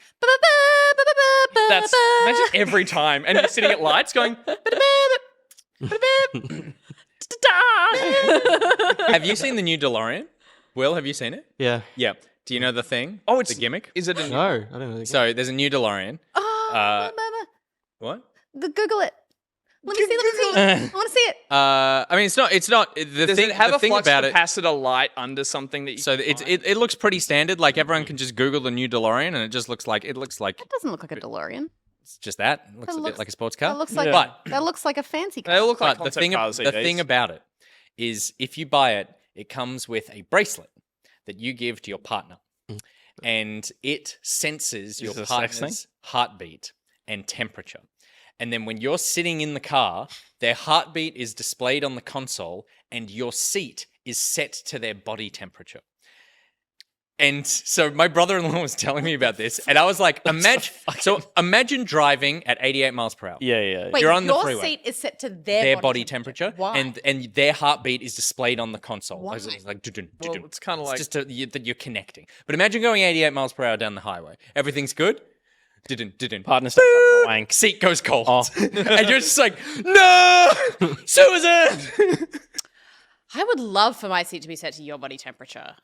That's imagine every time, and you're sitting at lights going. Have you seen the new DeLorean? Will, have you seen it? Yeah. Yeah. Do you know the thing? Oh, it's the gimmick. Is it? No, I don't know. So there's a new DeLorean. What? Google it. Let me see. I want to see it. I mean, it's not. The Does thing. it have the a thing flux about it. capacitor light under something that you? So it looks pretty standard. Like everyone can just Google the new DeLorean, and it just looks like That doesn't look like a DeLorean. it's just that. It looks a bit like a sports car. That looks like that looks like a fancy car. They look like But the concept cars these the days. thing about it is, if you buy it, it comes with a bracelet that you give to your partner, and it senses your this a sex partner's heartbeat and temperature. And then when you're sitting in the car, their heartbeat is displayed on the console, and your seat is set to their body temperature. And so my brother-in-law was telling me about this, and I was like, imagine driving at 88 miles per hour. Yeah. Wait, You're on the your freeway. seat is set to Their body temperature. Why? And their heartbeat is displayed on the console. Why? It's like, Well, it's kind of like just that you're connecting. But imagine going 88 miles per hour down the highway. Everything's good. Partner starts having a wank. Seat goes cold. And you're just like, no, Susan. I would love for my seat to be set to your body temperature.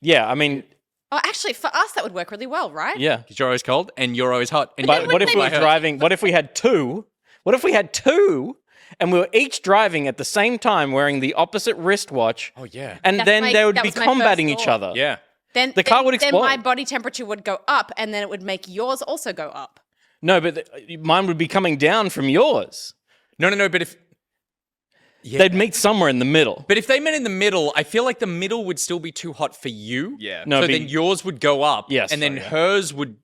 Yeah, I mean, Oh, actually, for us, that would work really well, right? yeah. Because you're always cold and you're always hot. And But what if we were driving? What if we had two? What if we had two, and we were each driving at the same time, wearing the opposite wristwatch? Oh yeah. And then they would be combating each other. Yeah. Then The car would Then my explode. body temperature would go up, and then it would make yours also go up. No, but mine would be coming down from yours. No. But if They'd meet somewhere in the middle. But if they met in the middle, I feel like the middle would still be too hot for you. Yeah. No, So it'd then be- yours would go up. Yes, And then sorry, yeah. hers would.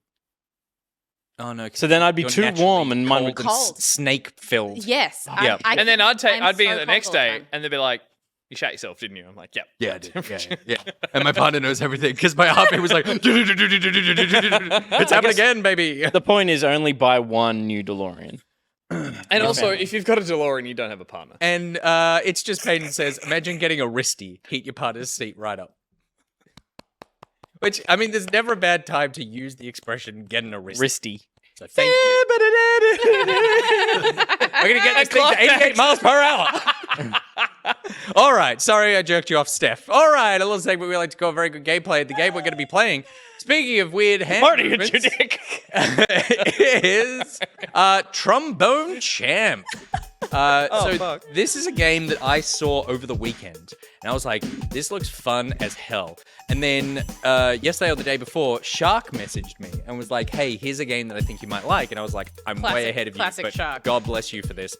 Oh no. So then I'd be you're too naturally warm and mine would. Cold. snake filled. Yes. Yeah. and then I'd I'm be in so the next cold all the day, time. and they'd be like, "You shat yourself, didn't you?" I'm like, "Yep." Yeah, I did. Yeah. And my partner knows everything because my heartbeat was like, it's happening again, baby. The point is only buy one new DeLorean. And also, if you've got a DeLorean, you don't have a partner. And it's just Peyton says, imagine getting a wristy, heat your partner's seat right up. Which, I mean, there's never a bad time to use the expression getting a wristy. Wristy. So thank you. We're going to get this thing to 88 miles per hour. All right. Sorry I jerked you off, Steph. All right. A little segment we like to call very good gameplay. The game we're going to be playing, speaking of weird hand movements, is Trombone Champ. This is a game that I saw over the weekend, and I was like, this looks fun as hell. And then yesterday or the day before, Shark messaged me and was like, hey, here's a game that I think you might like. And I was like, I'm way ahead of you, classic but Shark. God bless you for this.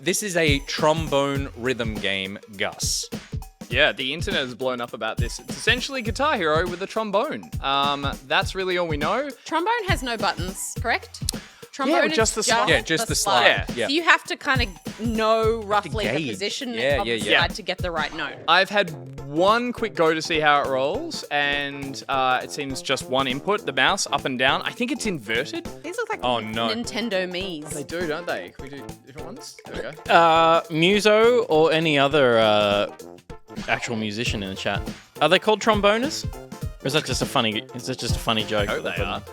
This is a trombone rhythm game, Gus. Yeah, the internet has blown up about this. It's essentially Guitar Hero with a trombone. That's really all we know. Trombone has no buttons, correct? Trombone is just the slide. Yeah, just the slide. Yeah. So you have to kind of know roughly the gauge. position Yeah, of yeah, the yeah. slide to get the right note. I've had one quick go to see how it rolls, and it seems just one input, the mouse, up and down. I think it's inverted. These look like Oh, no. Nintendo Miis. They do, don't they? Can we do different ones? There we go. Muso or any other actual musician in the chat. Are they called tromboners? Or is that just a funny? Is that just a funny joke? I hope they are.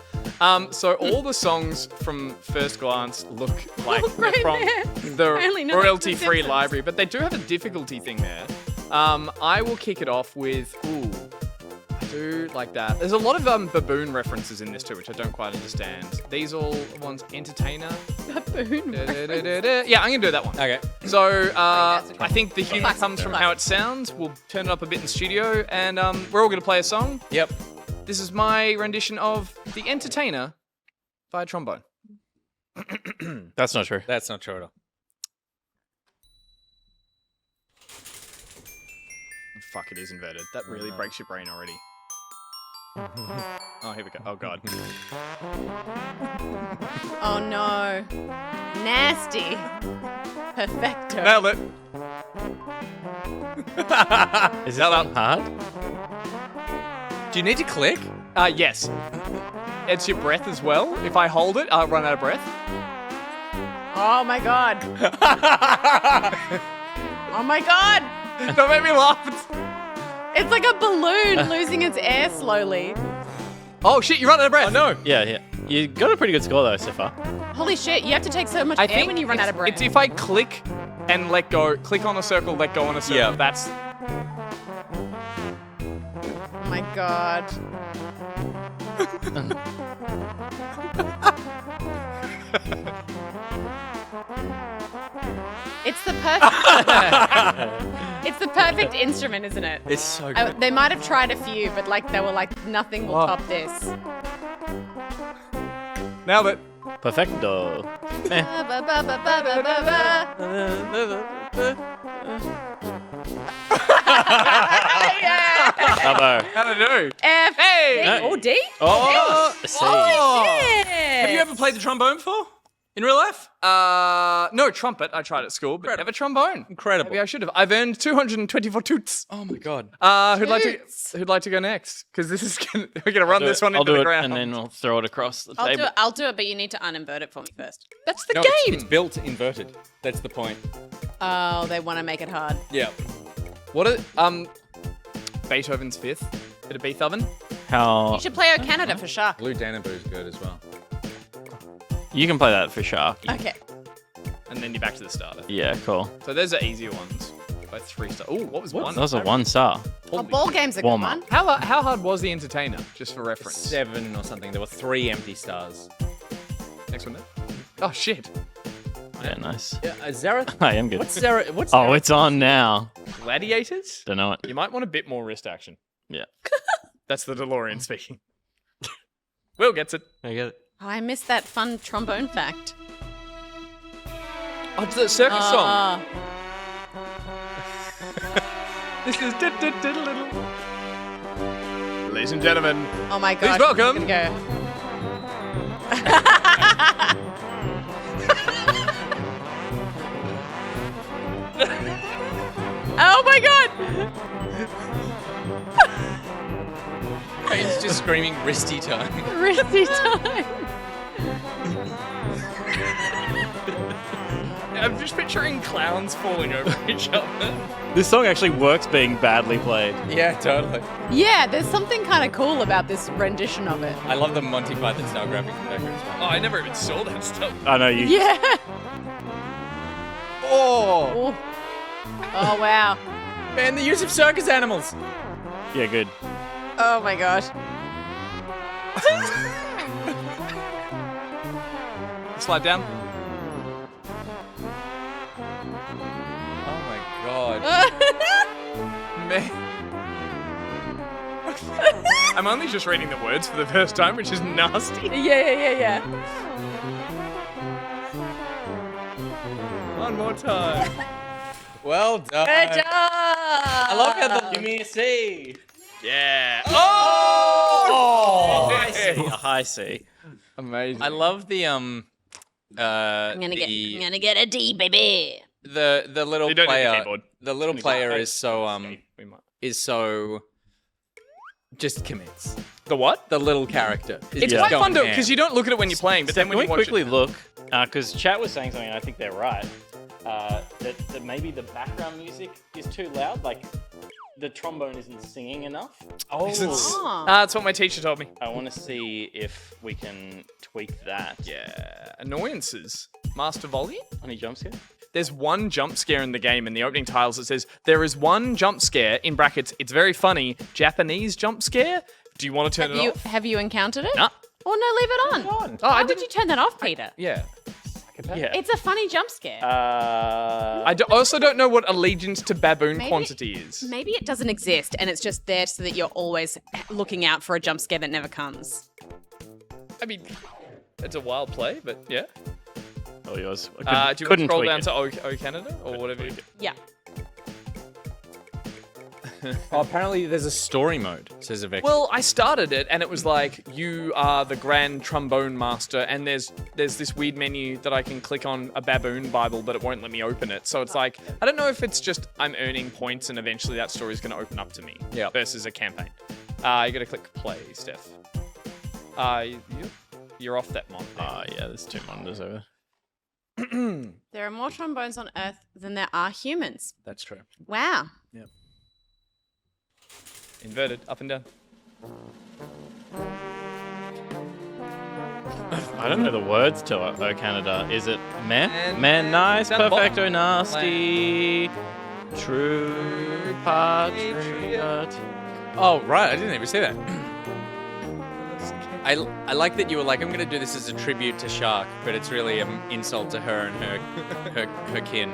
So all the songs from first glance look like right they're from there. I only the know that's royalty-free Simpsons. library, but they do have a difficulty thing there. I will kick it off with, I do like that. There's a lot of baboon references in this too, which I don't quite understand. These all ones, entertainer. Baboon. Yeah, I'm gonna do that one. Okay. So that's a I think the humor Classic, comes from classic. how it sounds. We'll turn it up a bit in the studio, and we're all gonna play a song. Yep. This is my rendition of The Entertainer by Trombone. That's not true. That's not true at all. Fuck, it is inverted. That really breaks your brain already. Oh, here we go. Oh, God. Oh no. Nasty. Perfecto. Nailed it. Is that hard? Do you need to click? Yes. It's your breath as well. If I hold it, I'll run out of breath. Oh my god. Oh my god. Don't make me laugh. It's like a balloon losing its air slowly. Oh, shit, you run out of breath. Oh, no. Yeah. You got a pretty good score though so far. Holy shit, you have to take so much I air think when you run out of breath. It's if I click and let go. Click on a circle, let go on a circle. Yeah. That's... Oh my god. It's the perfect It's the perfect instrument, isn't it? It's so good. They might have tried a few, but like they were like, nothing will top this. Nailed it. Perfecto. Eh. Ba, ba, ba, ba, ba, ba, ba, ba. Yeah. Bravo. How'd I do? F. Hey! D. Oh, D? Oh, see. Holy shit. Have you ever played the trombone before? In real life? No, trumpet. I tried at school, but never trombone. Incredible. Maybe I should have. I've earned 224 toots. Oh my god. Who'd like to go next? Because this is we're gonna run this one I'll into do the it, ground. and then we'll throw it across the table. I'll do it, but you need to uninvert it for me first. That's the No, game. it's built inverted. That's the point. Oh, they want to make it hard. Yeah. What are Beethoven's Fifth? Bit of Beethoven. How You should play O Canada for Shark. Blue Danaboo's good as well. you can play that for Shark. Okay. And then you're back to the starter. Yeah, cool. So those are easier ones. Both 3-star. Oh, what was one? That was a 1-star. Oh, ball game's a good Warm one. up. How hard was the Entertainer? Just for reference. 7 or something. There were 3 empty stars. Next one. Then. Oh shit. Yeah, nice. Yeah, Zareth. I am good. What's Zareth? What's Oh, it's on now. Gladiators? Don't know it. You might want a bit more wrist action. Yeah. That's the DeLorean speaking. Will gets it. I get it. Oh, I missed that fun trombone fact. Oh, it's the circus song. Uh, This is Ladies and gentlemen, oh my gosh. welcome. I'm gonna go. Oh my god! He's just screaming wristy time. Wristy time. I'm just picturing clowns falling over each other. This song actually works being badly played. Yeah, totally. Yeah, there's something kind of cool about this rendition of it. I love the Monty Python style graphics in the background as well. Oh, I never even saw that stuff. I know you. Yeah. Oh, Oh wow. man, the use of circus animals. Yeah, good. Oh my gosh. Slide down. Oh my god. Man. I'm only just reading the words for the first time, which is nasty. Yeah. One more time. Well done. Good job. I love how the Give me a C. Yeah. Oh! A high C. Amazing. I love the I'm gonna get a D, baby. the little You don't need the player. keyboard. The little player is so just commits. The what? The little character. It's quite fun though, because you don't look at it when you're playing, but then when Can you we watch quickly it, look? Because chat was saying something, and I think they're right. That maybe the background music is too loud. Like the trombone isn't singing enough. Oh. that's what my teacher told me. I want to see if we can tweak that. Yeah. Annoyances. Master volley? Any jump scare? There's one jump scare in the game in the opening titles. It says, there is one jump scare, in brackets, it's very funny, Japanese jump scare. Do you want to turn it off? Have you encountered it? Nah. Oh no, leave it on. Oh, Why would you turn that off, Peter? Yeah. Yeah. It's a funny jump scare. I also don't know what allegiance to baboon quantity is. Maybe it doesn't exist and it's just there so that you're always looking out for a jump scare that never comes. I mean, it's a wild play, but yeah. Oh, yours. Do you want to scroll down to O Canada or whatever? Yeah. Oh, apparently there's a story mode, says Avexia. Well, I started it and it was like, you are the grand trombone master, and there's this weird menu that I can click on a baboon Bible, but it won't let me open it. So it's like, I don't know if it's just I'm earning points and eventually that story is going to open up to me. Yeah. Versus a campaign. You got to click play, Steph. You're off that monitor. Yeah, there's 2 monitors over. There are more trombones on Earth than there are humans. That's true. Wow. Yeah. Inverted, up and down. I don't know the words to it, Oh Canada. Is it meh? Man, Nice, down the bottom. perfecto, nasty, true, patriot. Oh, right. I didn't even say that. I like that you were like, I'm going to do this as a tribute to Shark, but it's really an insult to her and her kin.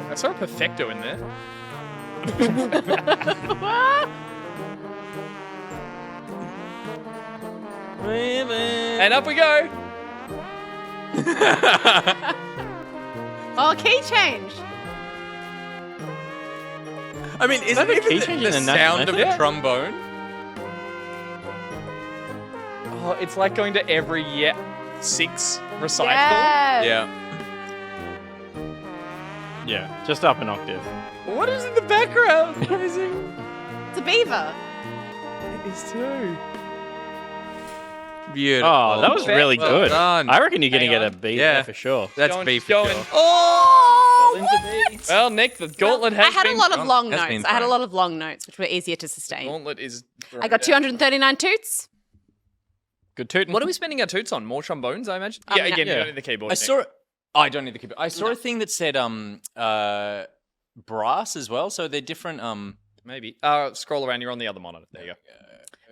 I saw a perfecto in there. And up we go. Oh, key change. I mean, isn't that a key even change the in the sound of national a trombone? Oh, it's like going to every year 6 recital. Yeah. Yeah, just up an octave. What is in the background? It's a beaver. It is too. Beautiful. Oh, that was really Well good. done. I reckon you're going to Hang get a on. B Yeah. there for sure. That's Going- beef. going- Sure. Well, Nick, the gauntlet I has had a been... lot of long has notes. been I had a thrown. lot of long notes, which were easier to sustain. Gauntlet is... I got 239 toots. Good tooting. What are we spending our toots on? More trombones, I imagine? Yeah. Again, you Yeah. don't need the keyboard. I Nick. saw it. I don't need the keyboard. I saw a thing that said brass as well. So they're different. Maybe. Scroll around. You're on the other monitor. There you go.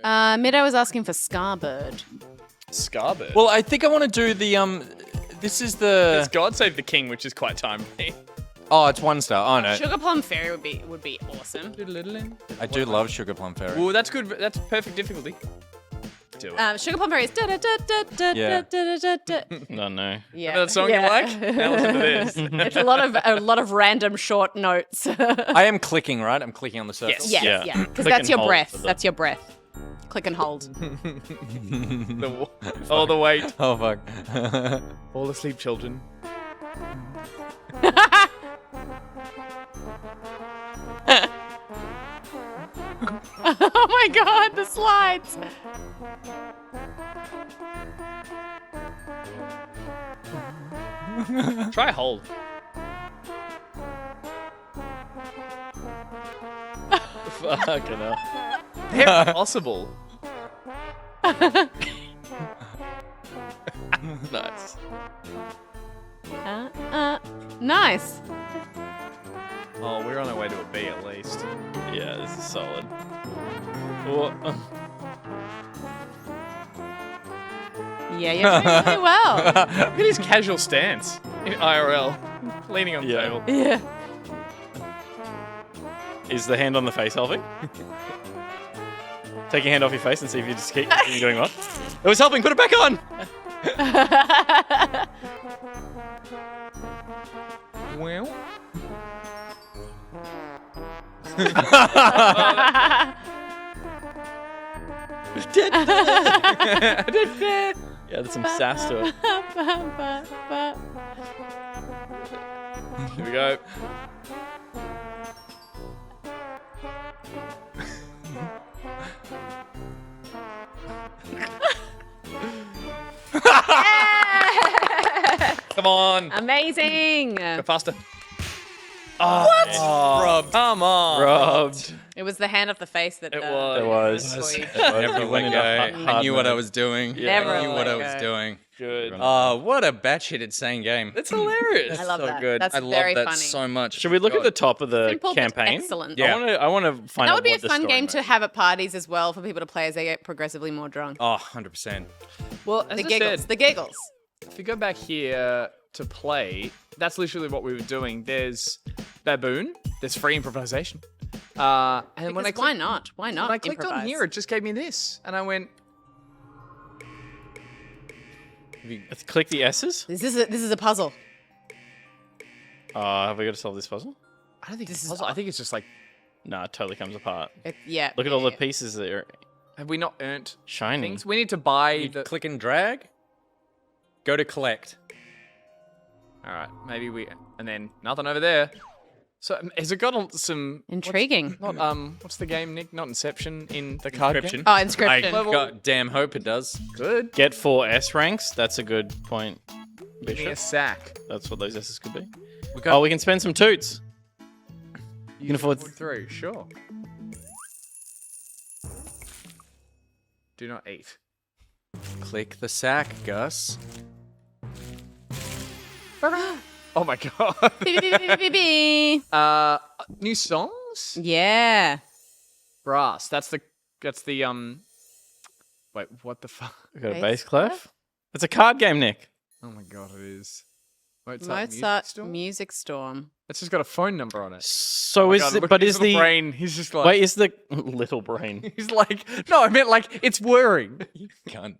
Middo was asking for Scarbird. Scarbird. Well, I think I want to do the This is the. It's God Save the King, which is quite timely. Oh, it's 1 star. Oh no. Sugar Plum Fairy would be awesome. I do love Sugar Plum Fairy. Well, that's good. That's perfect difficulty. Do it. Sugar Plum Fairy is da da da da da Yeah. da da da. No, no. Yeah. That song you like? Now listen to this. It's a lot of random short notes. I am clicking, right? I'm clicking on the circle. Yes. Yes, Yeah. yeah. Because Click that's and your hold breath. for the- That's your breath. Click and hold. All the weight. Oh fuck. Fall asleep, children. Oh my god, the slides. Try hold. Fucking hell. They're impossible. Nice. Nice. Oh, we're on our way to a B at least. Yeah, this is solid. Oh, Yeah, you're doing really well. Look at his casual stance in IRL. Leaning on the Yeah. table. Yeah. is the hand on the face helping? Take your hand off your face and see if you just keep doing what. It was helping. Put it back on. Well. Yeah, there's some sass to it. Here we go. Come on. Amazing. Go faster. Oh, Rob, come on. Robbed. It was the hand off the face that It It was. was. squeaked. Never went let into go. hard I knew what I mode. was doing. Never I knew what I let was go. doing. Good. Oh, what a batshit insane game. It's hilarious. I love so that. good. That's I love very that funny. so much. Should we look at the top of the Simple but campaign? excellent. Yeah. I want to find That out would be a what the fun story game to mode- have at parties as well for people to play as they get progressively more drunk. Oh, 100%. Well, as The I giggles. said, The giggles. if you go back here to play, that's literally what we were doing. There's Baboon. There's free improvisation. And when I Because why not? Why not? when I clicked on improvise? here, it just gave me this, and I went, Let's click the S's. This is a puzzle. Have we got to solve this puzzle? I don't think This this is is puzzle. I think it's just like, No, it totally comes apart. Yeah. Look at yeah, all the yeah. pieces that are have we not earned shining. things? We need to buy You the. click and drag. Go to collect. All right, maybe we, and then nothing over there. So has it got some Intriguing. Not what's the game, Nick? Not Inception in the card game. Oh, inscription. I goddamn hope it does. Good. Get 4 S ranks. That's a good point. Give me a Bishop. sack. That's what those S's could be. We got Oh, we can spend some toots. You can afford. Through, sure. Do not eat. click the sack, Gus. Oh my god. Beep. New songs? Yeah. Brass. That's the wait, what the fuck? We got a Bass bass clef? clef. It's a card game, Nick. Oh my god, it is. Mozart Music Storm. It's just got a phone number on it. So Oh my is God, it? look But at his is little the brain? He's just like wait? Is the little brain? he's like no, I meant like it's whirring. Cunt.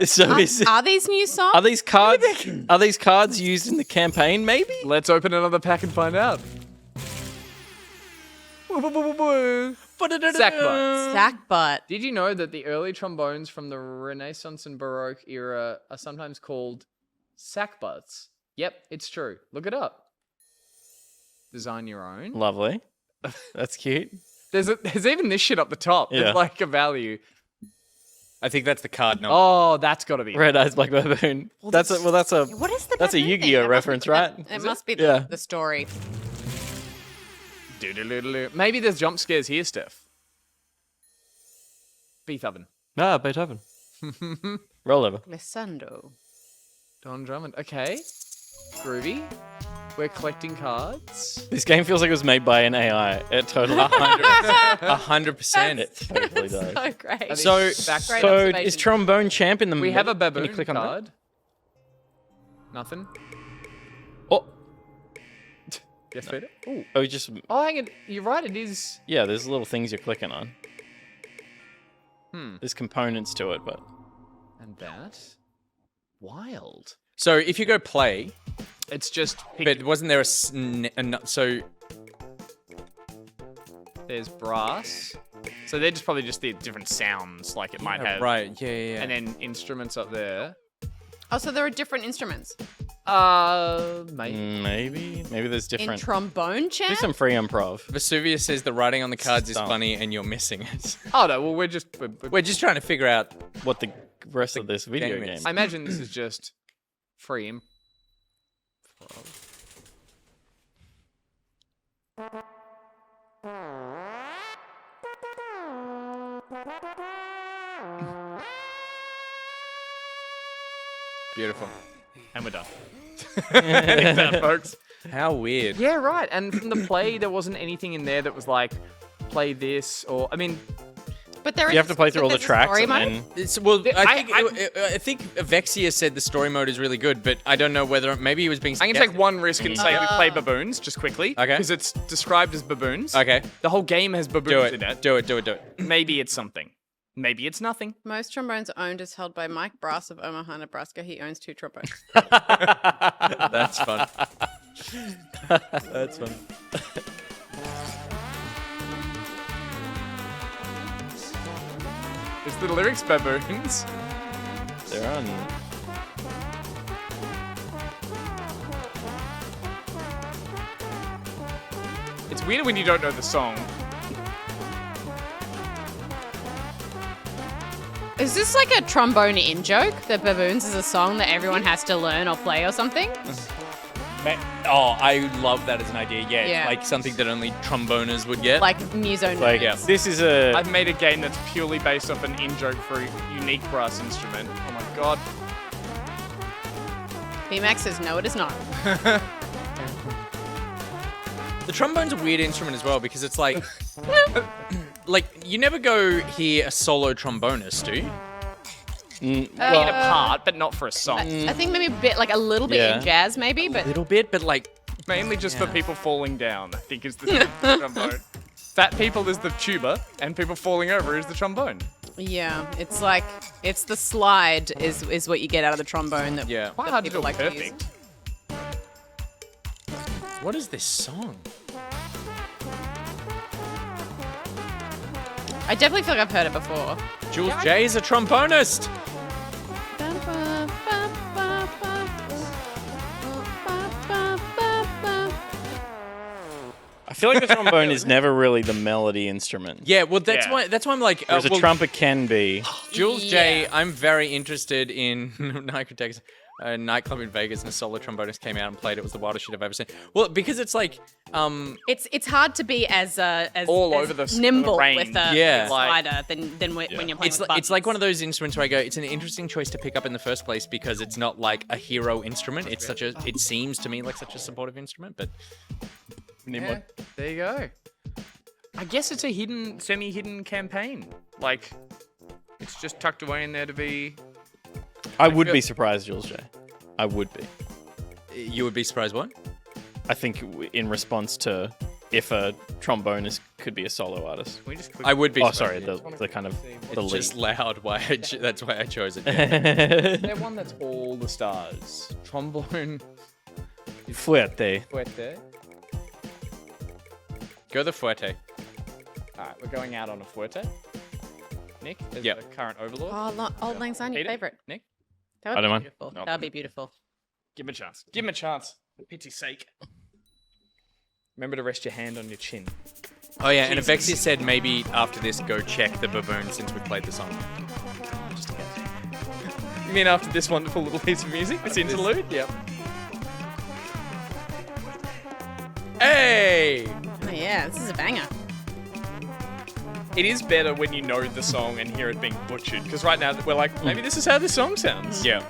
So is it, Are these new songs? are these cards? Are these cards used in the campaign? Maybe. Let's open another pack and find out. Sackbut. Sackbut. Did you know that the early trombones from the Renaissance and Baroque era are sometimes called sackbuts? Yep, it's true. Look it up. Design your own. Lovely. That's cute. There's even this shit up the top. Yeah. There's like a value. I think that's the card number. Oh, that's got to be Red Eyes Black Baboon. That's a What is the that's a baboon Yu-Gi-Oh thing? reference, right? It must be Yeah. the story. Maybe there's jump scares here, Steph. Beethoven. Ah, Beethoven. Roll over. Glissando. Don Drummond. Okay. Groovy. We're collecting cards. This game feels like it was made by an AI. It totally 100%. It totally does. So great. So, Great So observation. is Trombone Champ in the We middle? have a Can baboon you click on that? card. Nothing. Oh, Yes, Peter. Ooh. oh, just Oh, hang on. You're right. It is. yeah. There's little things you're clicking on. There's components to it, but And that. Wild. So if you go play, It's just. but wasn't there so There's brass. So they're just probably just the different sounds like it might have. right, yeah. And then instruments up there. Oh, so there are different instruments. Maybe. maybe there's In different. trombone Do champ? some free improv. Vesuvius says the writing on the cards is Stop. funny and you're missing it. Oh no. Well, we're We're just trying to figure out. What the rest of this video game game? is. I imagine this is just free improv. Beautiful. And we're done. Like that, folks. How weird. Yeah, right. And from the play, there wasn't anything in there that was like, play this, or I mean, But there You have to play through all the tracks story and mode? then It's, well, I think Vexia said the story mode is really good, but I don't know whether maybe he was being. I can take one risk and say we play baboons just quickly. Okay. Because it's described as baboons. Okay, The whole game has do baboons in it. it. Do it. Maybe it's something. Maybe it's nothing. Most trombones owned is held by Mike Brass of Omaha, Nebraska. He owns 2 trombones. That's fun. That's fun. Is the lyrics baboons? they're on. It's weird when you don't know the song. Is this like a trombone in joke? That baboons is a song that everyone has to learn or play or something? Oh, I love that as an idea. Yeah, Yeah. like something that only tromboners would get. Like muso Like Yeah. this is a. I've made a game that's purely based off an in-joke for a unique brass instrument. Oh my god. BMAX says no, it is not. The trombone's a weird instrument as well because it's like, like you never go hear a solo trombonist, do you? In a part, but not for a song. I think maybe a bit, like a little bit Yeah. in jazz, maybe, but A little bit, but like, Mainly just for people falling down, I think is the trombone. Fat people is the tuba, and people falling over is the trombone. yeah, it's like it's the slide is what you get out of the trombone. That Yeah. Quite that hard to do people it like to use. perfect. what is this song? I definitely feel like I've heard it before. Jules J is a trombonist. I feel like the trombone is never really the melody instrument. Yeah, well, that's Yeah. why. That's why I'm like, Whereas a well, trumpet can be. Jules J. Yeah. I'm very interested in a nightclub in Vegas, and a solo trombonist came out and played. It was the wildest shit I've ever seen. Well, because it's like, It's hard to be as All as over the nimble range. with a Yeah. slider than when you're playing. it's like one of those instruments where I go, it's an interesting choice to pick up in the first place because it's not like a hero instrument. It's such a, it seems to me like such a supportive instrument, but Yeah, there you go. I guess it's a hidden, semi-hidden campaign. Like, it's just tucked away in there to be... I would be surprised, Jules J. I would be. you would be surprised what? I think in response to if a trombonist could be a solo artist. Can we just I would be. Oh, surprised. sorry, the kind of the It's lead. just loud. That's why I chose it. Is one that's all the stars? Trombone, Fuerte. fuerte. Go the fuerte. All right, we're going out on a fuerte. Nick, as Yep. the current overlord. Oh, Old Lang Syne, your Peter? favorite. Nick, That I would don't be mind. beautiful. Nope. That would be beautiful. give him a chance. Give him a chance. For pity's sake. Remember to rest your hand on your chin. Oh yeah, and Avexia said maybe after this go check the baboon since we played the song. Just in case. You mean after this wonderful little piece of music, this interlude? Yep. Hey! Oh, yeah, this is a banger. It is better when you know the song and hear it being butchered. Because right now we're like, maybe this is how this song sounds. Yeah.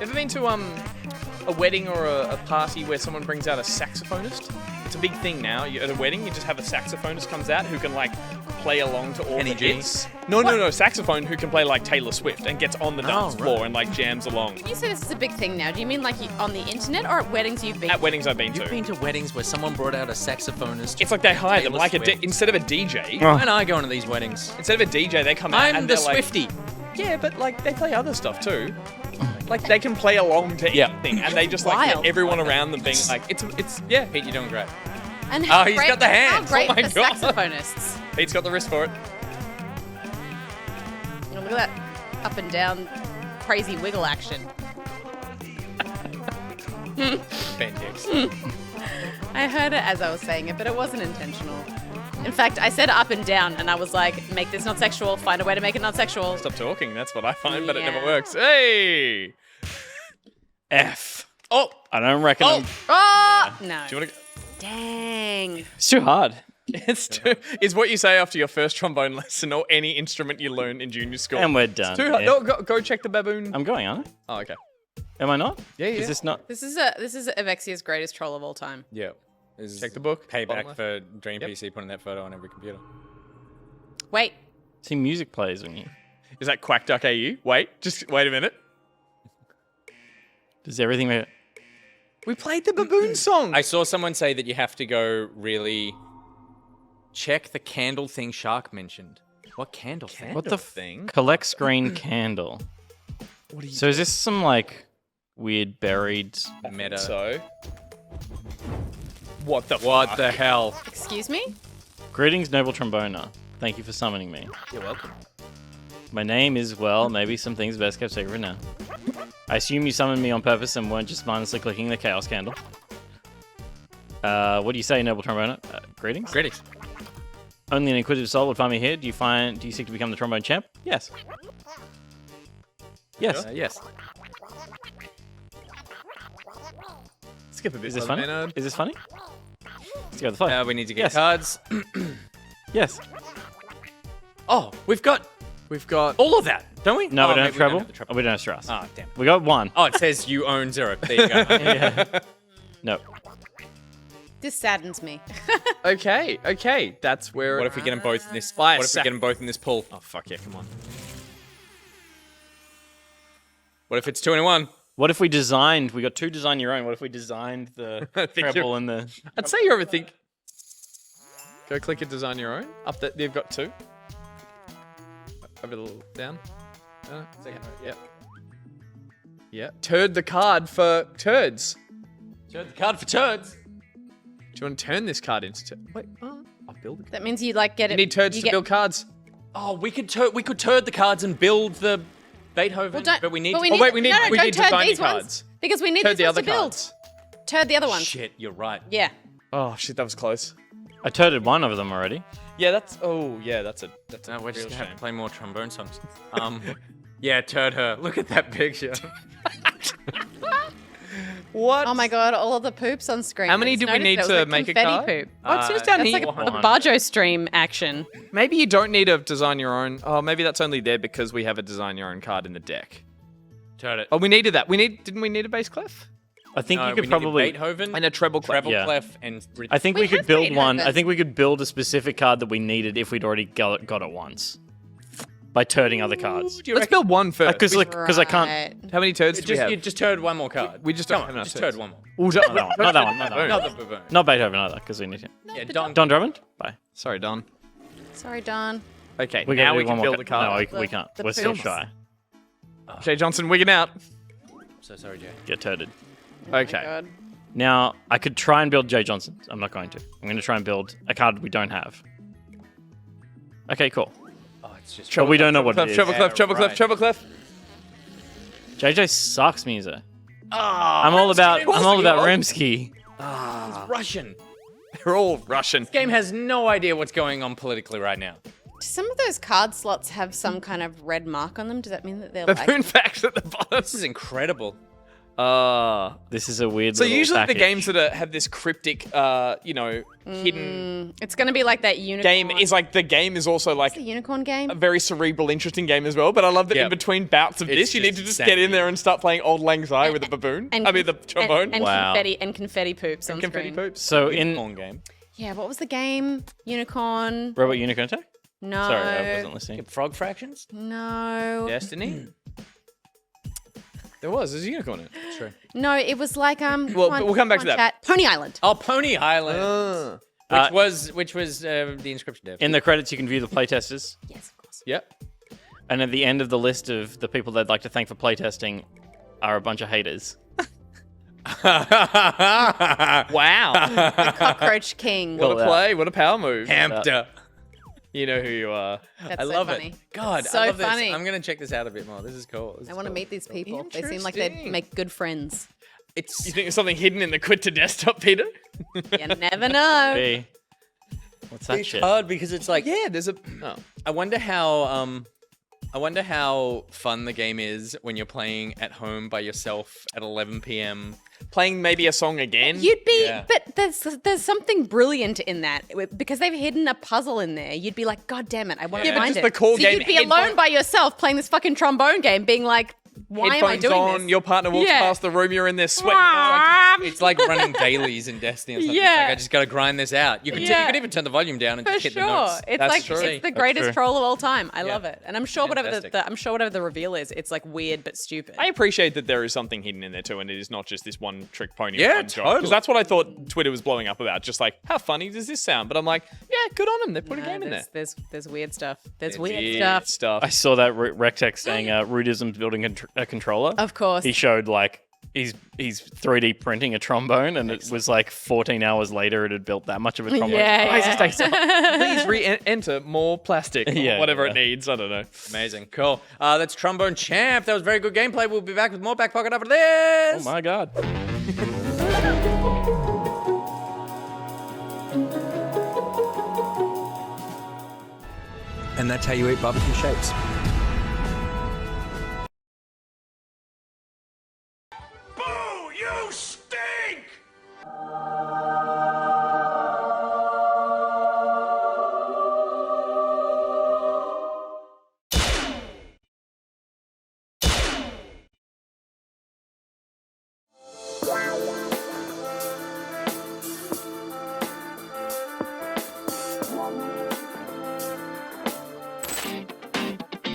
Ever been to a wedding or a party where someone brings out a saxophonist? It's a big thing now. At a wedding, you just have a saxophonist comes out who can like play along to all Kenny the G? hits. No, saxophone who can play like Taylor Swift and gets on the dance floor and like jams along. When you say this is a big thing now, do you mean like on the internet or at weddings you've been? At weddings I've been You've to. been to weddings where someone brought out a saxophonist. It's like they hire them Taylor like Swift. instead of a DJ. Why am I going to these weddings? Instead of a DJ, they come out I'm and the they're like, Swiftie. yeah, but like they play other stuff too. Like they can play along to anything, and they just like Wild. get everyone around them being like, it's yeah. Pete, you're doing great. And Oh, he's got the How hands. great Oh my for God. saxophonists. Pete's got the wrist for it. Oh, look at that up and down crazy wiggle action. Bendix. I heard it as I was saying it, but it wasn't intentional. In fact, I said up and down, and I was like, make this not sexual, find a way to make it not sexual. Stop talking. That's what I find, but it never Yeah. works. Hey, F. oh, I don't reckon. I'm- Oh! No. do you want to? Dang. It's too hard. It's is what you say after your first trombone lesson or any instrument you learn in junior school. And we're done. Too hard. Yeah. No, go check the baboon. I'm going, aren't I? Oh, okay. Am I not? Yeah, yeah. Is this not? This is Avexia's greatest troll of all time. Yeah. This is Check the book. Bottom Payback left. for Dream PC putting that photo on every computer. Wait. See, music plays when you. Is that Quack Duck AU? Wait, just wait a minute. Does everything make. We played the baboon song. I saw someone say that you have to go really check the candle thing Shark mentioned. What candle thing? What the thing? Collect screen candle. What are you? So is this some like weird buried? Meta. So. What the? What fuck? the hell? Excuse me? Greetings, noble tromboner. Thank you for summoning me. You're welcome. My name is, well, maybe some things best kept secret now. I assume you summoned me on purpose and weren't just mindlessly clicking the chaos candle. What do you say, noble tromboner? Greetings? Greetings. Only an inquisitive soul would find me here. Do you seek to become the trombone champ? Yes. Yes. Yes. Skip a bit. Is this brother funny? Maynard. Is this funny? Let's go with the flow. We need to get Yes. cards. Yes. Oh, we've got all of that, don't we? No, Oh, we don't maybe have treble. the treble. Oh, we don't have stress. Oh, damn. We got one. Oh, it says you own 0. There you go. Yeah. No. This saddens me. Okay. That's where. What if we get them both in this? Buy a What if we sack. get them both in this pool? Oh fuck yeah! Come on. What if it's 2 in 1? What if we designed? We got two design your own. What if we designed the think treble you're- and the? I'd say you overthink. Go click and design your own. Up there, you've got 2. Over a little down. Second. Yep. Yeah. Turd the card for turds. Turn the card for turds. Do you want to turn this card into? Wait. I'll build it. That means you like get You it. need turds you to get- build cards. Oh, we could turd the cards and build the Beethoven, Well, don't- but we need. but to... we Oh need- wait, we need no, we don't need turd designing these ones. cards. Because we need Turd these the ones other to build. cards. Turd the other ones. Shit, you're right. Yeah. Oh shit, that was close. I turded one of them already. Yeah, that's. Oh yeah, that's a. No, we're just real gonna have shame. to play more trombone songs. Yeah, turd her. Look at that picture. What? Oh my god, all of the poops on screen. How many Just do we noticed need there was, to like, make a confetti card? Poop. Oh, it's just down That's here. like a Barjo stream action. Maybe you don't need to design your own. Oh, maybe that's only there because we have a design your own card in the deck. Turd it. Oh, we needed that. Didn't we need a bass clef? I think No, you we could needed probably. Beethoven And a treble clef. treble Yeah. clef and. I think We we could have build one. Beethoven. I think we could build a specific card that we needed if we'd already got it once. By turding other cards. Let's build one first. Because I can't. Right. How many turds do we have? You just turd one more card. We just Come don't on, have enough just turds. turd one more. Not that one. Not that one. Not that one. Not the baboon. Not Beethoven either, because we need it. Yeah, Don. Don Drummond. Bye. Sorry, Don. Sorry, Don. Okay, We now gotta we do can one build more the card. card. No, we can't. The We're still poops. shy. Jay Johnson wigging out. So sorry, Jay. Get turded. Oh my Okay. God. Now, I could try and build Jay Johnson. I'm not going to. I'm going to try and build a card we don't have. Okay, cool. Oh, it's just but we don't know what it is. Treble clef. JJ sucks music. I'm all about Rimsky. It's Russian. They're all Russian. This game has no idea what's going on politically right now. Do some of those card slots have some kind of red mark on them? Does that mean that they're Baboon facts at the bottom. This is incredible. This is a weird. So little usually package. the games that have this cryptic, hidden It's going to be like that unicorn. game is like the game is also like the unicorn game. a very cerebral, interesting game as well. But I love that in between bouts of this, you need to just get in there and start playing Old Lang Syne with the baboon. The trombone. And Wow. confetti poops on confetti screen. poops. So Unicorn game. Yeah, what was the game? Unicorn. Robot Unicorn Attack? No. Sorry, I wasn't listening. Frog fractions. No. Destiny. There's a unicorn in it. True. No, it was like we'll come back to that. Pony Island. Oh, Pony Island. Which was the inscription dev. In the credits, you can view the playtesters. Yes, of course. Yep. And at the end of the list of the people they'd like to thank for playtesting are a bunch of haters. Wow. The Cockroach King. What a play. What a power move. Hamster. You know who you are. That's I so love funny. it. God, So I love funny. this. I'm going to check this out a bit more. This is cool. I want to meet these people. They seem like they'd make good friends. You think there's something hidden in the quit to desktop, Peter? You never know. Hey, what's that It's shit? hard because it's like Yeah, there's a... Oh. I wonder how fun the game is when you're playing at home by yourself at 11 p.m. Playing maybe a song again? You'd be, Yeah. but there's something brilliant in that because they've hidden a puzzle in there. You'd be like, God damn it, I want to Yeah, but find just it. the core so game, you'd be alone by yourself playing this fucking trombone game, being like, why am I Headphones doing on, this? your partner walks Yeah. past the room, you're in there sweating. It's like running dailies in Destiny or something. Yeah. It's like I just got to grind this out. You could you could even turn the volume down and For just hit sure, the notes. it's That's like true. it's the That's greatest true. troll of all time. I love it, and I'm sure Fantastic. whatever the reveal is, it's like weird but stupid. I appreciate that there is something hidden in there too, and it is not just this one trick pony. Yeah, Because totally. that's what I thought Twitter was blowing up about. Just like, how funny does this sound? But I'm like, yeah, good on them. They put a game in there. There's weird stuff. There's weird Yeah, stuff. I saw that Rectex saying Rudism's building a controller. Of course. He showed like he's 3D printing a trombone, and it was like 14 hours later it had built that much of a trombone. Yeah, Why is yeah. this day so- Please re-enter more plastic, or Yeah, whatever yeah. it needs. I don't know. Amazing, cool. That's Trombone Champ. That was very good gameplay. We'll be back with more Back Pocket after this. Oh my god. And that's how you eat barbecue shapes. Boo! You stink!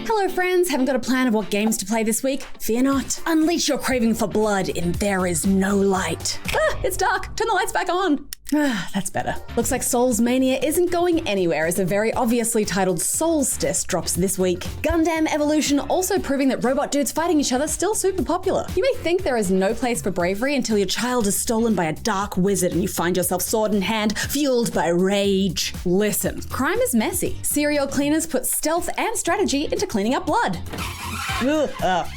Hello friends, haven't got a plan of what games to play this week? Fear not. Unleash your craving for blood in There Is No Light. Ah, it's dark. Turn the lights back on. Ah, that's better. Looks like Souls Mania isn't going anywhere as a very obviously titled Solstice drops this week. Gundam Evolution also proving that robot dudes fighting each other still super popular. You may think there is no place for bravery until your child is stolen by a dark wizard and you find yourself sword in hand, fueled by rage. Listen, crime is messy. Serial cleaners put stealth and strategy into cleaning up blood. Ugh.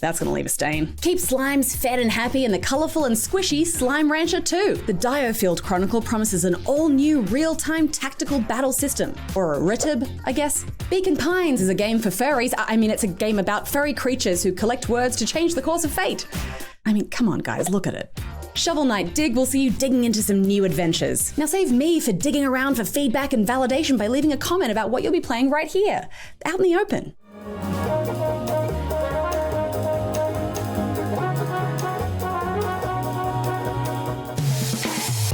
That's gonna leave a stain. Keep slimes fed and happy in the colourful and squishy Slime Rancher 2. The Diofield Chronicle promises an all-new real-time tactical battle system. Or a RITB, I guess. Beacon Pines is a game for furries. I mean, it's a game about furry creatures who collect words to change the course of fate. I mean, come on guys, look at it. Shovel Knight Dig will see you digging into some new adventures. Now save me for digging around for feedback and validation by leaving a comment about what you'll be playing right here, out in the open.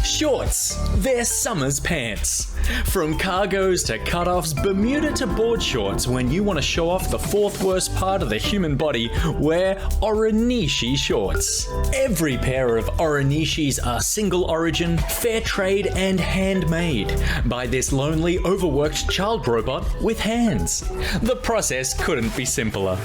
Shorts, they're summer's pants. From cargos to cutoffs, Bermuda to board shorts, when you want to show off the fourth worst part of the human body, wear Orenishii shorts. Every pair of Orenishis are single origin, fair trade, and handmade by this lonely, overworked child robot with hands. The process couldn't be simpler.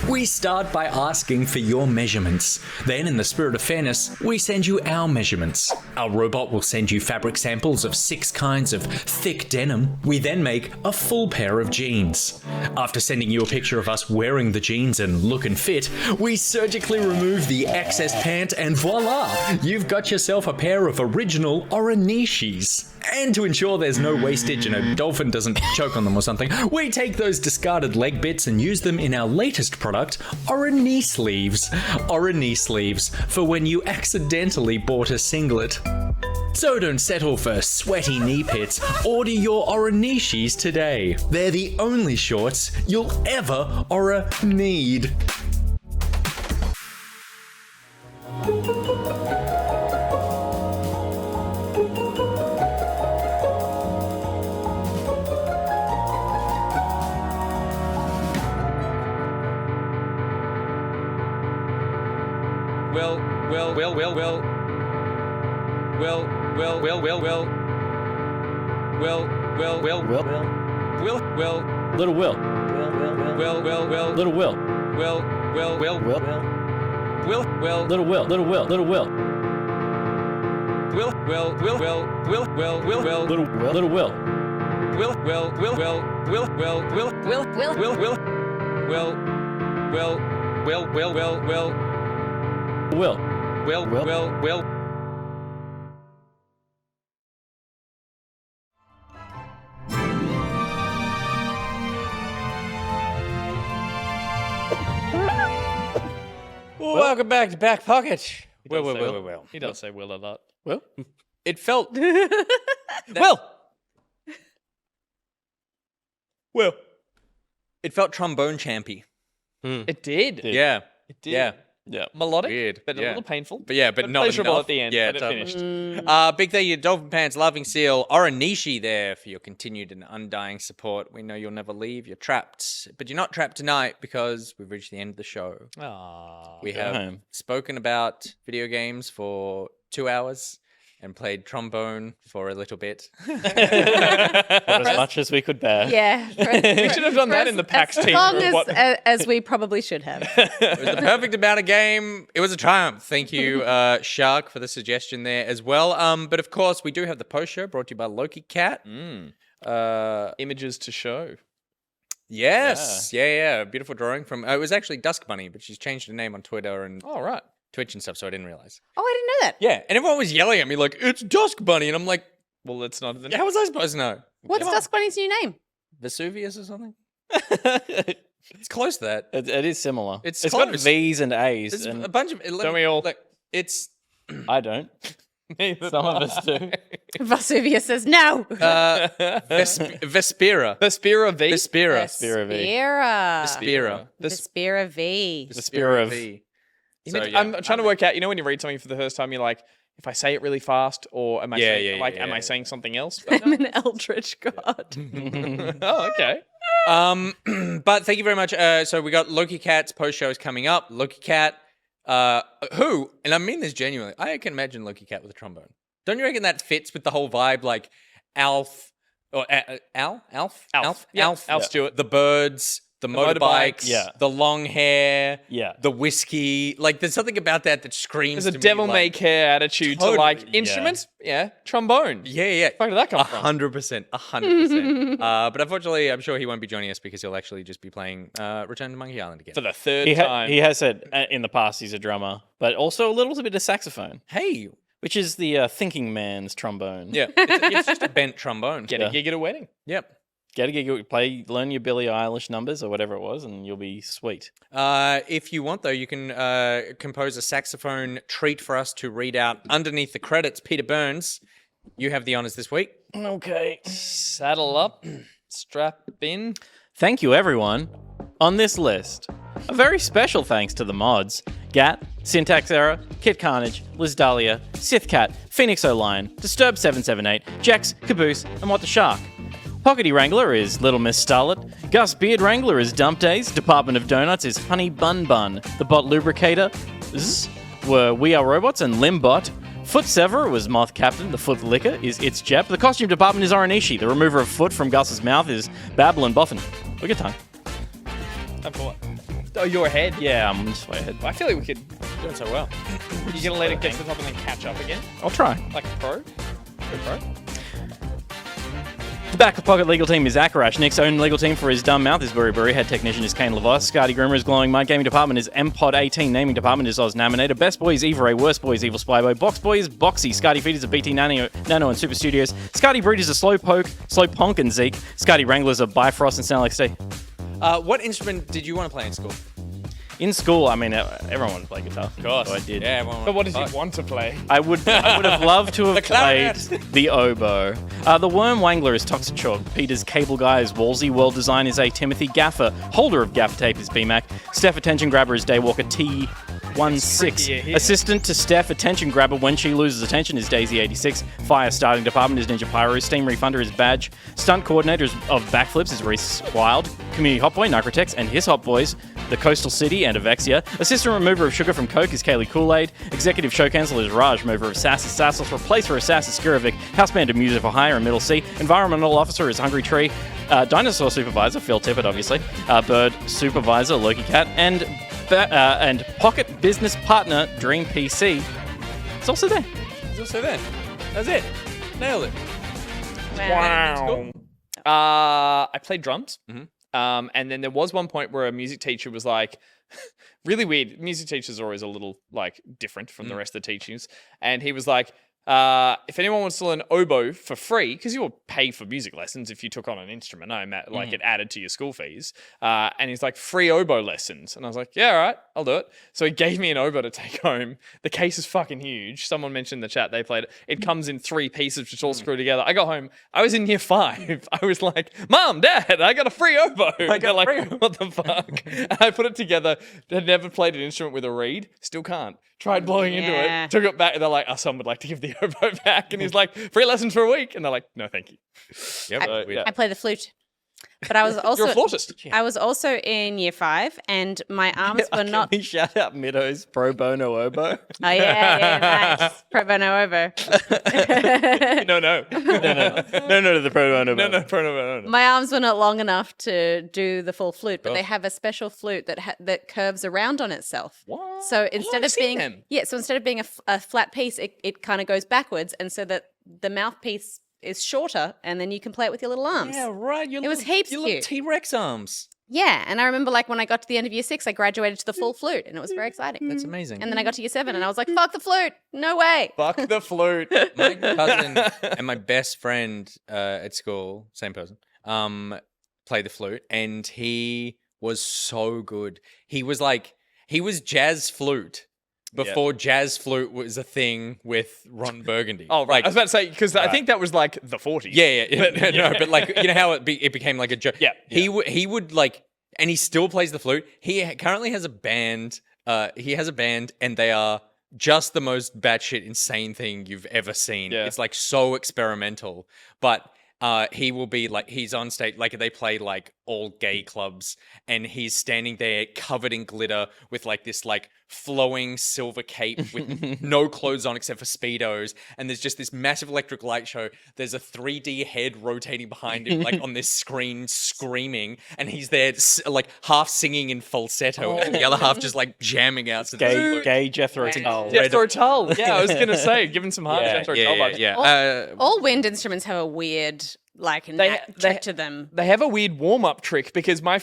We start by asking for your measurements. Then, in the spirit of fairness, we send you our measurements. Our robot will send you fabric samples of 6 kinds of thick denim. We then make a full pair of jeans. After sending you a picture of us wearing the jeans and looking fit, we surgically remove the excess pant and voila! You've got yourself a pair of original Orenishis. And to ensure there's no wastage and a dolphin doesn't choke on them or something, we take those discarded leg bits and use them in our latest product, Orenishii sleeves. Orenishii sleeves, for when you accidentally bought a singlet. So don't settle for sweaty knee pits. Order your Orenishis today. They're the only shorts you'll ever need. Little Will. Little Will. Welcome back to Back Pocket. Will. He does say Will a lot. Well, it felt. Will. It felt trombone champy. It did. Yeah. It did. Yeah. Yeah. Melodic, weird, but a little painful. But not pleasurable enough. at the end. Yeah, but it finished. Big thank you to DolphinPants, LaughingSeal, Orenishii there for your continued and undying support. We know you'll never leave. You're trapped, but you're not trapped tonight because we've reached the end of the show. We have spoken about video games for 2 hours and played trombone for a little bit. As much as we could bear. Yeah. We should have done that in the PAX team. As long as we probably should have. It was the perfect amount of game. It was a triumph. Thank you, Shark, for the suggestion there as well. But of course, we do have the post show brought to you by Loki Cat. Images to show. Yes. Yeah. Beautiful drawing from. It was actually Dusk Bunny, but she's changed her name on Twitter and Twitch and stuff, so I didn't realize. Oh, I didn't know that. Yeah, and everyone was yelling at me like, "It's Dusk Bunny," and I'm like, "Well, it's not." How was I supposed to know? What's Dusk Bunny's new name? Vesuvius or something? It's close to that. It is similar. It's got close. V's and A's. It's and a bunch of. Don't we all? Like, it's. I don't. Some of us do. Vesuvius says no. Vespera. Vespera V. Vespera. Vespera V. Vespera V. Vespera V. I'm trying to work out. You know, when you read something for the first time, you're like, if I say it really fast, or am I saying, am I saying something else? But I'm an eldritch god. Oh, okay. But thank you very much. So we got Loki Cat's post shows coming up. Loki Cat, who, and I mean this genuinely, I can imagine Loki Cat with a trombone. Don't you reckon that fits with the whole vibe, like Alf Stewart, the birds, the motorbikes, the long hair, the whiskey. Like, there's something about that screams. There's a devil-may-care attitude to like instruments. Yeah, trombone. Yeah. Where did that come from? 100%. But unfortunately, I'm sure he won't be joining us because he'll actually just be playing Return to Monkey Island again for the third time. He has said in the past he's a drummer, but also a little bit of saxophone. Hey. Which is the thinking man's trombone. Yeah, it's just a bent trombone. Get a gig at a wedding. Yep. Get a gig, learn your Billie Eilish numbers or whatever it was, and you'll be sweet. If you want, though, you can compose a saxophone treat for us to read out underneath the credits. Peter Burns, you have the honors this week. Okay. Saddle up, strap in. Thank you, everyone. On this list, a very special thanks to the mods, Gat, Syntax Error, Kit Carnage, Liz Dahlia, Sith Cat, Phoenix O'Lion, Disturb 778, Jax, Caboose, and What the Shark. Pockety Wrangler is Little Miss Starlet. Gus Beard Wrangler is Dump Days. Department of Donuts is Honey Bun Bun. The Bot Lubricator were We Are Robots and Limbot. Foot Severer was Moth Captain. The Foot Licker is It's Jep. The Costume Department is Orenishii. The remover of foot from Gus's mouth is Babble and Boffin. Look at time. Time for what? Oh, you're ahead? Yeah, I'm just way ahead. I feel like we could... Doing so well. You're going to let it get to the top and then catch up again? I'll try. Like a pro? The back pocket legal team is Akarash. Nick's own legal team for his dumb mouth is BuriBuri. Head technician is Kane Lavos. Scardy Grimmer is Glowing Mind. Gaming department is MPod 18. Naming department is Oz Naminator. Best boy is Eva Ray. Worst boy is Evil Spyboy. Box boy is Boxy. Scardy Feed is a BT Nano and Super Studios. Scardy Breed is a Slowpoke and Zeke. Scardy Wranglers are Bifrost and Sound Like Steve. What instrument did you want to play in school? In school, I mean, everyone wanted to play guitar. Of course. So I did. Yeah, but what did you want to play? I would have loved to have played the oboe. The Worm Wangler is Toxic Chalk. Peter's Cable Guy is Wolsey. World Design is A. Timothy. Gaffer, holder of Gaffer Tape is BMAC. Steph Attention Grabber is Daywalker T16. Assistant to Steph Attention Grabber when she loses attention is Daisy86. Fire Starting Department is Ninja Pyro. Steam Refunder is Badge. Stunt Coordinator of Backflips is RhysWild. Community Hot Boy, Necrotex, and his Hot Boys, the Coastal City and Avexia. Assistant Remover of Sugar from Coke is Kaylee Kool-Aid. Executive Show Cancel is Raj. Remover of Sass is Sassos. Replacer of Sass is Skirovic. Houseband of Music for Hire in Middle C. Environmental Officer is Hungry Tree. Dinosaur Supervisor, Phil Tippett, obviously. Bird Supervisor, Loki Cat. And Pocket Business Partner, Dream PC. It's also there. That's it. Nailed it. Wow. I played drums. Mm-hmm. And then there was one point where a music teacher was like, really weird. Music teachers are always a little like different from the rest of the teachers. And he was like, if anyone wants to learn oboe for free, because you will pay for music lessons if you took on an instrument, like it added to your school fees. And he's like, free oboe lessons. And I was like, yeah, all right, I'll do it. So he gave me an oboe to take home. The case is fucking huge. Someone mentioned in the chat they played it. It comes in 3 pieces which all screw together. I got home. I was in year 5. I was like, Mom, Dad, I got a free oboe. They're like, what the fuck? And I put it together. Had never played an instrument with a reed. Still can't. Tried blowing into it. Took it back. And they're like, someone would like to give the oboe back. And he's like, free lessons for a week. And they're like, no, thank you. Yep. I play the flute. But I was also You're a flautist. I was also in year 5, and my arms were not. Can we shout out Middo's pro bono oboe? Oh yeah, nice pro bono oboe. No, the pro bono oboe. No, pro bono. My arms were not long enough to do the full flute, but they have a special flute that curves around on itself. What? So instead of being them. instead of being a flat piece, it kind of goes backwards, and so that the mouthpiece is shorter, and then you can play it with your little arms. Yeah, right. It was heaps your cute. little T-Rex arms. Yeah, and I remember like when I got to the end of year 6, I graduated to the full flute, and it was very exciting. That's amazing. And then I got to year 7, and I was like, "Fuck the flute! No way!" Fuck the flute. My cousin and my best friend at school, same person, played the flute, and he was so good. He was jazz flute before jazz flute was a thing with Ron Burgundy. Oh, right. I was about to say, because I think that was like the 40s. Yeah. No, but like, you know how it became like a joke. Yeah. He would like, and he still plays the flute. He currently has a band. And they are just the most batshit insane thing you've ever seen. Yeah. It's like so experimental, but he will be like, he's on stage, like they play like all gay clubs, and he's standing there covered in glitter with like this like flowing silver cape with no clothes on except for Speedos. And there's just this massive electric light show. There's a 3D head rotating behind him, like on this screen screaming. And he's there like half singing in falsetto and the other half just like jamming out. Gay Jethro Tull. Jethro Tull. Yeah, I was going to say, giving some hard Jethro Tull vibes. Yeah. All wind instruments have a weird trick to them. They have a weird warm-up trick, because my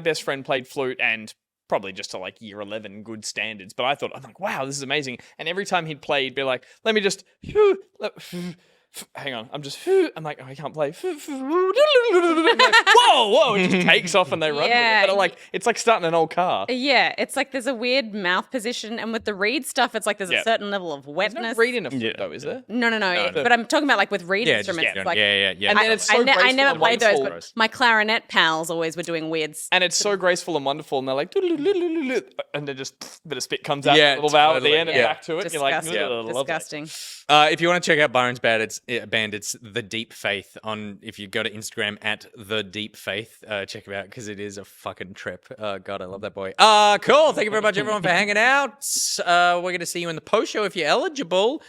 best friend played flute, and probably just to like year 11 good standards, but I'm like, wow, this is amazing. And every time he'd play, he'd be like, let me just hang on, I'm like, oh, I can't play. I'm like, whoa, it just takes off and they run with it. But like, it's like starting an old car. Yeah, it's like there's a weird mouth position, and with the reed stuff, it's like there's a certain level of wetness. There's no reed in a flute though, is there? No. But I'm talking about like with reed instruments. Like, And then it's so graceful I never and played those, wonderful. but my clarinet pals always were doing weirds. And it's so graceful and wonderful, and they're like, and then just a bit of spit comes out, a little valve at the end, and back to it. Disgusting. You're like, Disgusting. If you want to check out Byron's band, it's The Deep Faith on. If you go to Instagram at The Deep Faith, check it out because it is a fucking trip. God, I love that boy. Cool. Thank you very much, everyone, for hanging out. We're going to see you in the post show if you're eligible.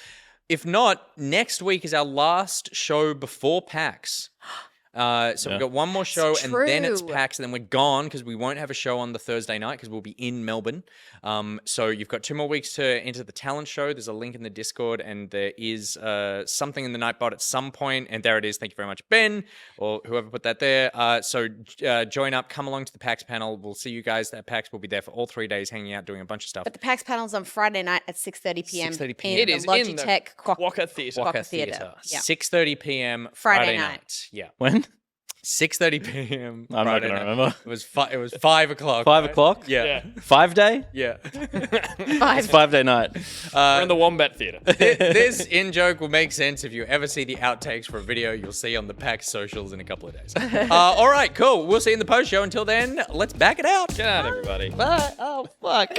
If not, next week is our last show before PAX. So we've got one more show and then it's PAX and then we're gone because we won't have a show on the Thursday night because we'll be in Melbourne. So you've got 2 more weeks to enter the talent show. There's a link in the Discord and there is something in the Nightbot at some point. And there it is. Thank you very much, Ben, or whoever put that there. So join up, come along to the PAX panel. We'll see you guys at PAX. We'll be there for all 3 days hanging out, doing a bunch of stuff. But the PAX panel's on Friday night at 6:30 p.m. 6:30 p.m. It is Logitech in the Quokka Theatre. Quokka Theatre. Yeah. 6:30 p.m. Friday Friday night. night. Yeah. When? 6:30 p.m. I'm not Friday going to night. remember. It was 5 o'clock. 5 o'clock? Yeah. 5 day? Yeah. It's 5 day night. We're in the Wombat Theatre. This in-joke will make sense if you ever see the outtakes for a video you'll see on the PAX socials in a couple of days. All right, cool. We'll see you in the post show. Until then, let's back it out. Get out, everybody. Bye. Oh, fuck.